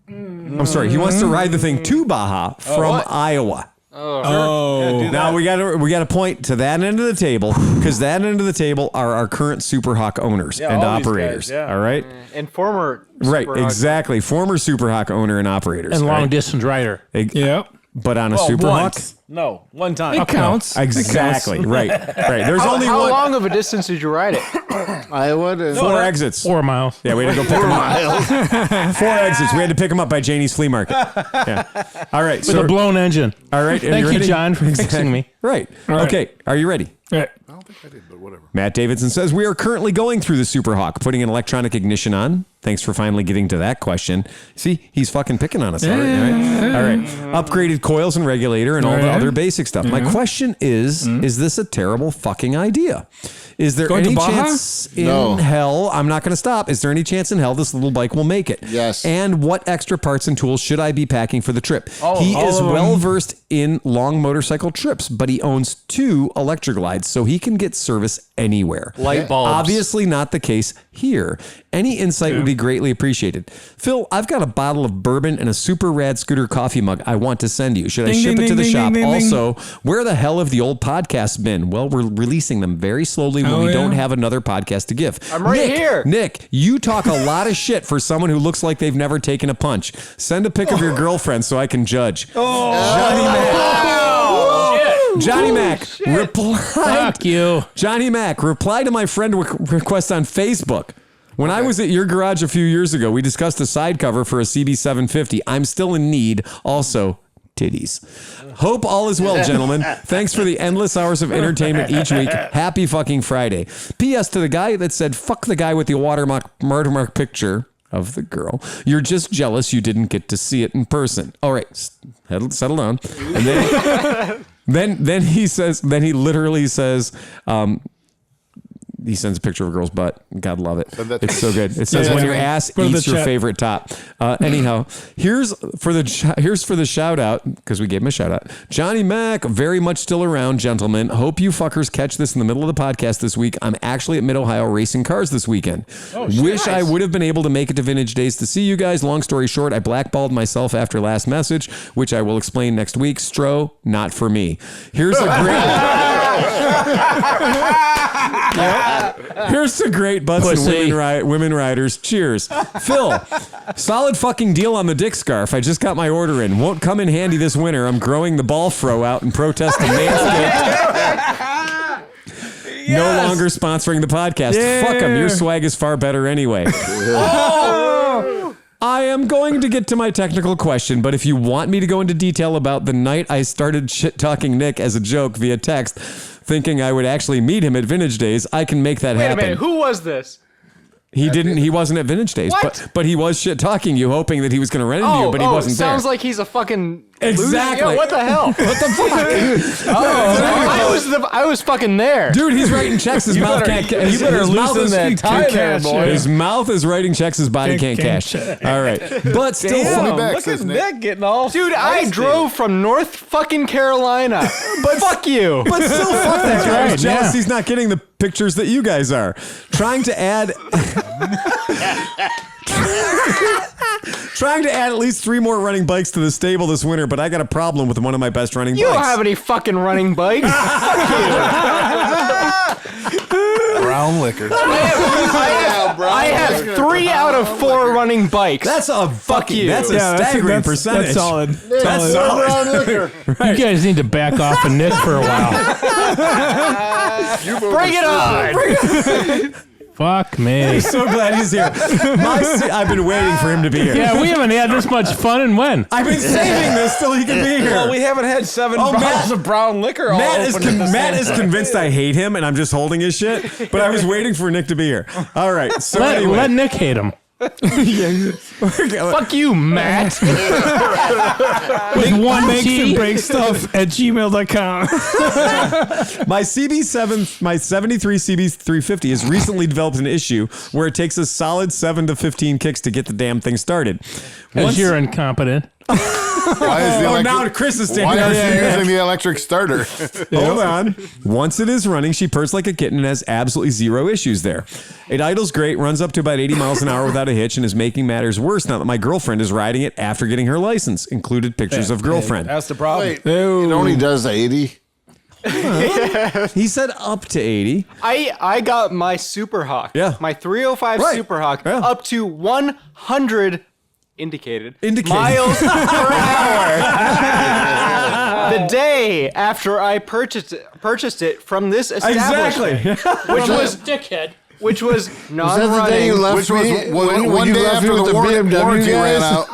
I'm sorry. He wants to ride the thing to Baja from what? Iowa. Oh. Now we got to point to that end of the table because that end of the table are our current Superhawk owners and all these operators. guys, yeah. All right. And former Right. Superhawk- Exactly. Former Superhawk owner and operators. And long right? distance rider. Yep. but on a Super Hawk. No, one time. It counts. Exactly. Right. There's only How one. long of a distance did you ride it? Iowa to 4 exits. 4 miles. Yeah, we had to go pick them up. 4 exits. We had to pick them up by Janie's flea market. Yeah. All right. With a blown engine. All right. Thank you, ready? John, for fixing me. Right. Okay. Are you ready? Right. I don't think I did, but whatever. Matt Davidson says, we are currently going through the Super Hawk, putting an electronic ignition on. Thanks for finally getting to that question. See, he's fucking picking on us already. Right? All right. Upgraded coils and regulator and all the other basic stuff. My question is this a terrible fucking idea? Is there any chance in hell, I'm not going to stop, is there any chance in hell this little bike will make it? Yes. And what extra parts and tools should I be packing for the trip? He is well-versed in long motorcycle trips, but he owns 2 Electroglides, so he can get service anywhere. Light bulbs. Obviously not the case here. Any insight would be greatly appreciated. Phil, I've got a bottle of bourbon and a super rad scooter coffee mug I want to send you. Should I ship it to the shop? Also, where the hell have the old podcasts been? Well, we're releasing them very slowly when we don't have another podcast to give. I'm right here. Nick, you talk a lot of shit for someone who looks like they've never taken a punch. Send a pic of your girlfriend so I can judge. Johnny Mac replied. Fuck you. Johnny Mac, reply to my friend request on Facebook. When I was at your garage a few years ago, we discussed a side cover for a CB750. I'm still in need. Also, titties. Hope all is well, gentlemen. Thanks for the endless hours of entertainment each week. Happy fucking Friday. P.S. to the guy that said, fuck the guy with the watermark picture of the girl. You're just jealous you didn't get to see it in person. All right, settle down. And then he says, he literally says, he sends a picture of a girl's butt. God love it. It's so good. It says when your ass eats your favorite top. Anyhow, here's for the shout out, because we gave him a shout out. Johnny Mac, very much still around, gentlemen. Hope you fuckers catch this in the middle of the podcast this week. I'm actually at Mid-Ohio racing cars this weekend. Wish I would have been able to make it to Vintage Days to see you guys. Long story short, I blackballed myself after last message, which I will explain next week. Stro, not for me. Here's a great butts and women riders. Cheers. Phil, solid fucking deal on the dick scarf. I just got my order in. Won't come in handy this winter. I'm growing the ball fro out in protest of Manscaped. No longer sponsoring the podcast. Fuck them. Your swag is far better anyway. I am going to get to my technical question, but if you want me to go into detail about the night I started shit-talking Nick as a joke via text, thinking I would actually meet him at Vintage Days, I can make that happen. Wait a minute, who was this? He wasn't at Vintage Days, but he was shit-talking you, hoping that he was going to run into you, but he wasn't there. Sounds like he's a fucking exactly. Yo, what the hell? What the fuck? I was fucking there, dude. He's writing checks. His mouth can't. You better loosen that tie there, boy. His mouth is writing checks. His body can't cash. All right, but still, look at Nick getting all. Dude, I drove from North fucking Carolina. But fuck you. But still, fuck that guy. He's jealous he's not getting the pictures that you guys are trying to add. Trying to add at least 3 more running bikes to the stable this winter, but I got a problem with one of my best running bikes. You don't have any fucking running bikes. Fuck you. Brown liquor. I have 3 out of 4 running bikes. That's a fucking. That's a staggering percentage. That's solid. That's solid. Brown liquor. You guys need to back off of Nick for a while. Bring it on. Fuck me. I'm so glad he's here. I've been waiting for him to be here. Yeah, we haven't had this much fun in when? I've been saving this till he can be here. Well, we haven't had 7 bottles of brown liquor. Matt is convinced I hate him, and I'm just holding his shit. But I was waiting for Nick to be here. All right. So anyway. Let Nick hate him. Fuck you, Matt. With one Makes T. and break stuff at gmail.com. My CB7, my 73 CB350 has recently developed an issue where it takes a solid 7 to 15 kicks to get the damn thing started. Because you're incompetent. Now Chris is standing Why there. are you using the electric starter? Hold on. Once it is running, she purrs like a kitten and has absolutely zero issues there. It idles great, runs up to about 80 miles an hour without a hitch, and is making matters worse now that my girlfriend is riding it after getting her license. Included pictures of girlfriend. That's the problem. Wait, it only does 80. He said up to 80. I got my Super Hawk. Yeah. My 305 Right. Super Hawk Yeah. up to 100 indicated Indicated. miles per hour. day after I purchased it from this establishment, which was non-running. Which was one day after the warranty ran out.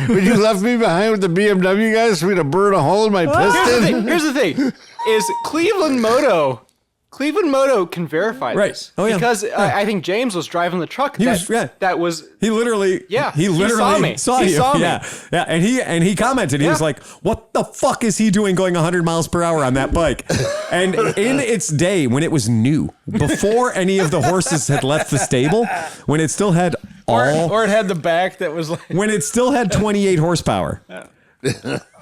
When you left me behind with the BMW guys for me to burn a hole in my piston. Here's the thing: is ClevelandMoto can verify this. Oh, yeah. Because I think James was driving the truck. He literally saw you. Yeah. And he commented. He was like, "What the fuck is he doing going 100 miles per hour on that bike?" And in its day, when it was new, before any of the horses had left the stable, when it still had or it had the back that was like when it still had 28 horsepower.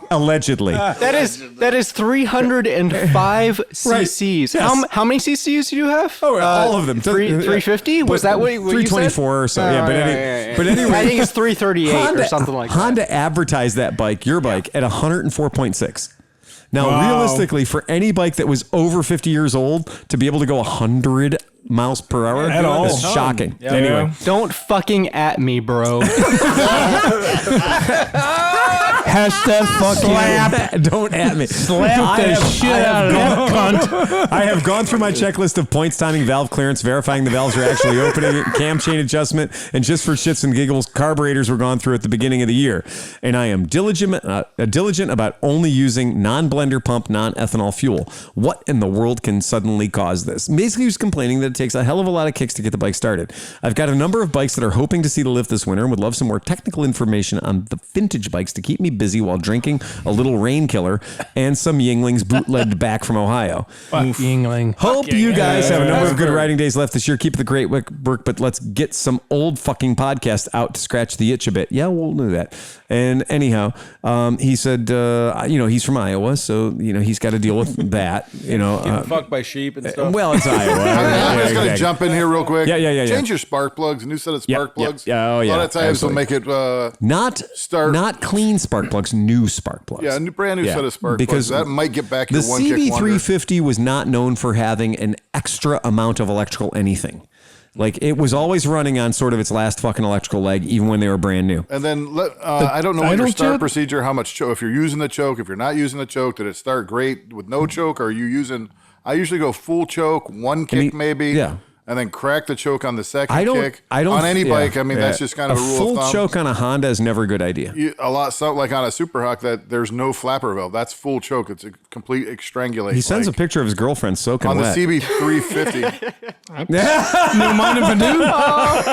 Allegedly. That is 305 cc's. Yes. How many cc's do you have? Oh, all of them. 350? Was that what you said? 324 or so. But anyway, I think it's 338 or something like that. Honda advertised that bike, your bike, at 104.6. Now, realistically, for any bike that was over 50 years old to be able to go 100 miles per hour is shocking. Yeah, anyway, don't fucking at me, bro. Hashtag fuck slap. Don't at me. Slap the shit out of that cunt. I have gone through my checklist of points, timing, valve clearance, verifying the valves are actually opening, cam chain adjustment, and just for shits and giggles, carburetors were gone through at the beginning of the year. And I am diligent about only using non-blender pump, non-ethanol fuel. What in the world can suddenly cause this? Basically, he was complaining that it takes a hell of a lot of kicks to get the bike started. I've got a number of bikes that are hoping to see the lift this winter and would love some more technical information on the vintage bikes to keep me busy while drinking a little rain killer and some Yinglings bootlegged back from Ohio. Yingling. Hope you guys have a number of good riding days left this year. Keep the great work, but let's get some old fucking podcast out to scratch the itch a bit. Yeah, we'll do that. And anyhow, he said, he's from Iowa, so, he's got to deal with that. Getting fucked by sheep and stuff. Well, it's Iowa. I'm just going to jump in here real quick. Yeah. Change your spark plugs. A new set of spark plugs. Yeah. Oh, A yeah. lot of times will make it not clean spark plugs, new spark plugs. Yeah, a brand new set of spark because plugs. That might get back your the one kick wonder. CB350 was not known for having an extra amount of electrical anything. Like, it was always running on sort of its last fucking electrical leg, even when they were brand new. And then, I don't know what your start procedure, how much choke, if you're using the choke, if you're not using the choke, did it start great with no choke? Or are you using, I usually go full choke, one kick maybe. Yeah. And then crack the choke on the second kick. On any bike, I mean, that's just kind of a rule of thumb. Full choke on a Honda is never a good idea. Like on a Super Hawk, that there's no flapper valve. That's full choke. It's a complete strangulate. He sends a picture of his girlfriend soaking on wet. the CB350. No mind if I do.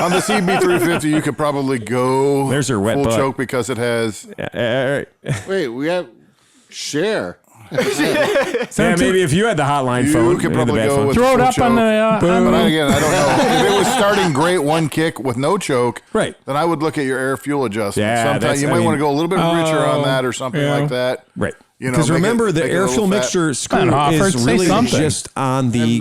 On the CB350, you could probably go There's her wet full butt. choke because it has. Wait, we have share. Yeah, maybe if you had the hotline phone, you could probably go with throw it up choke. on the. But again, I don't know. If it was starting great one kick with no choke, right? Then I would look at your air fuel adjustment. Yeah, sometimes you might want to go a little bit richer on that or something like that. Right. Because remember, the air fuel mixture screw is really just on the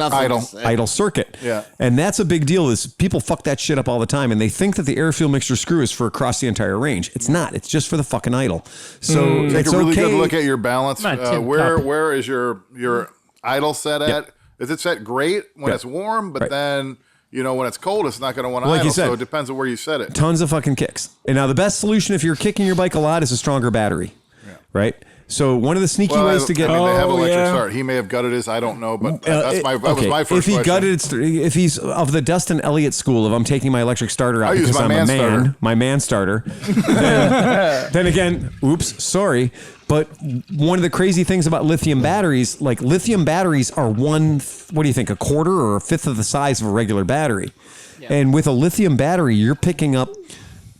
idle circuit. Yeah. And that's a big deal is people fuck that shit up all the time. And they think that the air fuel mixture screw is for across the entire range. It's not. It's just for the fucking idle. So take it's a really good look at your balance. Not Where is your idle set at? Is it set great when it's warm? But then, when it's cold, it's not going to want to idle. You said, so it depends on where you set it. Tons of fucking kicks. And now the best solution if you're kicking your bike a lot is a stronger battery. Right? So one of the sneaky ways to get they have electric start. He may have gutted his. I don't know, but that was my first If he question. gutted, if he's of the Dustin Elliott school of I'm taking my electric starter out because I'm a man, my man starter. then again, oops, sorry. But one of the crazy things about lithium batteries, like lithium batteries are what do you think, a quarter or a fifth of the size of a regular battery. Yeah. And with a lithium battery, you're picking up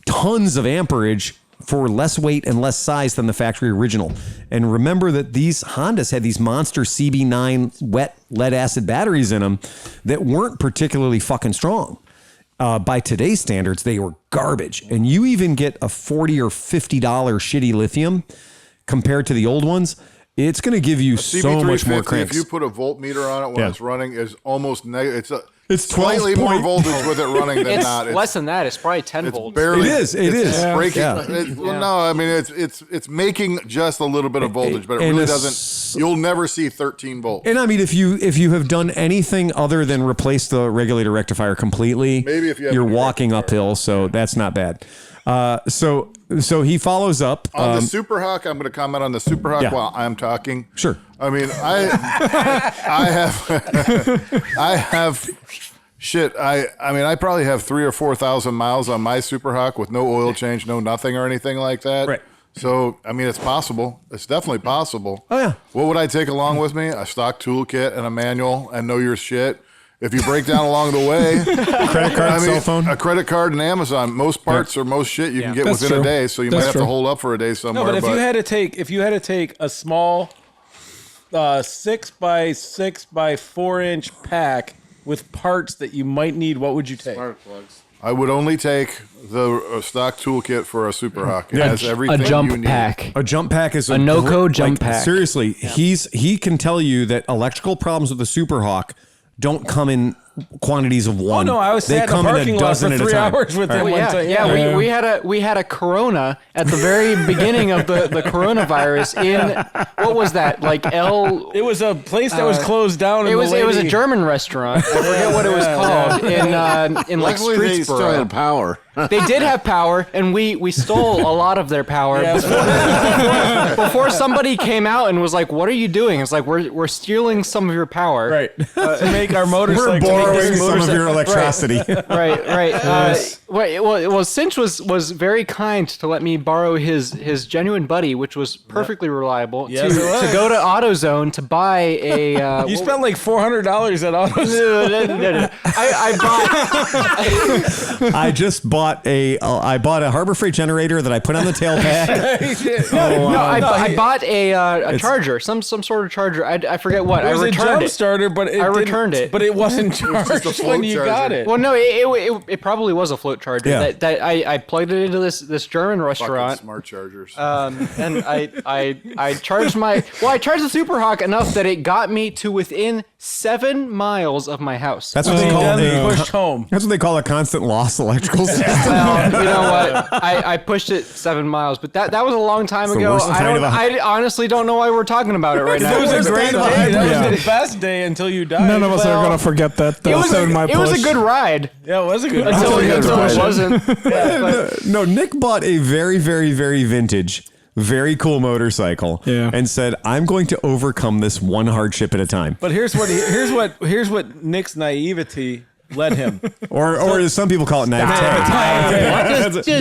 tons of amperage for less weight and less size than the factory original. And remember that these Hondas had these monster CB9 wet lead acid batteries in them that weren't particularly fucking strong. By today's standards, they were garbage. And you even get a $40 or $50 shitty lithium compared to the old ones. It's going to give you so much more cranks. If you put a voltmeter on it when it's running, is almost negative. It's slightly more voltage with it running than not. It's less than that. It's probably 10 volts. Barely, it is. Breaking. No, I mean it's making just a little bit of voltage, but it really doesn't. You'll never see 13 volts. And I mean, if you have done anything other than replace the regulator rectifier completely, maybe if you're walking uphill, so that's not bad. So So he follows up on the Super Hawk. I'm going to comment on the Super Hawk while I'm talking. Sure. I mean, I have shit. I mean, I probably have 3,000 or 4,000 miles on my Super Hawk with no oil change, no nothing or anything like that. Right. So, I mean, it's possible. It's definitely possible. Oh, yeah. What would I take along with me? A stock toolkit and a manual and know your shit. If you break down along the way, credit card, cell phone, a credit card, and Amazon, most parts or most shit you can get within a day. So you might have to hold up for a day somewhere. No, but if you had to take a small 6x6 by 4-inch pack with parts that you might need, what would you take? Spark plugs. I would only take the stock toolkit for a Super Hawk. It has everything a jump you need. pack. A jump pack is a no-code jump pack. Seriously, he can tell you that electrical problems with the Super Hawk don't come in quantities of one. Oh no, I was they sat in come the in parking a lot dozen for at a 3 time. hours with him. We had a Corona at the very beginning of the coronavirus in what was that like It was a place that was closed down. It was a German restaurant. I forget what it was called in like Luckily, they still Streetsboro. had power. They did have power, and we stole a lot of their power before somebody came out and was like, "What are you doing?" It's like we're stealing some of your power, right? To make our motorcycle. We're borrowing some of your electricity. Right. Well, Cinch was very kind to let me borrow his genuine buddy, which was perfectly reliable, to go to AutoZone to buy a. You spent like $400 at AutoZone. No. I bought a Harbor Freight generator that I put on the tailpack. I bought a charger, some sort of charger. I forget what. It was I returned a jump it. starter, but I returned it. But it wasn't charged when you got it. Well, no, it probably was a float charger. Yeah. That I plugged it into this German restaurant. Fucking smart chargers. And I charged I charged the Super Hawk enough that it got me to within 7 miles of my house. That's what they call pushed home. That's what they call a constant loss electrical system. Well, you know what? I pushed it 7 miles, but that was a long time the ago. worst time of the- I honestly don't know why we're talking about it right now. It was a great time day. of That was the best day until you died. None of us are gonna forget that. It was 7 mile it was a push. good ride Yeah, it was a good until ride. it wasn't. No, Nick bought a very, very, very vintage, very cool motorcycle and said, "I'm going to overcome this one hardship at a time." But here's what Nick's naivety led him. Or as some people call it, naivete.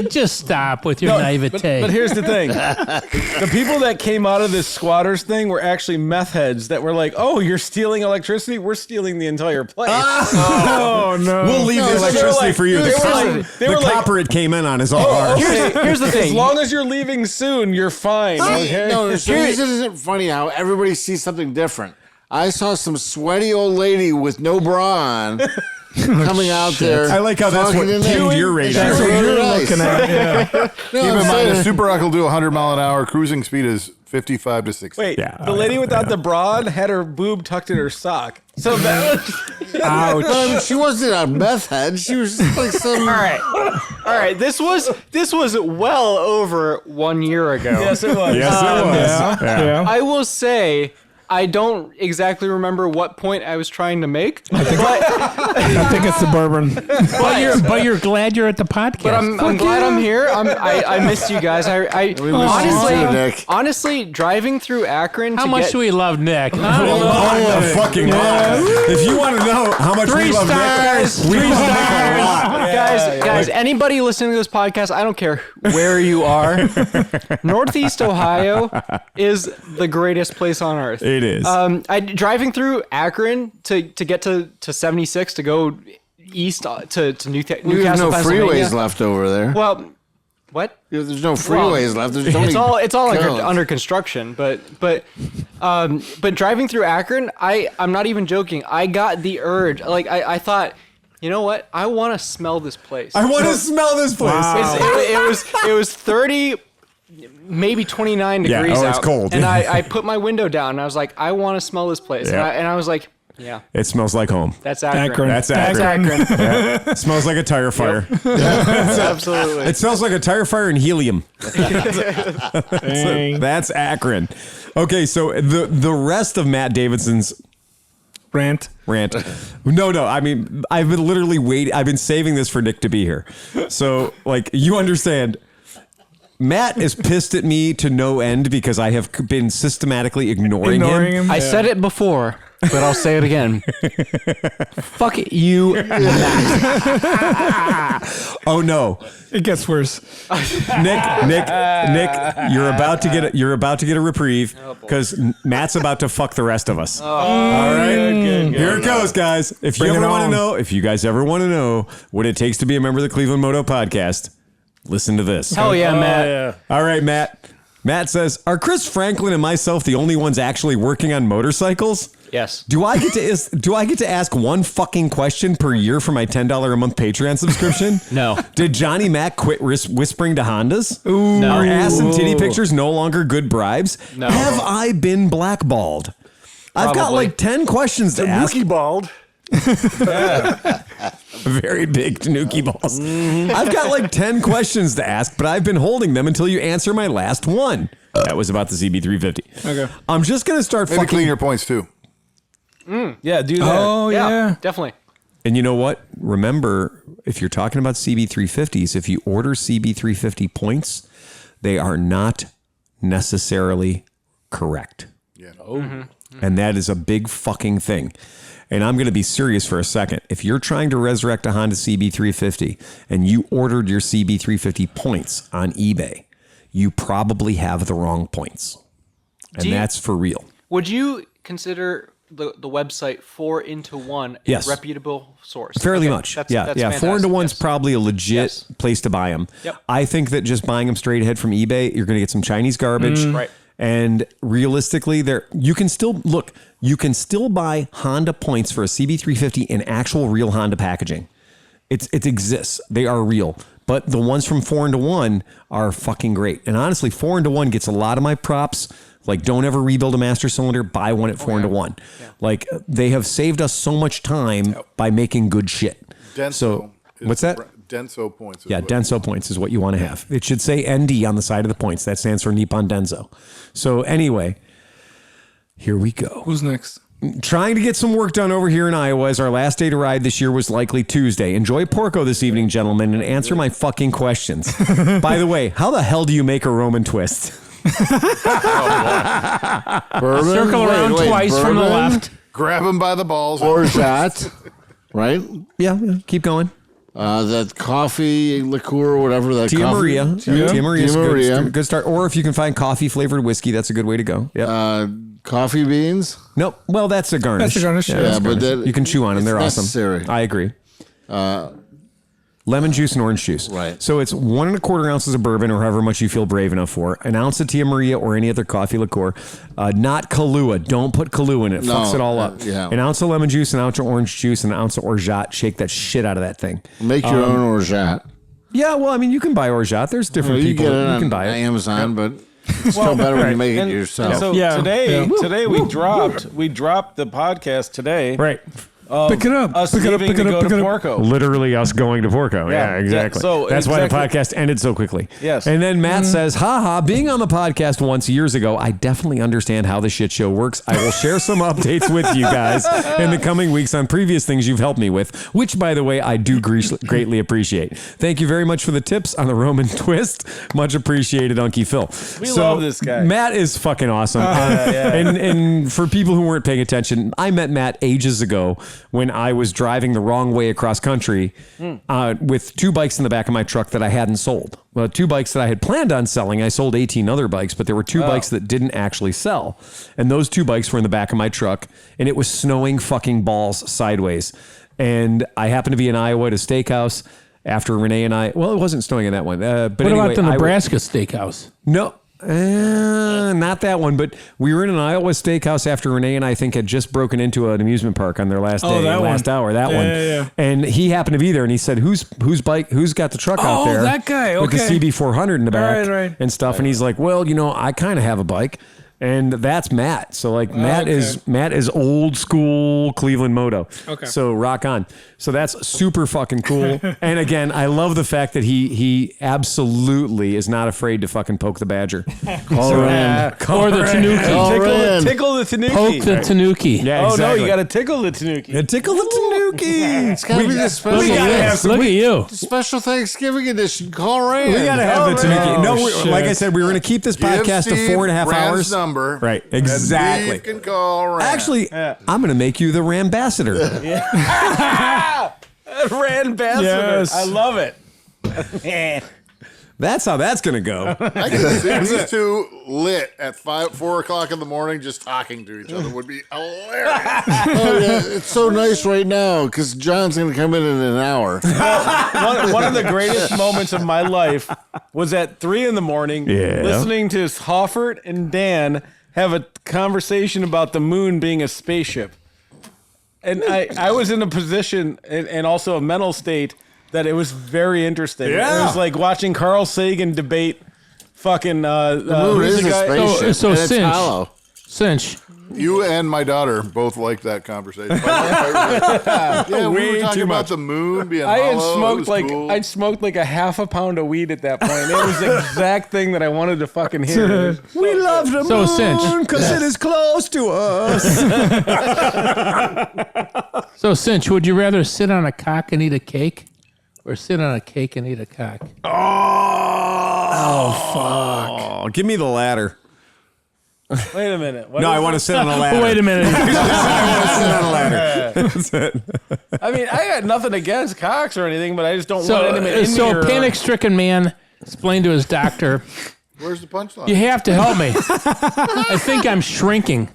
Just stop with your naivete. But here's the thing: the people that came out of this squatters thing were actually meth heads that were like, "Oh, you're stealing electricity? We're stealing the entire place." Oh no! We'll leave the electricity for you. The copper it came in on is all ours. Here's the As thing. long as you're leaving soon, you're fine. Okay? No, so isn't it funny how everybody sees something different? I saw some sweaty old lady with no bra on coming out there. I like how that's what tuned your radar. That's what you're looking at. Keep in mind, a Super Hawk will do 100 mile an hour. Cruising speed is 55 to 60. Wait, the lady without the bra had her boob tucked in her sock. So that was... Ouch. She wasn't a meth head. She was just like some. All right. This was well over 1 year ago. Yes, it was. Yes, it was. Yeah. I will say I don't exactly remember what point I was trying to make, but I think it's the bourbon. But you're glad you're at the podcast. I'm glad I'm here. I missed you guys. Honestly, driving through Akron. How much do we love Nick? Fucking if you want to know how much we love Nick, we love Nick a lot. Guys, anybody listening to this podcast, I don't care where you are. Northeast Ohio is the greatest place on earth. It is. Driving through Akron to get to 76 to go east to Newcastle, There's no Pennsylvania. freeways left over there. Well, what? There's no freeways left. There's only It's all cones. under construction, but driving through Akron, I'm not even joking. I got the urge. Like I thought, you know what? I want to smell this place. I want to smell this place. Wow. It was 30, maybe 29 degrees out. It's cold. And I put my window down and I was like, I want to smell this place. Yeah. And I was like, yeah, It smells like home. that's Akron. That's That's Akron. Akron. It smells like a tire fire. Absolutely. It smells like a tire fire and helium. That's Akron. Okay, so the rest of Matt Davidson's Rant. No. I mean, I've been literally waiting. I've been saving this for Nick to be here. So, like, you understand, Matt is pissed at me to no end because I have been systematically ignoring him. I said it before, but I'll say it again. Fuck you, Matt. Oh no, It gets worse. Nick, you're about to get a reprieve because Matt's about to fuck the rest of us. All right, here it goes, guys. If you guys ever want to know what it takes to be a member of the Cleveland Moto podcast, listen to this. Hell yeah, Matt. Yeah. All right, Matt. Matt says, "Are Chris Franklin and myself the only ones actually working on motorcycles? Yes. Do I get to ask one fucking question per year for my $10 a month Patreon subscription? No. Did Johnny Mac quit whispering to Hondas? Ooh. Are ass and titty pictures no longer good bribes? No. Have I been blackballed? I've got Probably. like 10 questions to ask. Mookie bald. Very big Tanuki balls. I've got like 10 questions to ask, but I've been holding them until you answer my last one." That was about the CB350. Okay. I'm just going to start Maybe clean your points too. Yeah, do that. Oh, yeah. Definitely. And you know what? Remember, if you're talking about CB350s, if you order CB350 points, they are not necessarily correct. Yeah. And that is a big fucking thing. And I'm going to be serious for a second. If you're trying to resurrect a Honda CB350 and you ordered your CB350 points on eBay, you probably have the wrong points. And that's for real. Would you consider the website 4 into 1 a Yes. reputable source? Fairly Okay, much. That's Yeah. 4 into 1's yes. probably a legit Yes. place to buy them. Yep. I think that just buying them straight ahead from eBay, you're going to get some Chinese garbage. Right. And realistically, you can still buy Honda points for a CB350 in actual real Honda packaging. It exists. They are real. But the ones from 4 into 1 are fucking great. And honestly, 4 into 1 gets a lot of my props. Like, don't ever rebuild a master cylinder. Buy one at 4 into 1. Yeah. Like, they have saved us so much time by making good shit. Denso. What's that? Denso points. Yeah, Denso points is what you want to have. It should say ND on the side of the points. That stands for Nippon Denso. So anyway, here we go. Who's next? Trying to get some work done over here in Iowa, as our last day to ride this year was likely Tuesday. Enjoy Porco this evening, gentlemen, and answer my fucking questions. By the way, how the hell do you make a Roman twist? Bourbon? Circle around twice from the bourbon? left. Grab him by the balls. Or that, right? Yeah, keep going. That coffee liqueur, whatever that Tia coffee. Maria. Tia Maria is Tia Maria. good start. Or if you can find coffee flavored whiskey, that's a good way to go. Yeah. Coffee beans. Nope. Well, that's a garnish. That's a garnish. that's Yeah, but garnish. that- you can chew on them. They're it's awesome. necessary. I agree. Lemon juice and orange juice. Right. So it's 1 1/4 ounces of bourbon, or however much you feel brave enough for. An ounce of Tia Maria or any other coffee liqueur. Not Kahlua. Don't put Kahlua in it. No, Fucks it all up. yeah. An ounce of lemon juice, an ounce of orange juice, and an ounce of orgeat. Shake that shit out of that thing. Make your own orgeat. Yeah, well, I mean, you can buy orgeat. There's different You people. get it You on can buy it. Amazon, but it's still better when you make it yourself. So Yeah. today we dropped the podcast today. Right. Pick it up. Us Pick it up. leaving Pick it to up. go Pick it to up. Porco. Literally us going to Porco. Yeah, Yeah, exactly. so that's why the exactly. podcast ended so quickly. Yes. And then Matt says, haha, being on the podcast once years ago, I definitely understand how the shit show works. I will share some updates with you guys in the coming weeks on previous things you've helped me with, which, by the way, I do greatly appreciate. Thank you very much for the tips on the Roman twist. Much appreciated, Unkie Phil. We love this guy. Matt is fucking awesome. And for people who weren't paying attention, I met Matt ages ago when I was driving the wrong way across country with 2 bikes in the back of my truck that I hadn't sold. Well, 2 bikes that I had planned on selling. I sold 18 other bikes, but there were 2 bikes that didn't actually sell. And those 2 bikes were in the back of my truck, and it was snowing fucking balls sideways. And I happened to be in Iowa at a steakhouse after Renee and I, well, it wasn't snowing in that one. But What anyway, about the Nebraska steakhouse? No, not that one. But we were in an Iowa steakhouse after Renee and I think had just broken into an amusement park on their last day, that last one. hour. That Yeah, one. yeah, yeah. And he happened to be there, and he said, "Who's got the truck out Oh, there?" that guy, with the okay. CB400 in the back Right. and stuff." And he's like, "Well, I kind of have a bike." And that's Matt. So like Matt is old school Cleveland Moto. Okay. So rock on. So that's super fucking cool. And again, I love the fact that he absolutely is not afraid to fucking poke the badger. Call her in. Or the Tanuki. Call her in. Tickle the tanuki. Poke the tanuki. Yeah, Oh, exactly. no, you got to tickle the tanuki. And tickle the tanuki. It's gotta be the special. we gotta have some. Look at you. Special Thanksgiving edition. Call Rand. We gotta have the tanuki. No, like I said, we were gonna keep this Give podcast to Steve 4.5 Rand's hours. number. Right, and exactly. Steve can call Rand. Actually, I'm gonna make you the Rambassador. Rand Bassett. Yes. I love it. That's how that's gonna go. I can see these two lit at 4 o'clock in the morning just talking to each other would be hilarious. Oh, yeah, it's so nice right now because John's going to come in an hour. One of the greatest moments of my life was at 3 a.m. listening to Hoffert and Dan have a conversation about the moon being a spaceship. And I was in a position and also a mental state that it was very interesting. Yeah. It was like watching Carl Sagan debate fucking The moon who's is the a guy? spaceship. So and it's cinch. hollow. Cinch. You and my daughter both liked that conversation. Yeah, we were Way talking too about much. the moon being I had hollow. It smoked was like cool. I'd smoked like a half a pound of weed at that point. It was the exact thing that I wanted to fucking hear. We love the So cinch. moon because it is close to us. So cinch. Would you rather sit on a cock and eat a cake, or sit on a cake and eat a cock? Oh, give me the latter. Wait a minute. What No, is I want to it? sit on a ladder. Wait a minute. I want to sit on a ladder. That's it. I mean, I got nothing against cocks or anything, but I just don't want So, any in so me a or- panic-stricken man explained to his doctor, Where's the punchline? "You have to help me. I think I'm shrinking."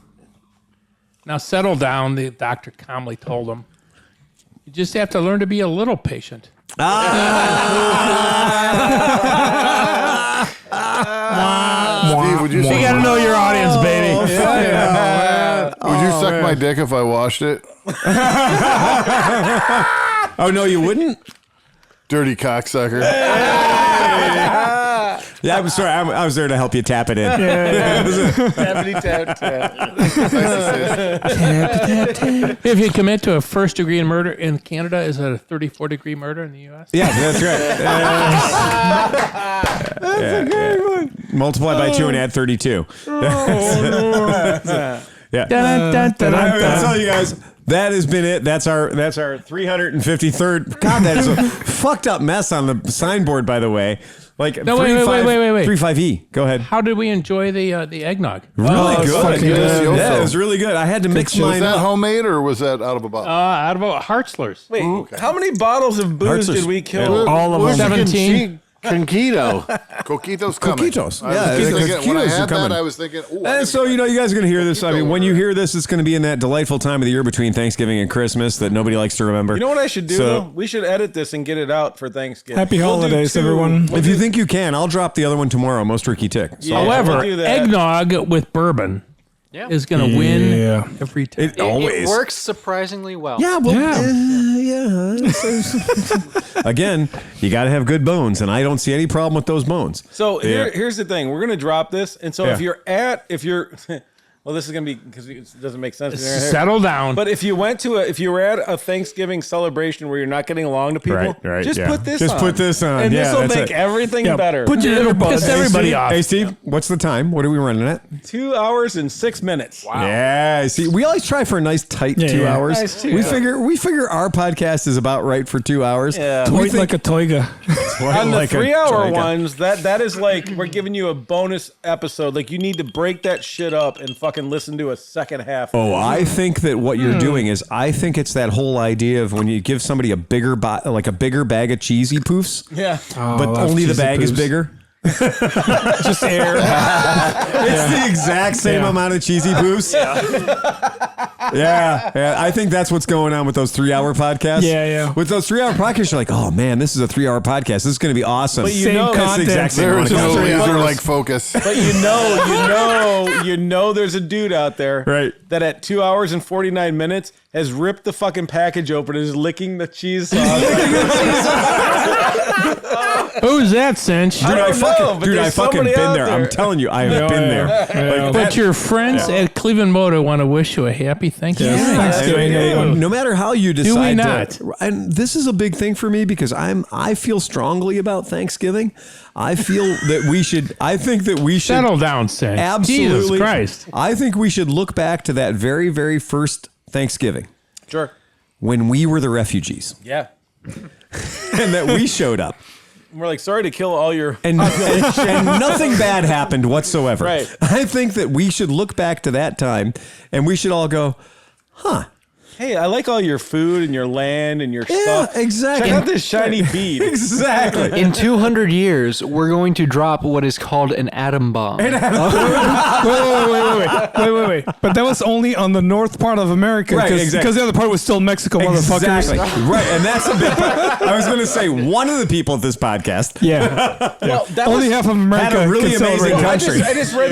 Now settle down, the doctor calmly told him. "You just have to learn to be a little patient." Steve, would you You got to know your audience, baby. would you suck my dick if I washed it? Oh, no, you wouldn't? Dirty cocksucker. Yeah, I'm sorry. I was there to help you tap it in. Tappity tap tap. If you commit to a first-degree murder in Canada, is it a 34-degree murder in the U.S.? Yeah, that's right. That's a great one. Multiply by 2 and add 32. Yeah. Dun, dun, dun, I'm dun, gonna tell dun. you guys, that has been it. That's our 353rd. God, that is a fucked up mess on the signboard, by the way. Like No, wait. 35E. Go ahead. How did we enjoy the eggnog? Really good. fucking good. Yeah, it was really good. I had to mix Was mine that up. homemade or was that out of a bottle? Out of a Hartzler's. Wait, how many bottles of booze did we kill? All of them. 17. Conquito. Coquitos coming. Coquitos. I was Yeah, thinking- coquitos when I are had coming. that, I was thinking, ooh, And so, you know, you guys are going to hear this. I mean, when you hear this, it's going to be in that delightful time of the year between Thanksgiving and Christmas that nobody likes to remember. You know what I should do? So- though? We should edit this and get it out for Thanksgiving. Happy We'll do holidays, 2. everyone. If you think you can, I'll drop the other one tomorrow, Most Ricky Tick. So Yeah. However, we'll do that. eggnog with bourbon Yeah. is going to win Yeah. every time. it always It works surprisingly well. Yeah, well, Again, you got to have good bones, and I don't see any problem with those bones. So Yeah. here's the thing: we're gonna drop this, and so Yeah. if you're, well, this is gonna be because it doesn't make sense. Settle down. But if you were at a Thanksgiving celebration where you're not getting along to people, Right, just yeah. put this Just on. put this on. and Yeah, this will that's make it. everything better. Put your It'll earbuds. piss everybody off. Hey, Steve, what's the time? What are we running at? 2 hours and 6 minutes. Wow. Yeah, see, we always try for a nice tight 2 yeah. hours. Nice 2 we hours. figure our podcast is about right for 2 hours. Yeah. Toy like a toiga. On the Like a 3-hour Joyka. ones, that is like we're giving you a bonus episode. Like you need to break that shit up and fucking listen to a second half. Oh, I think that what you're doing is, I think it's that whole idea of when you give somebody a bigger like a bigger bag of cheesy poofs, Yeah. but that's only the cheesy bag is poofs. bigger. Just air. It's the exact same amount of cheesy poofs. Yeah, I think that's what's going on with those 3-hour podcasts. Yeah. With those 3-hour podcasts, you're like, oh man, this is a 3-hour podcast. This is going to be awesome. But you Same know, That's the exact same There amount is of no content. laser-like focus. But you know, there's a dude out there Right. that at 2 hours and 49 minutes has ripped the fucking package open and is licking the cheese sauce. Who's that, Cinch? Dude, I fucking been somebody there. out there. I'm telling you, I have been there. Like, But your friends at Cleveland Moto want to wish you a happy Thanksgiving. no matter how you decide not? and this is a big thing for me because I feel strongly about Thanksgiving. I feel that we should. I think that we should Settle down, Cinch. Absolutely. Jesus Christ. I think we should look back to that very, very first Thanksgiving Sure. when we were the refugees Yeah. and that we showed up. We're like, sorry to kill all your And nothing bad happened whatsoever. Right. I think that we should look back to that time and we should all go, huh. Hey, I like all your food and your land and your Yeah, stuff. exactly. Check out this shiny bead. Exactly. In 200 years, we're going to drop what is called an atom bomb. Wait. But that was only on the north part of America. Right, Because exactly. the other part was still Mexico, motherfuckers. Exactly. Right. And that's a big part. I was going to say one of the people at this podcast. Yeah. Well, that Only was, half of America had a really can amazing celebrate. country. I just read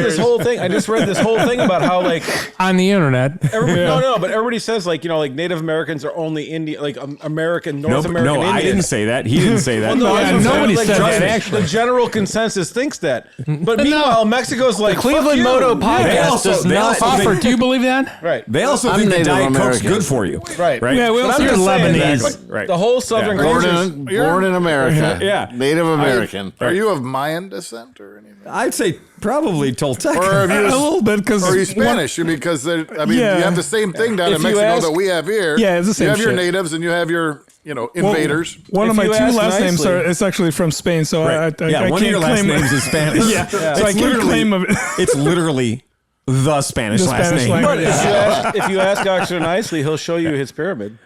this whole thing. About how like On the internet. but everybody says like like Native Americans are only Indian, like American, North American No, Indians. I didn't say that. He didn't say that. Well, no, Yeah, that's what I'm nobody saying, said like, that, actually. The general consensus thinks that. But meanwhile, Mexico's like, Cleveland fuck you. Moto podcast They does they not. also think- Offer, do you believe that? Right. They also I'm think that Native Diet Coke's American. good for you. Right. Right. Yeah, we But also I'm You're just saying Lebanese. that, Right. The whole southern Born culture. in America. Yeah. Native American. Are you of Mayan descent or anything? I'd say probably Toltec. Or are A you, little bit because or are you Spanish? Because you have the same thing down in If you Mexico ask- that we have here. Yeah, it's the same You have your shit. natives and you have your invaders. one of If my you two ask last names nicely- it's actually from Spain, so I One can't of your last claim names is Spanish. Yeah, so I It's can't literally- claim of it. It's literally the Spanish The last Spanish name. language. But if you ask Oxford nicely, he'll show you his pyramid.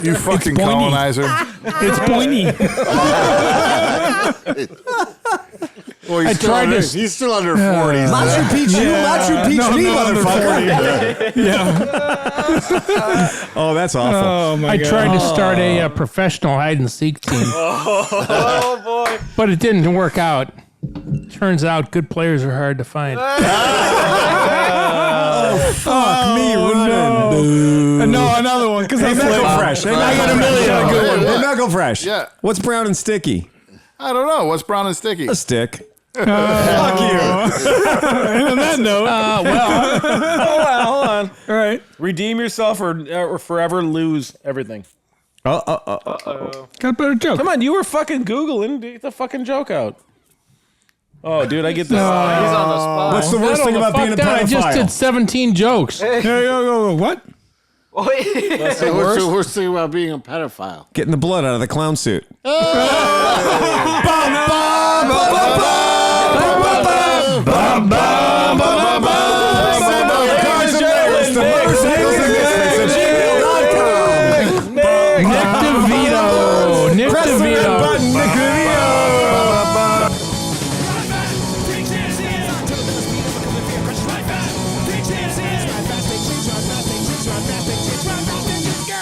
You fucking colonizer. It's pointy. Well, he's still under 40. Machu Picchu, Machu Picchu, me, motherfucker. Yeah. Oh, that's awful. Oh my I god. tried to start a professional hide and seek team. Oh boy! But it didn't work out. Turns out good players are hard to find. Fuck me running. No, another one because I Knuckle Fresh. Hey, I got a million. Good one. Hey, Knuckle Fresh. Yeah. What's brown and sticky? I don't know. What's brown and sticky? A stick. And on that note, Hold on. all right, Redeem yourself or forever lose everything. got a better joke. Come on, you were fucking Googling. Get the fucking joke out. Oh, dude, I get this. He's on the spot. What's the worst thing about being a I just did pedophile? 17 jokes. What? Wait. What's the worst thing about being a pedophile? Getting the blood out of the clown suit. Ba, ba, ba, ba.